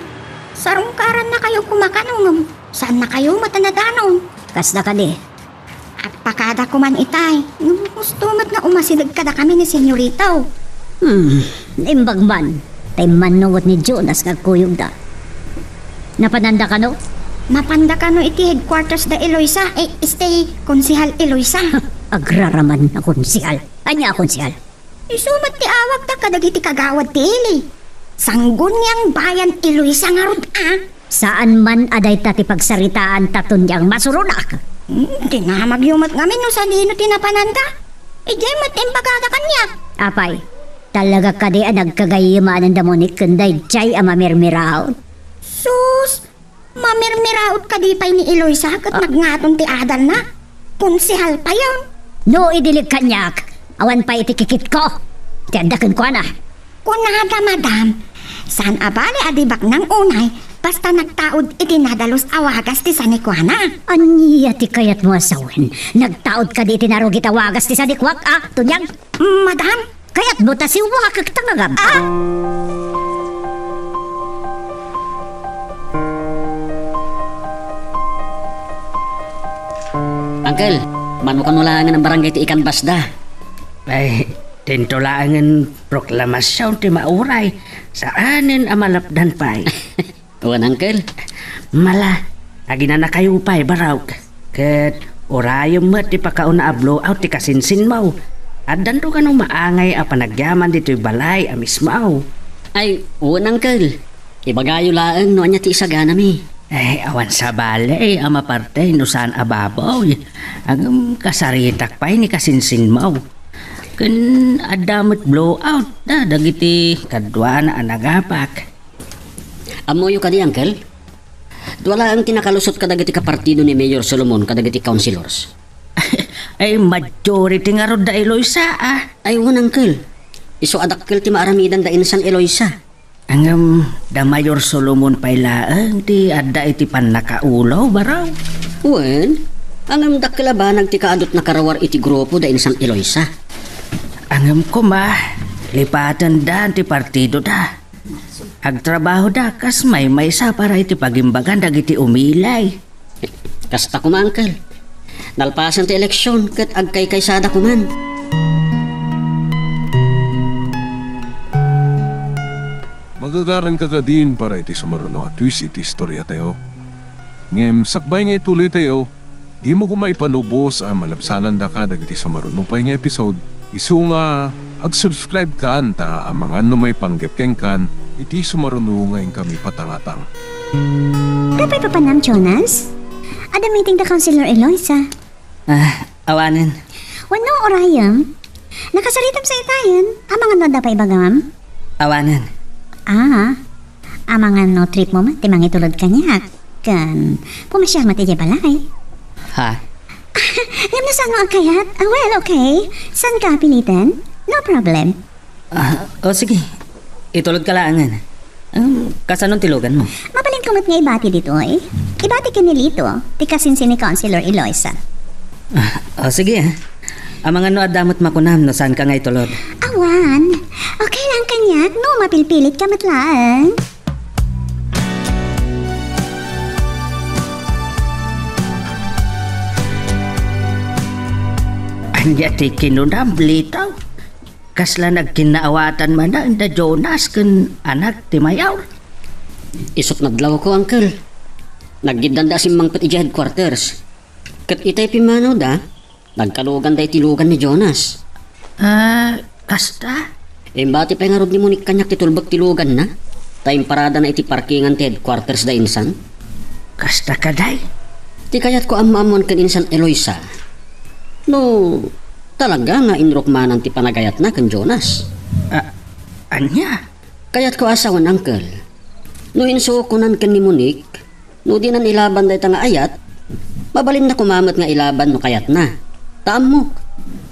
Sarungkaran na kayo kumakanong. Saan na kayo matanadanong? Kasda ka di. At pakada ko man itay. Gustumat nga umasidag kada kami ni senyoritaw. Imbag man. Tay manungot ni Jonas nagkuyog da. Napananda ka no? Mapanda ka no iti headquarters da Eloisa. Stay, Konsihal Eloisa. Agraraman na konsihal. Anya konsihal? Isumat ti awag da kadagiti kagawad ti Eli. Sanggun niyang bayan Eloisa nga rod Saan man aday tati pagsaritaan taton niyang masurunak? Di nga magyumat ngamin no sa lino tinapananda. Ijay matimbagada kanya. Apay, talaga ka di nagkagayiman ang damonik kanday jay mamirmiraot. Sus, mamirmiraot ka di pa'y ni Eloisa kat nagngaton ti adal na. Konsihal pa yun. No, idilig kanyak. Awan pa itikikit ko. Tiyandakan ko na. Kunada, madam. San abali adibak ng unay, basta nagtaod itinadalos awagas ti sanikwana. Aniya ti kayat mo asawin. Nagtaod ka di itinarugit awagas ti sanikwak, tunyang? Madam? Kayat mo ta si wakak tangagab. Uncle, mano ka nulangan ng barangay ti ikan basda? Ay, tintulangan proklamasyon ti mauray saanin amalapdan pa'y. Tuwan, Uncle. Mala, agina na kayo pa'y baraw. Kat orayom mo ti pakauna a blowout ti kasinsin mo. At danto ka nung maangay a panagyaman dito'y balay a mismaw. Ay, uwan, Uncle. Ibagayo laang no anya ti isagana mi. Ay, awan sa balay, ama parte, no saan ababaw. Ang kasaritak pa'y ni kasinsin mo. Kan adamot blowout da dagiti kadwa na anagapak. Amoyo ka di, Uncle? Wala ang tinakalusot kadagiti kapartido ni Mayor Solomon kadagiti councilors. Ay majority nga rod da Eloisa Ay wan, Uncle. Iso adakkel ti maaramidan da insan Eloisa. Ang da Mayor Solomon pa'y laang ti adda iti panakaulaw baraw. Wen, ang dakkel ba nagti kaadot na karawar iti grupo da insan Eloisa. Angam ko lipatan da ti partido da. Agtrabaho da kas may sa para iti pagimbagan dagiti umilay. Kasta ko Uncle. Nalpasan ti eleksyon kat agkay-kaysada ko man. Magagaran ka din para iti sumaruno at twist iti istorya tayo. Ngem sakbay nga ituloy tayo, di mo kumaipanubos ang malabsanan da ka dagiti sumaruno pa nga episode. Isu nga ag-subscribe ka anta ang mga may panggepkeng kan iti sumaruno ngayon kami patangatang. Kapay pa panam, Jonas? Ada meeting the Councilor Eloisa. Awanin. Wano orayam? Nakasalitam sa itayan. Amang ano da pa ibagam? Awanin. Amang ano trip mo timang itulad kanya. Kan, pumasyal mati balay. Ha? Alam na saan mo ang kayat? Well, okay. Saan ka pilitan? No problem. Sige. Itulog ka laangan. Kasanong tilugan mo? Mabalin kumot nga ibati dito eh. Ibati ka nilito. Tikasinsin ni Councilor Eloisa. Sige Ang mga no adamot makunam no saan ka nga itulog? Awan. Okay lang kanyak. No, mapilpilit ka matlaan. Anya ti kinunam litaw. Kasla nagkinaawatan man na da Jonas kun anak ti Mayaw. Isot naglaw ko, Uncle. Naggidanda si Mang Pati headquarters. Kat itay pimanaw da, nagkalugan da itilugan ni Jonas. Kasta? Bati pa nga rod ni Monique kanyak titulbag tilugan na. Tayong parada na iti parkingan ti headquarters da insan. Kasta ka day? Ti kayat ko amamuan kan insan Eloisa. No, Talaga nga inrokmanan ti panagayat na kan Jonas. Anya? Kayat ko asawan, uncle. No insukunan kan ni Monique, no di na nilaban dahi nga ayat, mabalin na kumamat nga ilaban no kayat na. Taamok,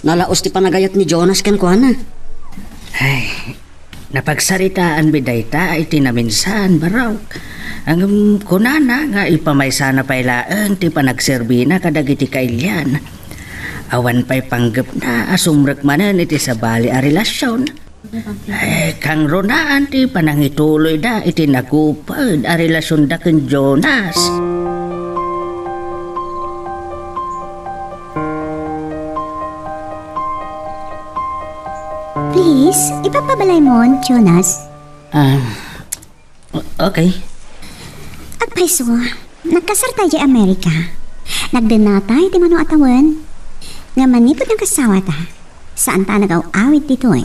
nalaos ti panagayat ni Jonas kan kuana. Ay, napagsaritaan bidayta iti naminsan baraw. Ang kunana nga ipamay sana pailaan ti panagserbina kadagiti kailyan. Awan pa'y panggap na asumrek manan iti sabali a relasyon. Ay, kang runaan ti panangituloy da iti nagupad a relasyon da ken Jonas. Please, ipapabalay mo, Jonas. Okay. At preso, nagkasar tayo Amerika. Nagdenatay ti mano atawan. Nga manipod ng kasawa ta. Saan ta nagaw-awit dito eh.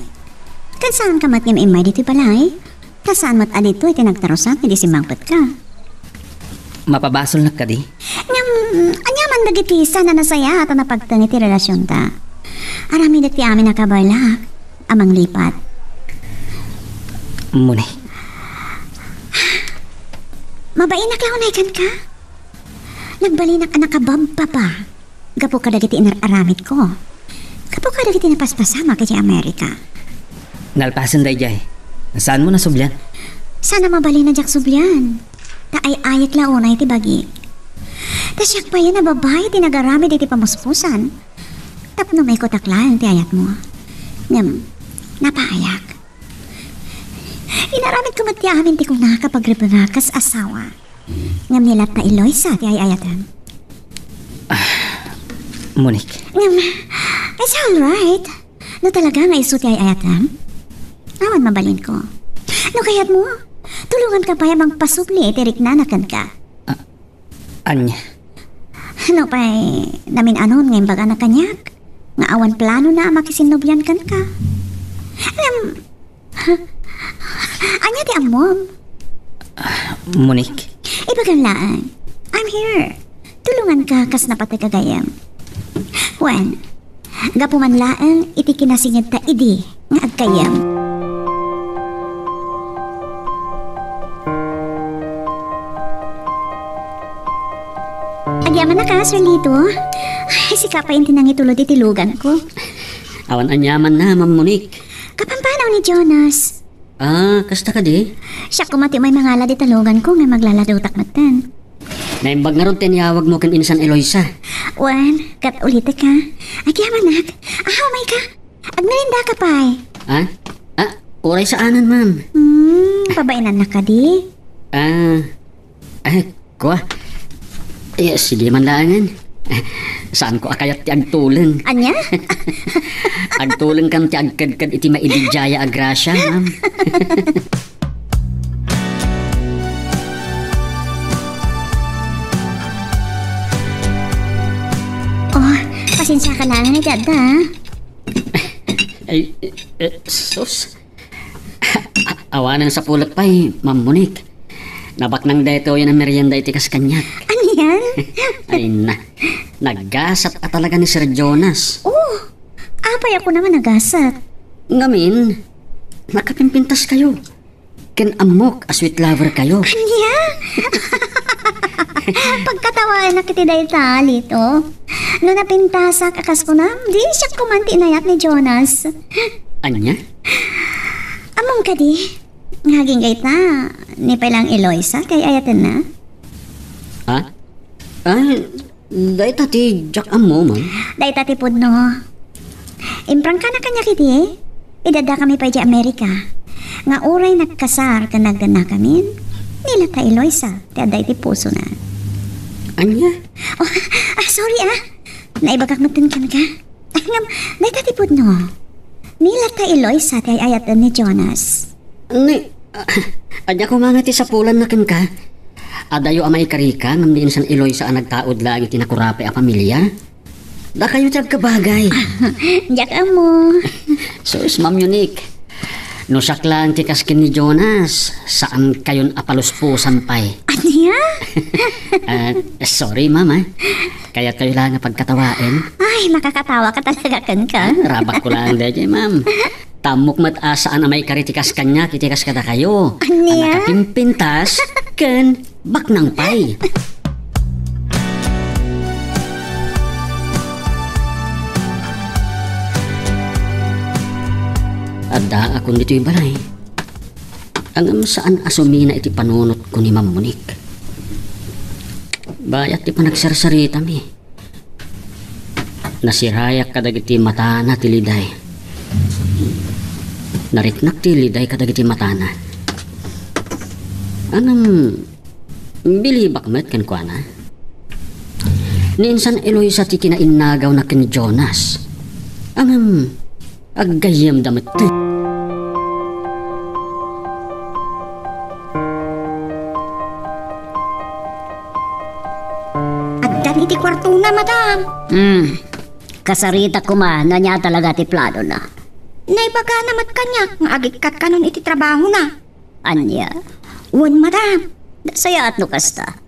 Kan saan ka mat imay dito balay? Kasaan mat adito iti nagtarosan hindi simangpet ka. Mapabasol na ka di? Anyaman dagiti sana nasaya at napagtang iti relasyon ta. Arami dati amin nakabarlak. Amang lipat. Muni. Mabainak launay kan ka? Nagbalinak anak kabamba pa. Gapo ka dagiti inararamit ko. Gapo ka dagiti napaspasama kay Amerika. Nalpasan day jay. Saan mo nasubyan? Sana mabali na jak subyan. Taay-ayat launay ti bagi. Tasyak pa yan na babae ti nagaramit iti pamuspusan. Tapno may kotaklaan ti ayat mo. Napaayak. Inaramit ko mati amin ti kung nakakapagrepunakas asawa. Ngam nilat na Eloisa ti ayayatan. Monique. It's alright. No talaga nga iso ti ayayatan. Awan mabalin ko. No kayat mo, tulungan ka pa yamang pasubli iti riknanakan ka. Anya? No pa'y namin anon ngayon baga na kanyak. Nga awan plano na makisinobyan kan ka. Anya ti amom. Monique. Ibaganlaan. I'm here. Tulungan ka kas napatay kagayam. Wen, gapumanlaan iti kinasingid ta idi nga agkayam. Agyaman na ka, Sir Lito. Ay, si Kapayin tinang itulod itilugan ko. Awan anyaman na, Ma'am Monique. Kapampanaw ni Jonas. Kasta ka di? Siya kumati may mangala di talugan ko nga maglaladaw takmatan. Naimbag nga ron tiniyawag mo kan insan Eloisa. Wan, kat ulit ka. Agyaman nak. May ka. Agnarinda ka pa'y. Uray sa anan, ma'am. Pabainan na ka di? Kuha. Sige man langan. Saan ko akayat ti agtulen? Anya? Agtulen kam ti agkadkad iti maidijaya agrasya, ma'am. Pasensya ka lang ni Dada. Sus. Awanan sa pulat pa'y, Ma'am Monique. Nabak nang dito yan ang merienda iti kas kanyat. Ano yan? Ay na. Naggasat at talaga ni Sir Jonas. Apay ako naman nagasat. Ngamin, nakapimpintas kayo. Ken amok a sweet lover kayo. Anya? Pagkatawaan na kiti dahi talito. No napintasak akas ko na, di siya kumanti inayat ni Jonas. Anya? Among ka di. Ngaging gayt na, ni palang Eloisa kay ayatan na. Dahi tati Jack amo, ma'am. Dahi tati pudno. Imprang ka na kanya kiti. Idada kami pa di Amerika. Nga uray nagkasar ka nagdana kami. Nila ta Eloisa, ti aday ti puso na. Anya? Sorry naibagak matunkan ka. Dahi tati pudno. Nila ta Eloisa ti ayatan ni Jonas. Adya ko mga ti sapulan na ken ka. Adayo amay karika ngam diin san Eloisa ang nagtaod lagi tinakurape a pamilya. Da kayo tiyag kabagay. Diyak amo. Sus, Ma'am Unique. No saklang tikas kin ni Jonas, saan kayon apaluspusan pay? Aniya? Sorry, mama. Kaya kayo lang nga pagkatawain. Ay, makakatawa ka talaga kan ka. Rabak ko lang dahil, ma'am. Tamok matasaan na may karitikas kanya, kitikas kada kayo. Aniya? Ang nakapimpintas, kan baknang pay. Ada akong dito yung balay. Ang saan asumina iti panunot ko ni Ma'am Monique. Bayat ti panagsarsarita mi. Nasirayak kadag iti mata na tiliday. Naritnak tiliday kadag iti mata na. Anam bilibak met kan kwa na. Ninsan Eloisa ti kinainagaw na kin Jonas. Anam aggayam damet ti. Addan iti kwarto na, madam. Kasarita ko man, na niya talaga ti plano na. Naibaga namat kanya, nga agikkat kanon iti trabaho na. Anya? Wan, madam. Saya at nukasta.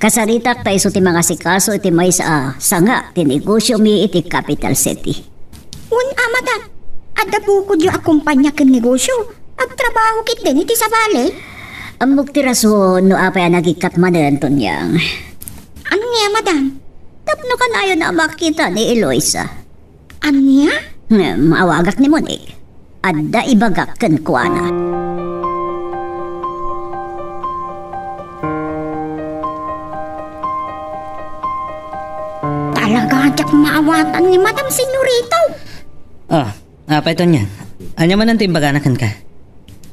Kasaritak tayo ti mga sikaso iti may sa sanga ti negosyo mi iti capital city. Wan, madam. Adda bukod yung akumpanya kin negosyo. Agtrabaho kit din iti sabali. Amok ti rason no apay nagikat manen tonyang. Ano niya, madam? Tapno ka na yun na makita ni Eloisa. Ano niya? Awagak ni Monique. Adda ibagak ken kuana. Talaga adyak maawatan ni Madam Senyorito. Apa ito niyan? Anya man ang timbaganakan ka?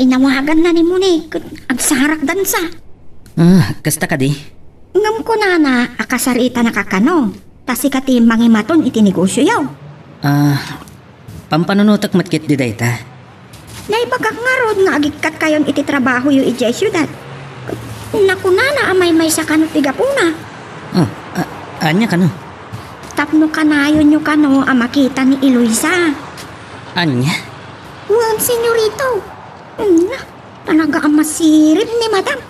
Inawagan na ni Monique. Agsarak dansa. Kasta ka di? Ngam ko na akasarita na kakano. Tasi kati mangimaton iti negosyo yaw. Pampanunutak matkit di dayta. Naibagak nga rod nga agikkat kayon iti trabaho yu iti syudad. Naku na amay may sa kanot tigapuna. Anya ka no? Tapno kanayon yu kano makita ni Eloisa. Anya? Well, senyorito. Talaga ang masirip ni madam.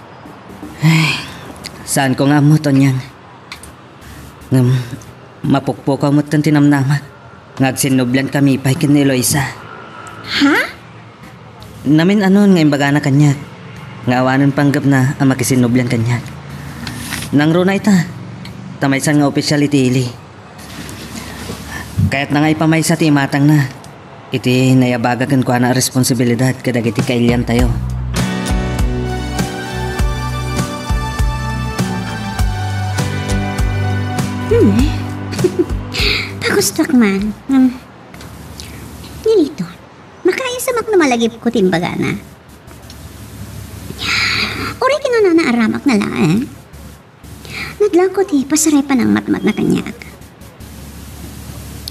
Saan ko nga mo to niyang? Mapukpukaw mo itong tinamnamak. Ngagsinublan kami pa kin ni Eloisa. Ha? Namin anon nga imbagana kanya. Ngawanan panggap na ang makisinublan kanya. Nang runa ita, tamaysan nga opisyal iti ili. Kaya't na nga ipamaysa ti matang na. Iti nayabagakan ko na responsibilidad kadag iti kailyan tayo. Pagustak man. Nilito. Makaisamak na malagip ko timbaga na. Uri kinuna na aramak na lang Nadlang ko ti pasaray pa ng matmat na kanyak.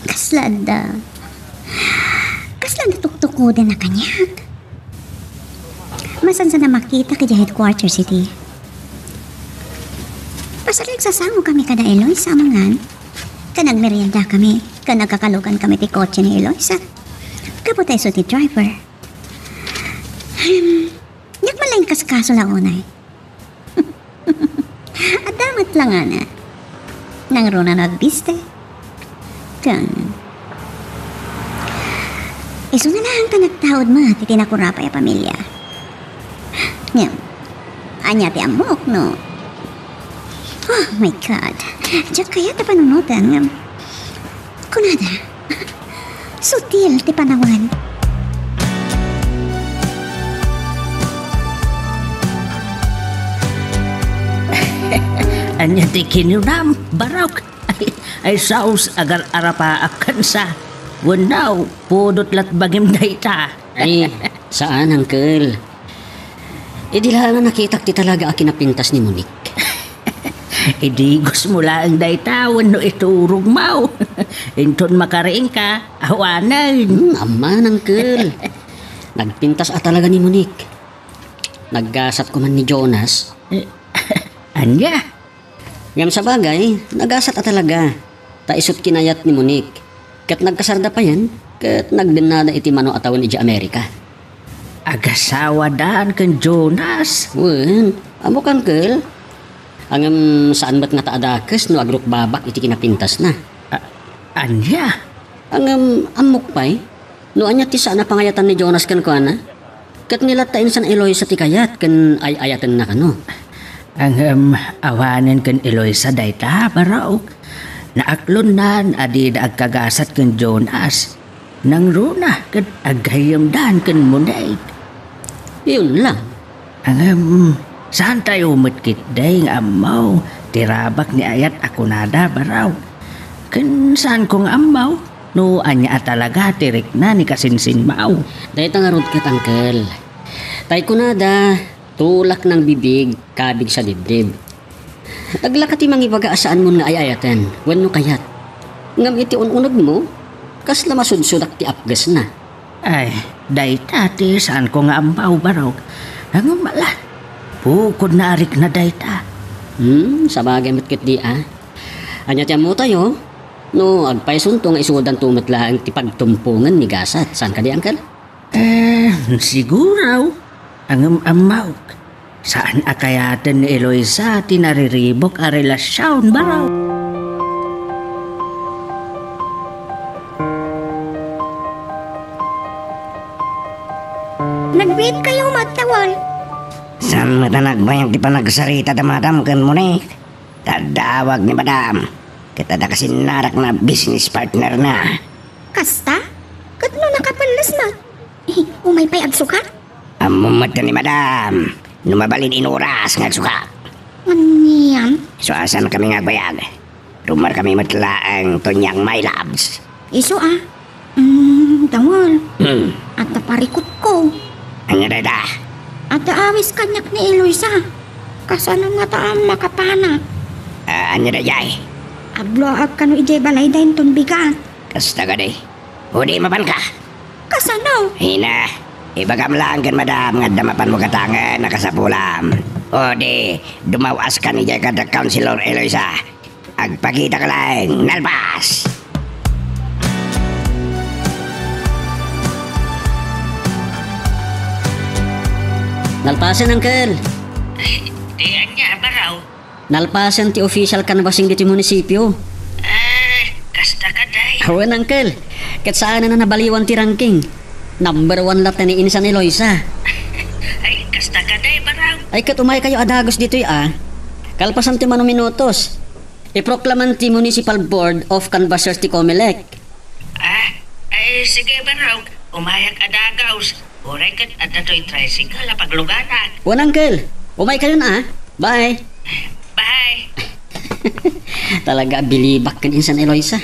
Kaslada tuktuko din na kanyak. Masan sa na makita kaya headquarter city. Pasalig sasamo kami kada Eloisa amangan. Kanag merienda kami. Kanag kakalugan kami ti kotse ni Eloisa. Kaputay so ti driver. Nyak malaing kaskaso lang unay. At damat lang na. Nang runa nagbiste. Iso na lang ka nagtawad mo at itinakurapay a pamilya. Anya ti amok, no? Oh my God. Diyak kaya ta panunutan. Kunada. Sutil ti panawan. Anya ti kiniram, barok. Ay saus agar arapa akan sa. Wanaw, pudot lat bagim dayta. Ay, saan, Uncle? Di lang nakita ti talaga akin na pintas ni Monique. Idi gusto mo lang dayta, wano iturog mau. Inton makaraing ka, awanan. Aman, Uncle. Nagpintas talaga ni Monique. Naggasat ko man ni Jonas. Anya? Ngam sa bagay, nagasat talaga. Taisot kinayat ni Monique. Kat nagkasarda pa yan, kat nagdenada iti mano atawin iti Amerika. agasawa daan kan Jonas. Wen, amo kang kel. Angam saan ba't nga taadakas no agrok babak iti kinapintas na. Anya? Angam amok pa'y. No anya ti saan na pangayatan ni Jonas kan ko ana. Kat nilatain san Eloisa ti kayat kan ayatan na kano. Ang awanin kan Eloisa dayta baraw. Naaklon nan adi da agkagasat kan Jonas. Nang runa kan agayam dan kan munay. Yun lang. Ang saan tayo umatkit day ng amaw. Tirabak ni ayat ako nada baraw. Kan saan kong amaw? No anya talaga tirik na ni kasinsin mau. Dahil tangarod kat angkel. Tay ko nada. Tulak ng bibig, kabig sa dibdib. Aglakati mang ibagaasaan mo nga ayayatan, wano kayat. Ngam iti ununag mo, kas na masudsudak ti apgas na. Ay, day tati, saan ko nga ampaw baraw? Ang malat, bukod na arik na day ta. Sabagay matkit di Anya tiyan mo tayo, no agpaisunto nga isudan tumatlaang ti pagtumpungan ni Gasat. Saan ka di, angkel? Siguraw. Ang amaw, saan akayatan ni Eloisa tinariribok a relasyon baraw? Nagbiit kayo magtawal. Saan matanag ba yung di pa nagsarita da madam kan mo ni? Tadawag ni madam. Kita da kasi narak na business partner na. Kasta? Kat no nakapalas na. Umay pa'y agsukat? Amumad ni madam. Numabalin inuras nga agsukat. Maniyan? So asan kami nga bayag? Rumar kami matlaang tunyang my loves. Iso tawal. At naparikot ko. Anya dada? At awis kanyak ni Eloisa. Kasano nga taam makapana. Anya dajay? Abloag ka no ijay balay dahin ton bigat. Kasta ka di. Hudi mapan ka? Kasano? Hina. Ibagam lang kan madam nga damapan mo katangan nakasapulam. O di, dumawas ka ni Jaya kada Councilor Eloisa. Agpakita ka lang, nalpas! Nalpasan, angkel. Di anya, baraw. Nalpasan ti official canvassing diti munisipyo. Kasta ka day. Awan, angkel. Kat saan na nabaliwan ti ranking. Number 1 lata ni Insan Eloisa. Ay, kasta ka day, baraw. Ay, katumay kayo adagos dito Kalpasan ti minutos. Iproklaman ti Municipal Board of Canvassers ti Comelec. Ay, sige, baraw. Umayag adagaws. Uray kat at nato'y tricycle na pagluganan. Wan, angkel. Umay kayo na, Bye. Bye. Talaga bilibak kan Insan Eloisa.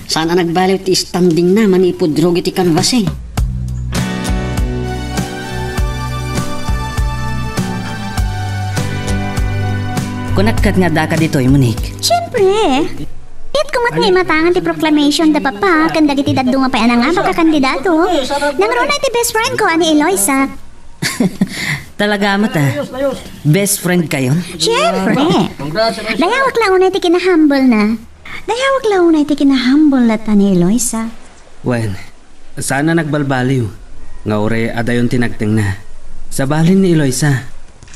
Sana nagbaliw ti standing na manipudrog iti canvassing. Kunatkat nga daka dito, Monique. Siyempre. It kumat nga imatangan ti proclamation da papa kan dagiti daddo nga payan nga makakandidato. Nangruna ti best friend ko ani Eloisa. Talaga mata. Best friend kayo? Siyempre. Dayawak lang unay ti kinahumble na. Dayawak lang unay ti kinahumble na ta ni Eloisa. Wen, sana nagbalbaliw. Nga ure adayon tinagting na. Sa balin ni Eloisa,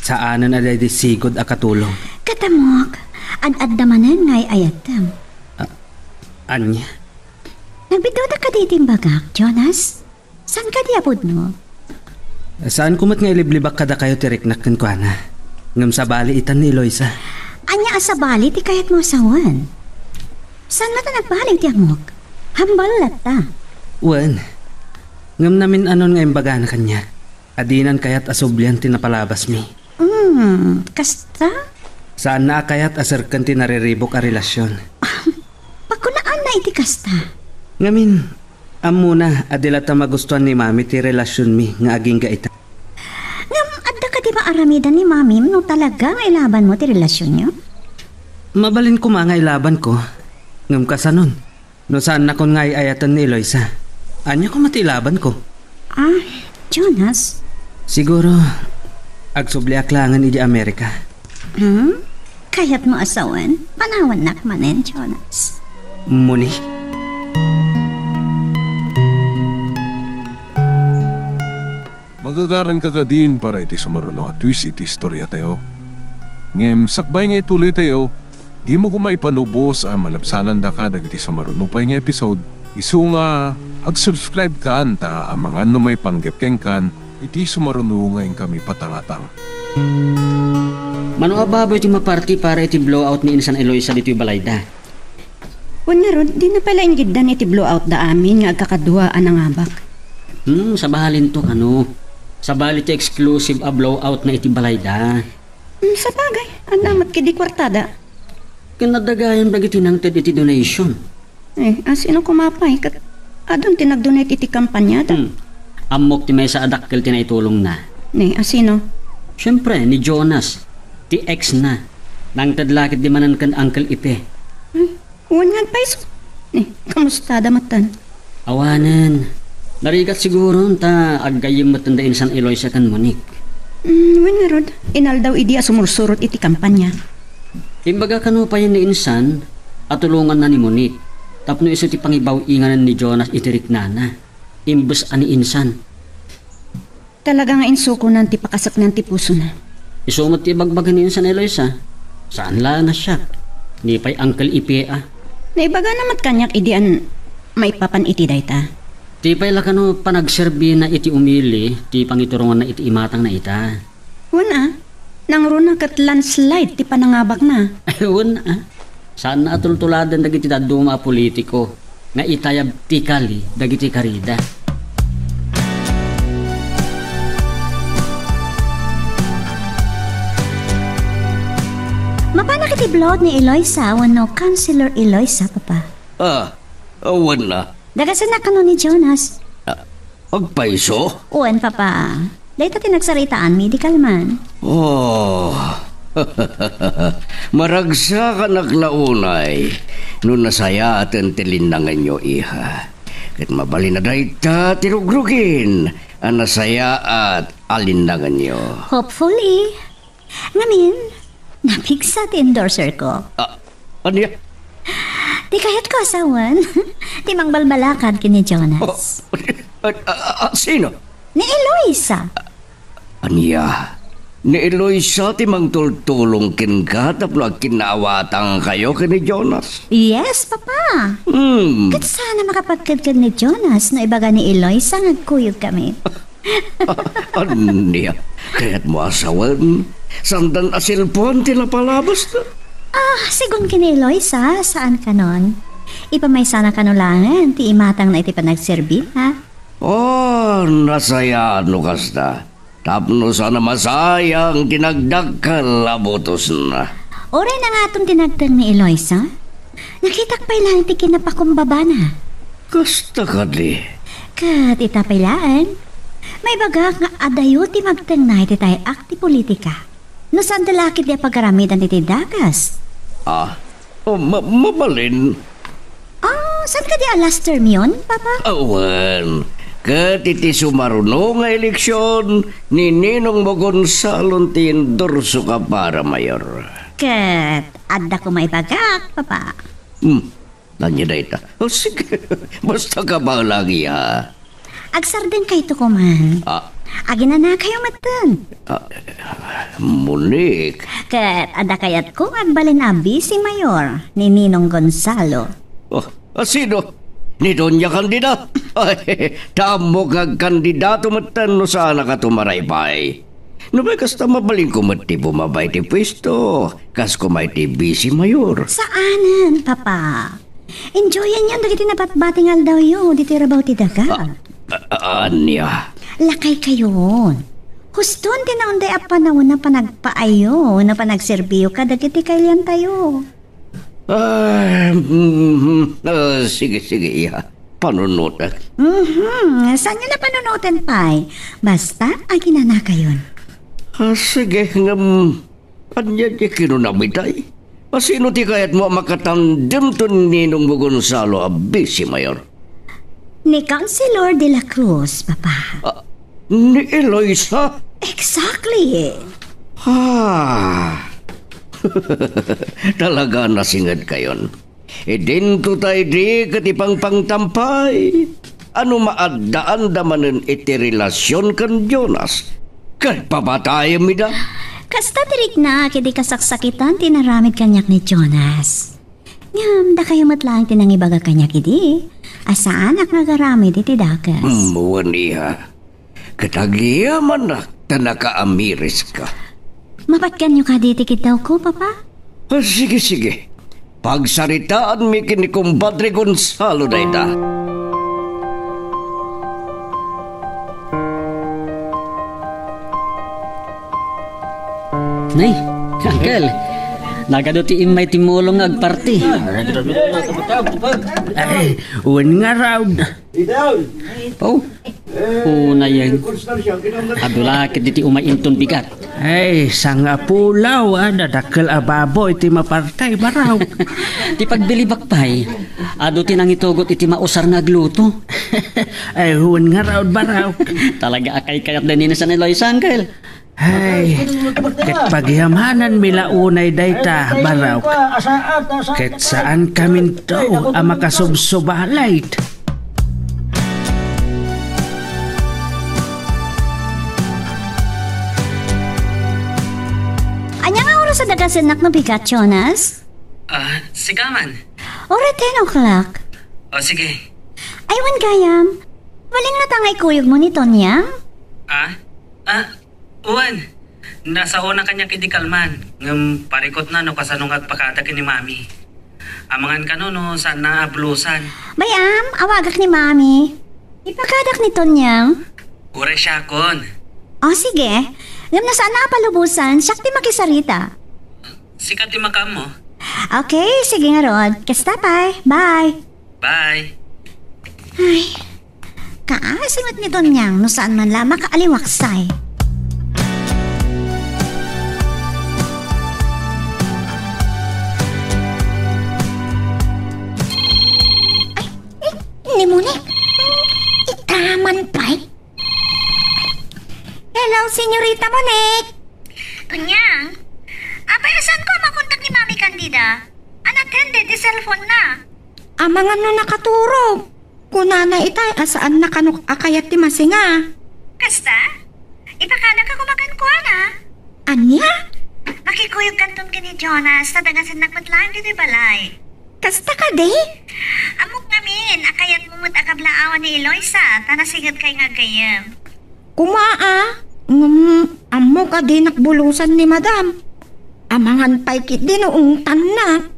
saanan aday di sigod a katulong. Katamok, ad-addamanan ngay ayatam. Anya? Nagbituta ka diting bagak, Jonas? Saan ka diapod mo? Saan kumat nga iliblibak kada kayo tiriknakin ko, ana? Ngam sa bali itan ni Eloisa. Anya asa bali ti kayat mo asawan? Saan mata nagbalik ti amok? Hambal lata. Wen, ngam namin anon nga imbaga na kanya. Adinan kayat asublian tinapalabas mi. Kasta? Saan na kayat asarkan tinariribok a relasyon? Pakunaan na iti kasta. Ngamin, amuna adilata magustuhan ni mami ti relasyon mi nga aging gaita. Ngam, adda ka di ba aramidan ni mami no talaga nga ilaban mo ti relasyon nyo? Mabalin ko mga ilaban ko. Ngam kasanon, no saan na kon nga ayatan ni Eloisa. Anya ko matilaban ko? Jonas? Siguro, agsubli aklangan iji Amerika. Kayat mo asawan? Panawan nakmanen, Jonas. Muni. Mga Magagaran ka din para iti sumarunong at twist iti istorya tayo. Ngem, sakbay nga ituloy tayo, di mo kumaipanubos ang malapsanan da ka dagiti sumarunong pa nga episode. Isu nga, ag-subscribe ka anta ang mga may panggepkeng kan, iti sumarunong ngayon kami patangatang. Mano ababoy ti maparty para iti blowout ni Insan Eloisa dito'y balayda. Wan nga ron, di na pala inggidan iti blowout da amin nga agkakaduaan ang abak. Sa bahalin to kano. Sa bali ti exclusive a blowout na iti balayda. Sa bagay, anamat kidi kwartada. Kinadagayan bagiti nang iti donation. Sino kumapay? Adon tinag-donate iti kampanya da. Amok ti may sa adakkel tinaitulong na. Sino? Siyempre, ni Jonas. Ti ex na. Nang tadlakit di manan kan Uncle Ipe. Wan nga paiso. Kamusta damatan? Awanan. Narigat siguro ta aggayem matanda Insan Eloisa kan Monique. Wan nga rod. Inal daw idi sumursurot iti kampanya. Imbaga kano pa yan ni Insan at tulungan na ni Monique. Tapno iso ti pangibaw inganan ni Jonas itirik nana. Imbes ani Insan. Talaga nga insuko nan ti pakasak nan ti puso na. Isumot ti bagbagan ni Insan Eloisa. Saan la na siya? Ni pa'y Uncle Ipe Naibaga namat kanyak idian may papan iti dayta. Ti pa'y lakano panagserbi na iti umili, ti pangiturungan na iti imatang na ita. Wana, nangruna kat landslide ti panangabak na. Wana, saan na atultuladan dagiti daduma politiko nga itayab ti kali dagiti karida. Mapanak iti blood ni Eloisa wano Councilor Eloisa, papa. Awan na. Dagasan na kano ni Jonas. Agpaiso? Uwan, papa. Dahil tinagsaritaan, medical man. Maragsa ka naklaunay. No nasaya atin tilinangan nyo, iha. Kat mabali na dayta tirugrugin. Ang nasaya at alinangan nyo. Hopefully. Ngamin, napigsa ti endorser ko. Ano yan? Di kahit ko asawan. Di mangbalbalakan kini Jonas. Sino? Ni Eloisa. Aniya? Ni Eloisa ti mangtultulong kin ka tapno kinaawatang kayo kini Jonas? Yes, papa. Kat sana makapagkadkad ni Jonas no ibaga ni Eloisa nagkuyog kami. Aniya? Kaya't mo asawan? Sandan asilpon ti napalabas na? Sigun kini Eloisa, saan ka nun? Ipamay sana kanulangan, ti imatang na iti panagserbi, ha? Nasaya no kasta. Tapno sana masayang tinagdakal abutos na. Oray na nga itong tinagtag ni Eloisa. Nakitak pa ilang ti kinapakumbaba na. Kasta ka di? Kat itapailaan. May baga nga adayo ti magtang na iti tayo akti politika. No saan dalakit di pagkaramidan iti dagas? Mabalin. Saan ka di alas term yun, papa? Awan. Kat iti sumaruno nga eleksyon ni Ninong mo Gonzalo ti endorso ka para mayor. Kat, adda ko may bagak, papa. Nandiyan na ita. Sige, basta ka ba lagi ha? Agsarden kayo to ko man. Agina na kayo matan. Monique. Kat, ada kayat ko agbalin abi si Mayor ni Ninong Gonzalo. Sino? Ni Doña Candida? Ay, tamo kag kandidato matan no sana ka tumaraypay. No ba kasta mabaling ko mati bumabay ti pwesto. Kas kumay ti busy Mayor. Saanan, papa? Enjoyan yan dagiti nabatbating aldaw yun. Dito rabaw ti daga. Anya? Lakay kayon. Huston din na unday apanawon na panagpaayo na panagserbiyo ka dagiti kailan tayo. Sige, iha. Panunutan. Saan nyo na panunutan, pay? Basta, agina na kayon. Sige, anya di kinunamitay. Sino ti kayat mo makatandem to Ninong mo Gonzalo abi si Mayor? Ni Councilor de la Cruz, papa. Ni Eloisa? Exactly. Talaga nasingad kayon. Din to tayo di katipang pangtampay. ano maadaan damanen iti relasyon kan Jonas. Kan pabataya mi da. Kasta tirik na, kidi kasaksakitan, tinaramid kanyak ni Jonas. Ngam, da kayo matlang tinangibaga kanyak idi. Asaan ak nagaramid iti dakas? Muwan iha. Katagiyaman na, tanaka-amiris ka. Mapatkan nyo ka diti kitaw ko, papa? Sige, sige. Pagsaritaan mi kini kumpadre Gonzalo na ita. Nay, Uncle, nagaduti imay timulong agparti. Ay, uwan nga raw. Oh, una yan. Abdulakit diti umainton bigat. Ay, sanga pulaw, dadakkel ababo iti mapartay baraw. Ti pagbilibak pay, aduti nang itugot iti mausar nga gluto. Ay, uwan nga raw baraw. Talaga akay kayat din ni San Eloisa, Uncle. Ay, ket paghihamanan mila unay dayta baraw. Ket saan kamin to ang makasubsubalay. Anya nga oras sa dagasinak na bigat, Jonas? Sigaman. Ora 10 o'clock. O sige. Aywan gayam. Waling natangay kuyog mo ni Tonyang? Uwan. Nasa una kanya kidikalman. Ngam parikot na no kasanong agpakadag ni Mami. Amangan ka no saan na ablusan. Bayam, awagak ni Mami. Ipakadak ni Tonyang. Ure siya kon. O sige. Ngam na saan na palubusan, siyak ti makisarita. Sikat ti makam mo. Okay, sige nga Rod. Kastapay. Bye. Bye. Ay, kaasimot ni Tonyang no saan man lamang kaaliwaksay. Ni Monik. Ikaman pa'y. Hello, Senyorita Monik. Kunyang, asan ko makontak ni Mami Candida? Unattended di cellphone na. Amangan no nakaturog. Kunana itay, asaan nakanok akayat ti masinga. Kasta? Ipakada ka kumakan ko na. Anya? Makikuyog kanton ka ni Jonas na dangasan nakmatlaan dito balay. Kasta ka di? Amok ngamin, akayat mumut akablaawan ni Eloisa, tanasigat kay nga gayam. Kumaa. Amo ka di nakbulusan ni Madam. Amangan pa'y kit di noong tanak.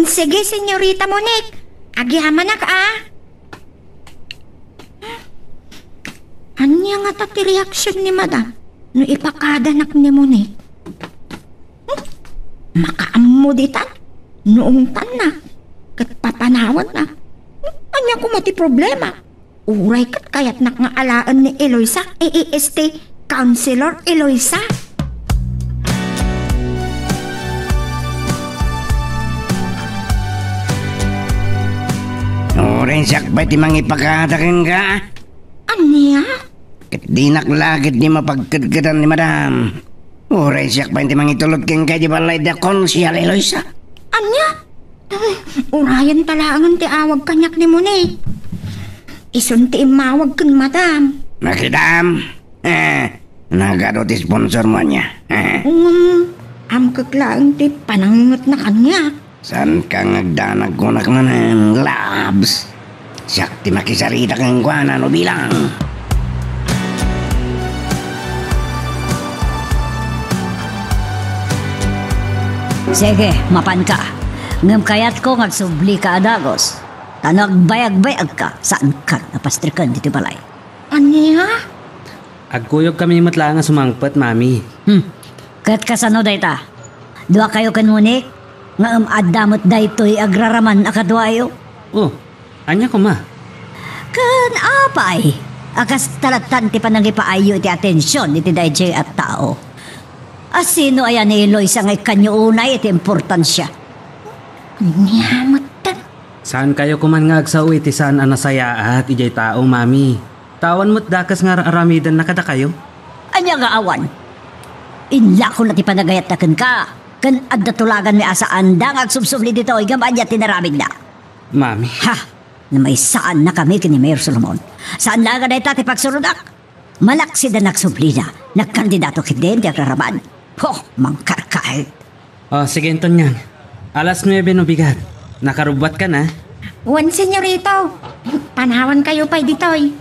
Sige, Senyorita Monik. Agihaman na ka Anya nga tati reaksyon ni Madam no ipakadanak ni Monik. Makaammo di tan noong tanak. Kat papanawan na. Anya ko mati problema. Uray kat kayat nak nga alaan ni Eloisa, AAST, Counselor Eloisa. Uray sak ba ti mangipakatakin ka? Anya? Kat di naklagit di mapagkadkadan ni Madam. Uray sak ba ti mangitulot king ka di balay da konsyal Eloisa? Anya? Urayan talangan ti awag kanyak ni Monik. Isunti imawag kan Madam. Nakidam? Nagado ti sponsor mo niya. Amkaglaan ti panangat na kanya. San ka ngagdanag ko na kamanan, labs? Siyak ti makisarita kang kuana no bilang. Sige, mapan ka. Ngam kayat ko ngagsubli ka adagos. Tanag bayag-bayag ka saan ka napastrikan dito balay. Anya? Agkuyog kami matlangan sumangpat, Mami. Kat kasano dayta? Dua kayo kanunik? Nga adamot daytoy agraraman akadwayo? Oh, anya ko ma? Kan apay. Akas talatan ti panangipaayo iti atensyon iti dayjay at tao. Asino ayan ni Eloisa ngay kanyo unay iti importansya? Nyamatan. Saan kayo kumangag sa uwi ti saan anasaya at ijay tao, Mami? Tawan mo't dakas nga aramidan na kada kayo? Anya nga awan? Inla ko na ti panagayat na ka. Kan adda tulagan mi asa anda nga agsubsubli dito igam anya tinaramid na. Mami. Ha? na may saan na kami kini Mayor Solomon. Saan lang na itati pagsurudak? Malaksi na nagsublina, nagkandidato kidin di agraraman. Mangkarkahit. Sige Antonyan. Alas 9 no bigat. Nakarubat ka na. Wan, senyorito. Panawan kayo pa ditoy.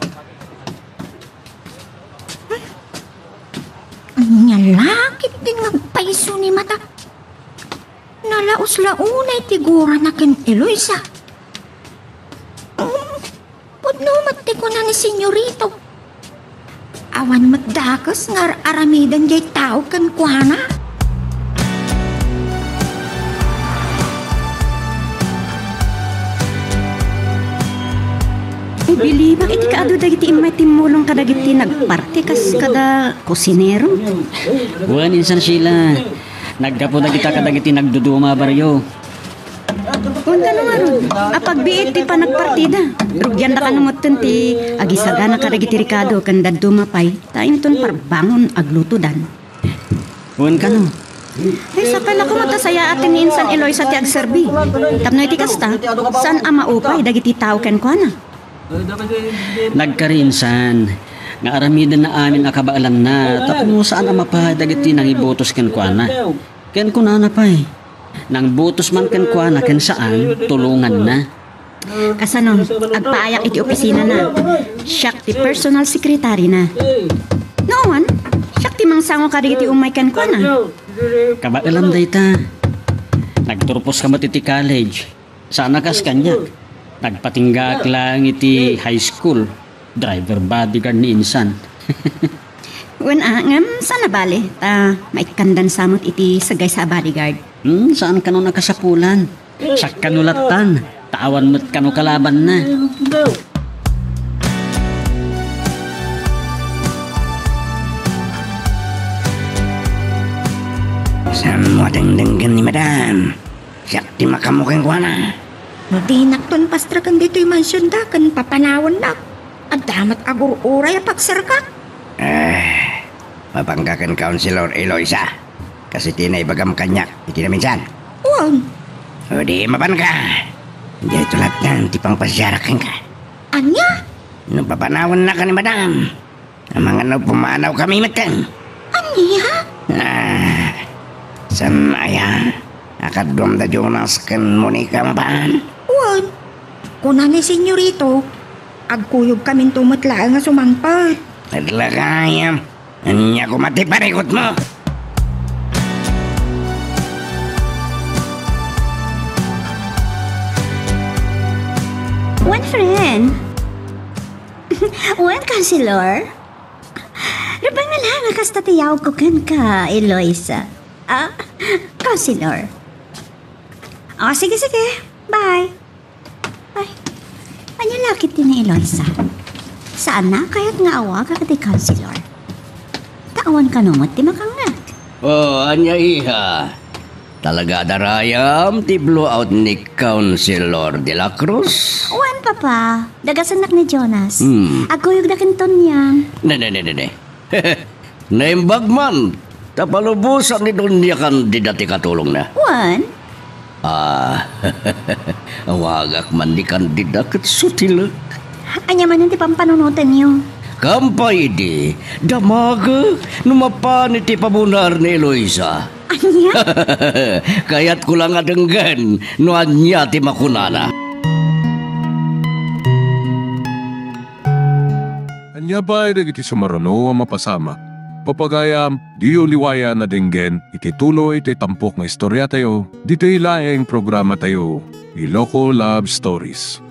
Nyalakit din ngagpaiso ni mata. Nalaos-launay tigura na ken Eloisa. Pudno mati ko na ni senyorito. Awan matdakas ngar aramidan jay tao kan kuana. Bili, bakit ikaado dagiti imay timulong ka dagiti nagparte kas kada kusinero? Buwan insan sila. Nagkapo na kita kadagiti nagduduma baryo. Kung ka nga ron, apagbiit ti pa nagpartida. Rugyan na ka namutin ti agisaga na kadagiti Ricardo kan dadumapay. Tayo ton parbangon aglutudan. Buwan ka no. Sakala ko matasaya atin ni insan Eloisa ti agserbi. Tapno iti kasta, saan ama upay dagiti tao ken kuana? Nagkarinsan. Nga aramidan na amin akabaalan na. Tapos saan ang mapadagiti nang ibotos ken kuana. Ken kunana pa'y. Nang botos man ken kuana ken saan, tulungan na. Kasanon, agpaayak iti opisina na. Siyak ti personal secretary na. Noon, siyak ti mangsango ka iti umay ken kuana. Kabaalam dayta. Nagturpos ka iti college. Sana kas kanya. Nagpatinggak lang iti high school. Driver bodyguard ni insan. Wen ngam sana bali ta maikandan samot iti sagay sa bodyguard. Saan kano nakasapulan? Sa kanulatan. Tawan mo't kano kalaban na. Saan mo dengdenggan ni madam? Siyak ti makamukeng ko na. No di nakton pastrakan dito'y mansyon da kan papanawan na. At damat agur-uray pagsarka. Mapanggakan Councilor Eloisa. Kasi tinaibagam kanyak, iti na minsan. Uwan. O di mapan ka. Hindi tulad yan, tipang pasyarakin ka. Anya? Nung papanawan na ka ni madam. Ang mga pumanaw kami matan. Anya? San aya? Akadom da Jonas kan Monica mapaan? Uwan. Kuna ni senyorito, agkuyog kaming tumatlaan nga sumangpad. Adlakayam. Anya ko mati parikot mo. One friend. One Councilor. Rabang na lang kasta tiyaw ko kan ka, Eloisa. Councilor. Sige. Bye. Ay, lakit din ni Eloisa. Saan na kaya't nga awa ka kati Councilor? Tawan ka numot, di makang nga. Anya iha. Talaga darayam ti blowout ni Councilor de la Cruz. Wan, papa. Dagasanak ni Jonas. Aguyog na kinton niya. Ne. Naimbag man. Tapalubusan ni Dunya kandidati katulong na. Wan? Awagak man di kandidat kat sutil. Anya man ti pampanunutan niyo. Kampay di. Damaga. Numapan iti pabunar ni Eloisa. Anya? Kaya't ko lang adenggan. No anya ti makunana. Anya ba iti sumarano ang mapasama? Papagayam, di uliwaya na dinggen, iti tuloy iti tampok nga istorya tayo, dito ilaing programa tayo, Iloko Love Stories.